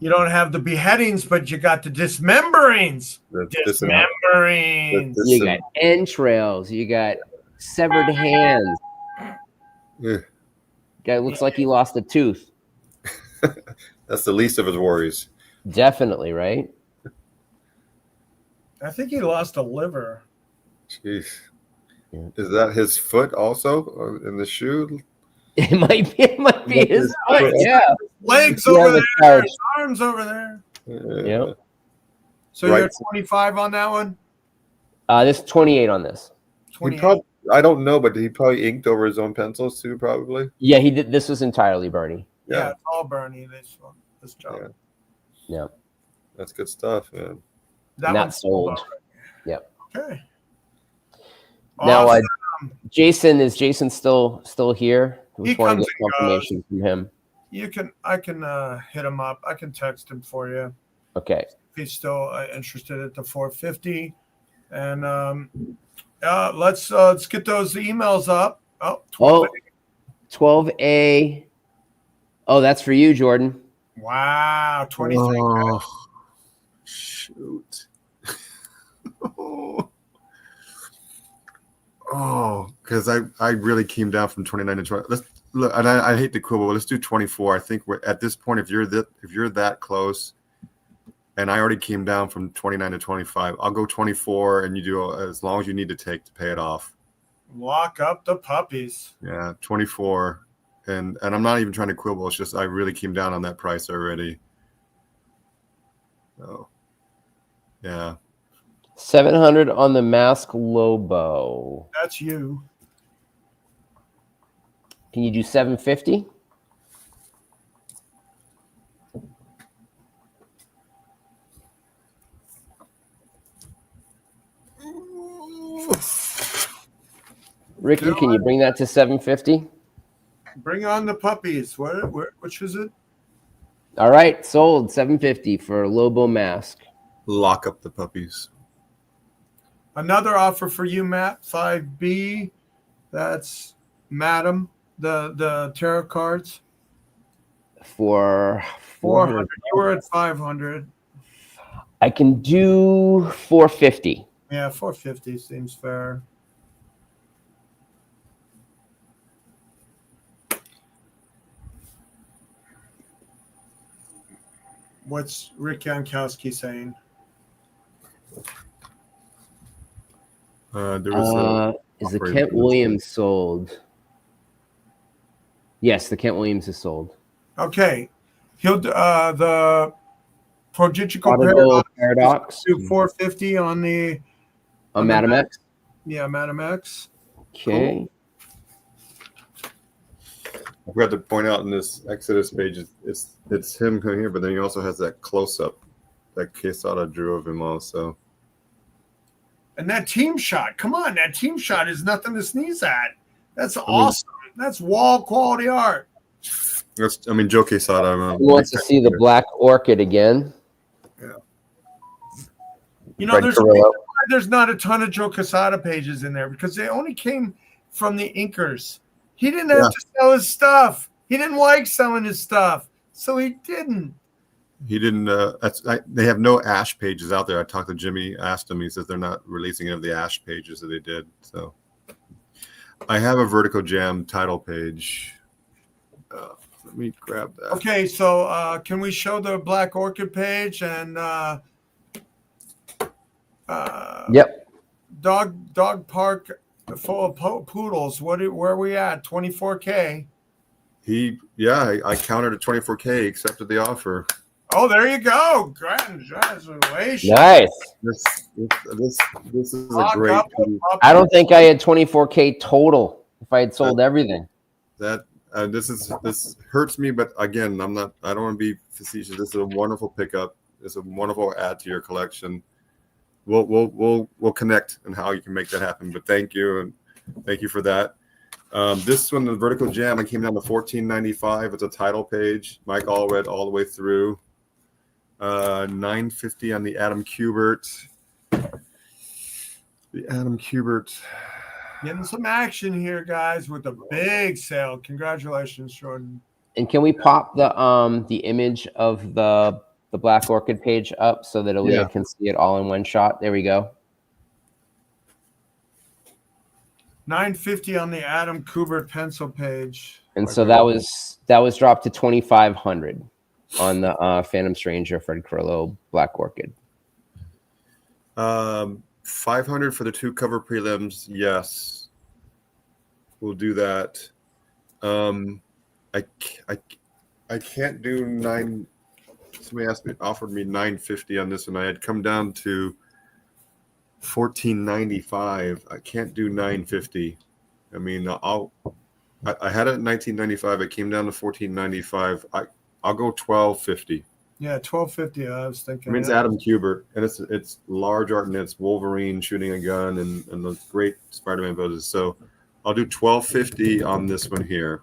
You don't have the beheadings, but you got the dismemberings. Dismemberings. You got entrails. You got severed hands. Yeah. Guy looks like he lost a tooth. That's the least of his worries. Definitely, right? I think he lost a liver. Jeez. Yeah. Is that his foot also in the shoe? It might be his foot. Yeah. Legs over there. His arms over there. Yeah. So you're 25 on that one? This 28 on this. 28. I don't know, but he probably inked over his own pencils too, probably. Yeah, he did. This was entirely Bernie. Yeah, it's all Bernie. This job. Yeah. That's good stuff, man. That's sold. Yep. Okay. Now, Awesome. is Jason still here? We He want to comes get and confirmation from him. I can hit him up. I can text him for you. Okay. If he's still interested at the 450. And let's get those emails up. Oh, 12A. 12A. Oh, that's for you, Jordan. Wow, 23. Oh, shoot. Because I really came down from 29 to 20. Let's look, and I hate to quibble, but let's do 24. I think we're at this point. If you're that close, and I already came down from 29 to 25, I'll go 24, and you do as long as you need to take to pay it off. Lock up the puppies. Yeah, 24. And I'm not even trying to quibble. It's just I really came down on that price already. Oh, yeah. 700 on the Mask Lobo. That's you. Can you do 750? Ricky, can you bring that to 750? Bring on the puppies. Which is it? All right, sold 750 for Lobo Mask. Lock up the puppies. Another offer for you, Matt. 5B. That's Madam, the tarot cards. For 400. You were at 500. I can do 450. Yeah, 450 seems fair. What's Rick Jankowski saying? There was is the Kent Williams sold? Yes, the Kent Williams is sold. Okay. He'll the Prodigical Paradox do 450 on the Madam X. Yeah, Madam X. Okay. Cool. I forgot to point out in this Exodus page, it's him coming here, but then he also has that close up that Quesada drew of him also. And that team shot, come on, that team shot is nothing to sneeze at. That's awesome. That's wall quality art. Joe Quesada. He wants to see the Black Orchid again. Yeah. You know, there's a reason why there's not a ton of Joe Quesada pages in there because they only came from the inkers. He didn't have to sell his stuff. He didn't like selling his stuff. So he didn't. He didn't. They have no Ash pages out there. I talked to Jimmy, asked him. He says they're not releasing any of the Ash pages that they did. So I have a Vertical Jam title page. Let me grab that. Okay, so can we show the Black Orchid page and Yep. dog park full of poodles? Where are we at? 24K. I countered at 24K, accepted the offer. Oh, there you go. Congratulations. Nice. This is a great piece. I don't think I had 24K total if I had sold everything. This hurts me, but again, I don't want to be facetious. This is a wonderful pickup. It's a wonderful add to your collection. We'll connect on how you can make that happen. But thank you, and thank you for that. This one, the Vertical Jam, I came down to $14.95. It's a title page, Mike Allred all the way through. $9.50 on the Adam Kubert. The Adam Kubert. Getting some action here, guys, with a big sale. Congratulations, Jordan. And can we pop the image of the Black Orchid page up so that Aaliyah can see it all in one shot? There we go. $9.50 on the Adam Kubert pencil page. And so that was dropped to $2,500 on the Phantom Stranger Fred Carollo Black Orchid. 500 for the 2 cover prelims. Yes, we'll do that. I can't do 9. Somebody offered me 950 on this, and I had come down to 1495. I can't do 950. I mean, I had it at 1995. I came down to 1495. I'll go 1250. Yeah, 1250. I was thinking. I mean, it's Adam Kubert, and it's large art, and it's Wolverine shooting a gun, and those great Spider-Man poses. So I'll do 1250 on this one here.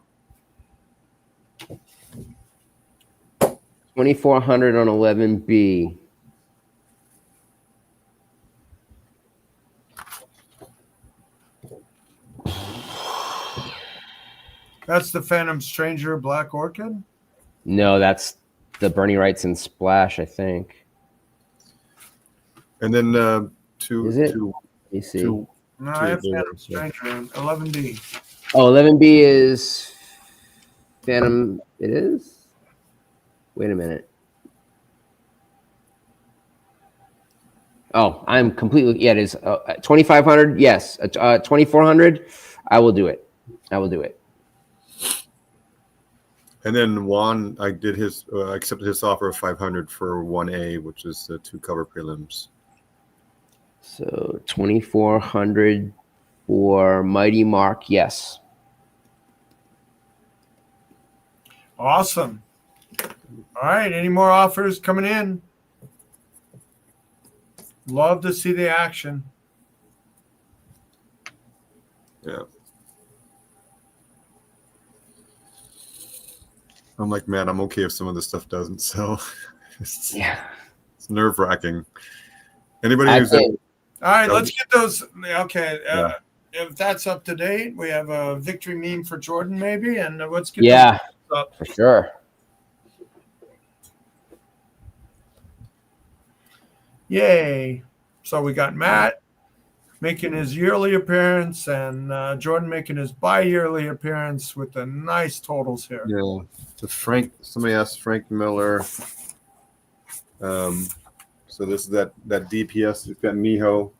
2,400 on 11B. That's the Phantom Stranger Black Orchid? No, that's the Bernie Wrightson Splash, I think. And then Is it? Let me see. No, I have Phantom Stranger 11B. Oh, 11B is Phantom. It is? Wait a minute. Oh, I'm completely. Yeah, it is 2,500. Yes, 2,400. I will do it. And then Juan, I did his accepted his offer of 500 for 1A, which is the 2 cover prelims. So 2,400 for Mighty Mark. Yes. Awesome. All right. Any more offers coming in? Love to see the action. Yeah. I'm like, man, I'm okay if some of this stuff doesn't sell. It's nerve wracking. Anybody who's all right, let's get those. Okay. If that's up to date, we have a victory meme for Jordan, maybe, and let's get those up. For sure. Yay. So we got Matt making his yearly appearance and Jordan making his bi-yearly appearance with the nice totals here. Yeah. To Frank, somebody asked Frank Miller. So this is that DPS. It's got Miho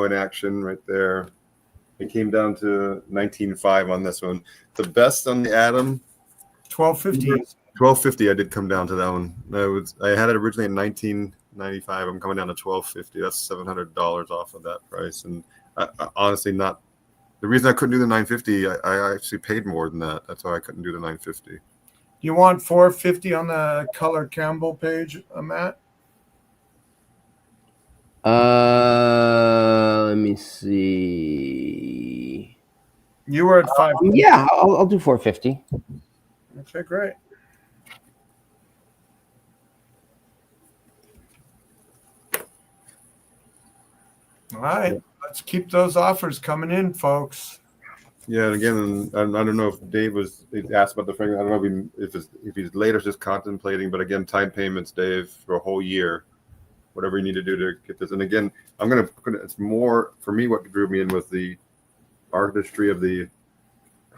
in action right there. It came down to 19.5 on this one. The best on the Adam, 1250. 1250. I did come down to that one. I had it originally at 1995. I'm coming down to 1250. That's $700 off of that price. And I honestly, not the reason I couldn't do the 950. I actually paid more than that. That's why I couldn't do the 950. You want 450 on the Color Campbell page, Matt? Let me see. You were at 5. Yeah, I'll do 450. Okay, great. All right, let's keep those offers coming in, folks. Yeah, and again, I don't know if Dave was asked about the Frank. I don't know if he's later just contemplating, but again, time payments, Dave, for a whole year, whatever you need to do to get this. And again, it's more for me. What drew me in was the artistry of the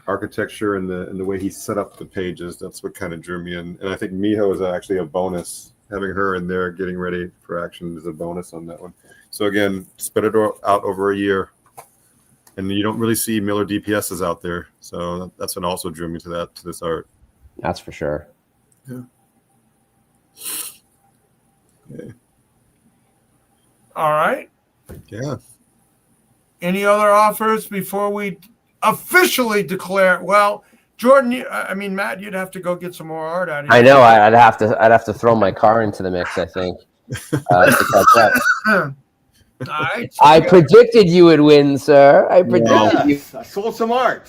architecture and the way he set up the pages. That's what kind of drew me in. And I think Miho is actually a bonus. Having her in there getting ready for action is a bonus on that one. So again, spread it out over a year. And you don't really see Miller DPSs out there, so that's what also drew me to this art. That's for sure. Yeah. Okay. All right. Yeah. Any other offers before we officially declare? Well, Jordan, Matt, you'd have to go get some more art out of here. I know. I'd have to throw my car into the mix, I think. To catch up. All right. I predicted you would win, sir. I predicted you. I sold some art.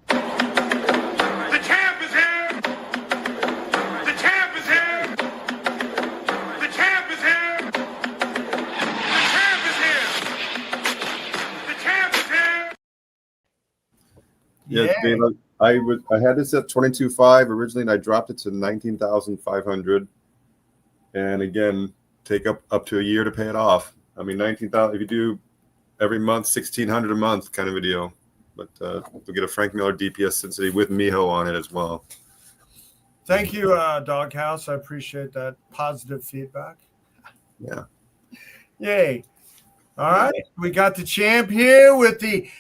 The champ is here! The champ is here! The champ is here! The champ is here! The champ is here! Yeah, Dave, I had this at 22.5 originally, and I dropped it to 19,500. And again, take up to a year to pay it off. I mean, 19,000. If you do every month, 1,600 a month, kind of a deal. But we'll get a Frank Miller DPS Cincinnati with Miho on it as well. Thank you, Doghouse. I appreciate that positive feedback. Yeah. Yay! All right, we got the champ here with the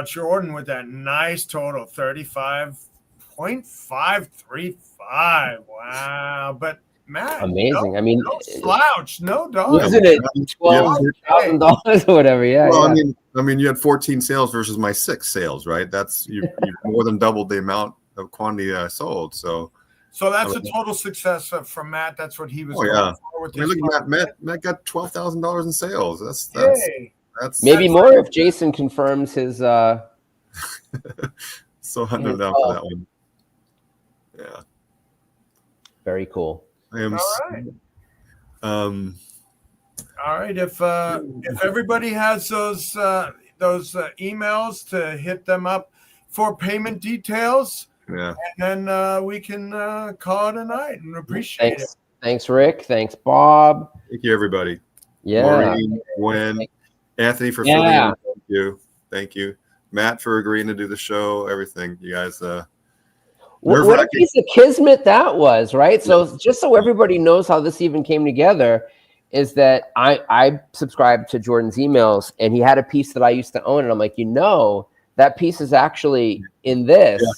Jordan with that nice total 35.535. Wow, but. Matt, amazing. no slouch, no dog. Isn't it $12,000 or whatever? Yeah. Well, yeah. I mean, you had 14 sales versus my 6 sales, right? That's you more than doubled the amount of quantity I sold. So that's a total success from Matt. That's what he was. Going for with look at Matt got $12,000 in sales. That's maybe more if Jason confirms his. So $100 down for that one. Yeah. Very cool. I am. All right. All right. If everybody has those emails to hit them up for payment details, yeah, and then we can call it a night and appreciate it. Thanks, Rick. Thanks, Bob. Thank you, everybody. Yeah. Maureen, Gwen, Anthony for filling in. Thank you. Matt for agreeing to do the show. Everything, you guys. What a piece of kismet that was, right? So just so everybody knows how this even came together, is that I subscribed to Jordan's emails, and he had a piece that I used to own, and I'm like, that piece is actually in this. Yeah,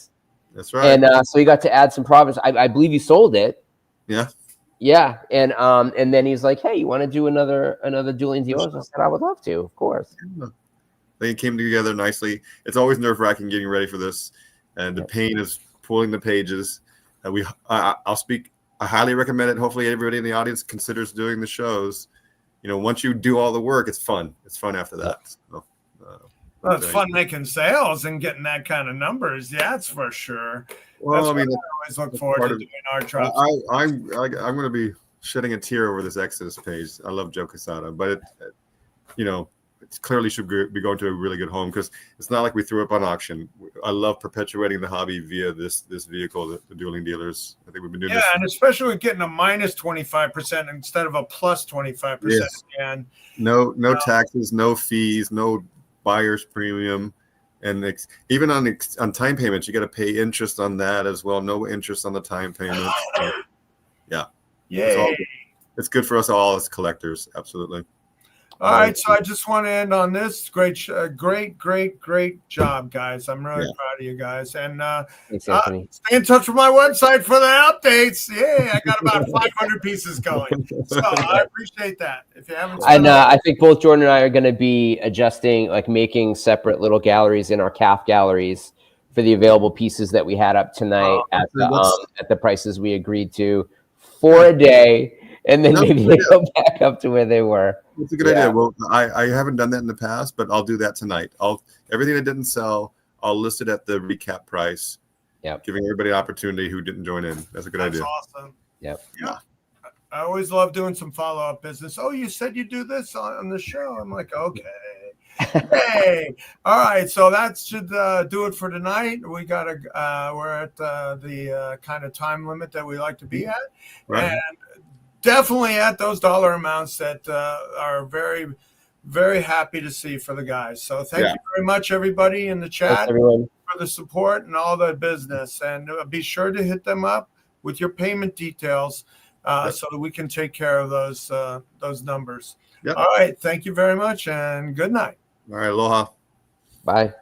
that's right. And so he got to add some profits. I believe he sold it. Yeah. Yeah, and then he's like, "Hey, you want to do another dueling deal?" I said, "I would love to, of course." Yeah. They came together nicely. It's always nerve-wracking getting ready for this, and the pain is pulling the pages. I'll speak. I highly recommend it. Hopefully, everybody in the audience considers doing the shows. Once you do all the work, it's fun. It's fun after that. So, well, it's fun making sales and getting that kind of numbers. Yeah, that's for sure. Well, that's I mean, I always look forward to doing art drops. I'm going to be shedding a tear over this Exodus page. I love Joe Quesada, but it clearly should be going to a really good home, because it's not like we threw it up on auction. I love perpetuating the hobby via this vehicle, the Dueling Dealers. I think we've been doing this. Yeah, and especially with getting a minus 25% instead of a plus 25%. Yes. Again. No taxes, no fees, no buyer's premium, and even on time payments, you got to pay interest on that as well. No interest on the time payment. Yeah. It's good for us all as collectors. Absolutely. All right, so I just want to end on this. Great job, guys. I'm really proud of you guys. And stay in touch with my website for the updates. Yeah, I got about 500 pieces going. So I appreciate that. If you haven't, I think both Jordan and I are going to be adjusting, like making separate little galleries in our CAF galleries for the available pieces that we had up tonight at the prices we agreed to for a day. And then maybe they go back up to where they were. It's a good idea. Well, I haven't done that in the past, but I'll do that tonight. Everything that didn't sell, I'll list it at the recap price. Yeah, giving everybody an opportunity who didn't join in. That's a good idea. That's awesome. Yep. Yeah. I always love doing some follow-up business. Oh, you said you do this on the show. I'm like, okay. Hey, all right. So that should do it for tonight. We got we're at the kind of time limit that we like to be at, Right. and definitely at those dollar amounts that are very, very happy to see for the guys. So thank you very much, everybody in the chat, Thanks, everyone, for the support and all the business. And be sure to hit them up with your payment details so that we can take care of those numbers. Yep. All right. Thank you very much, and good night. All right. Aloha. bye.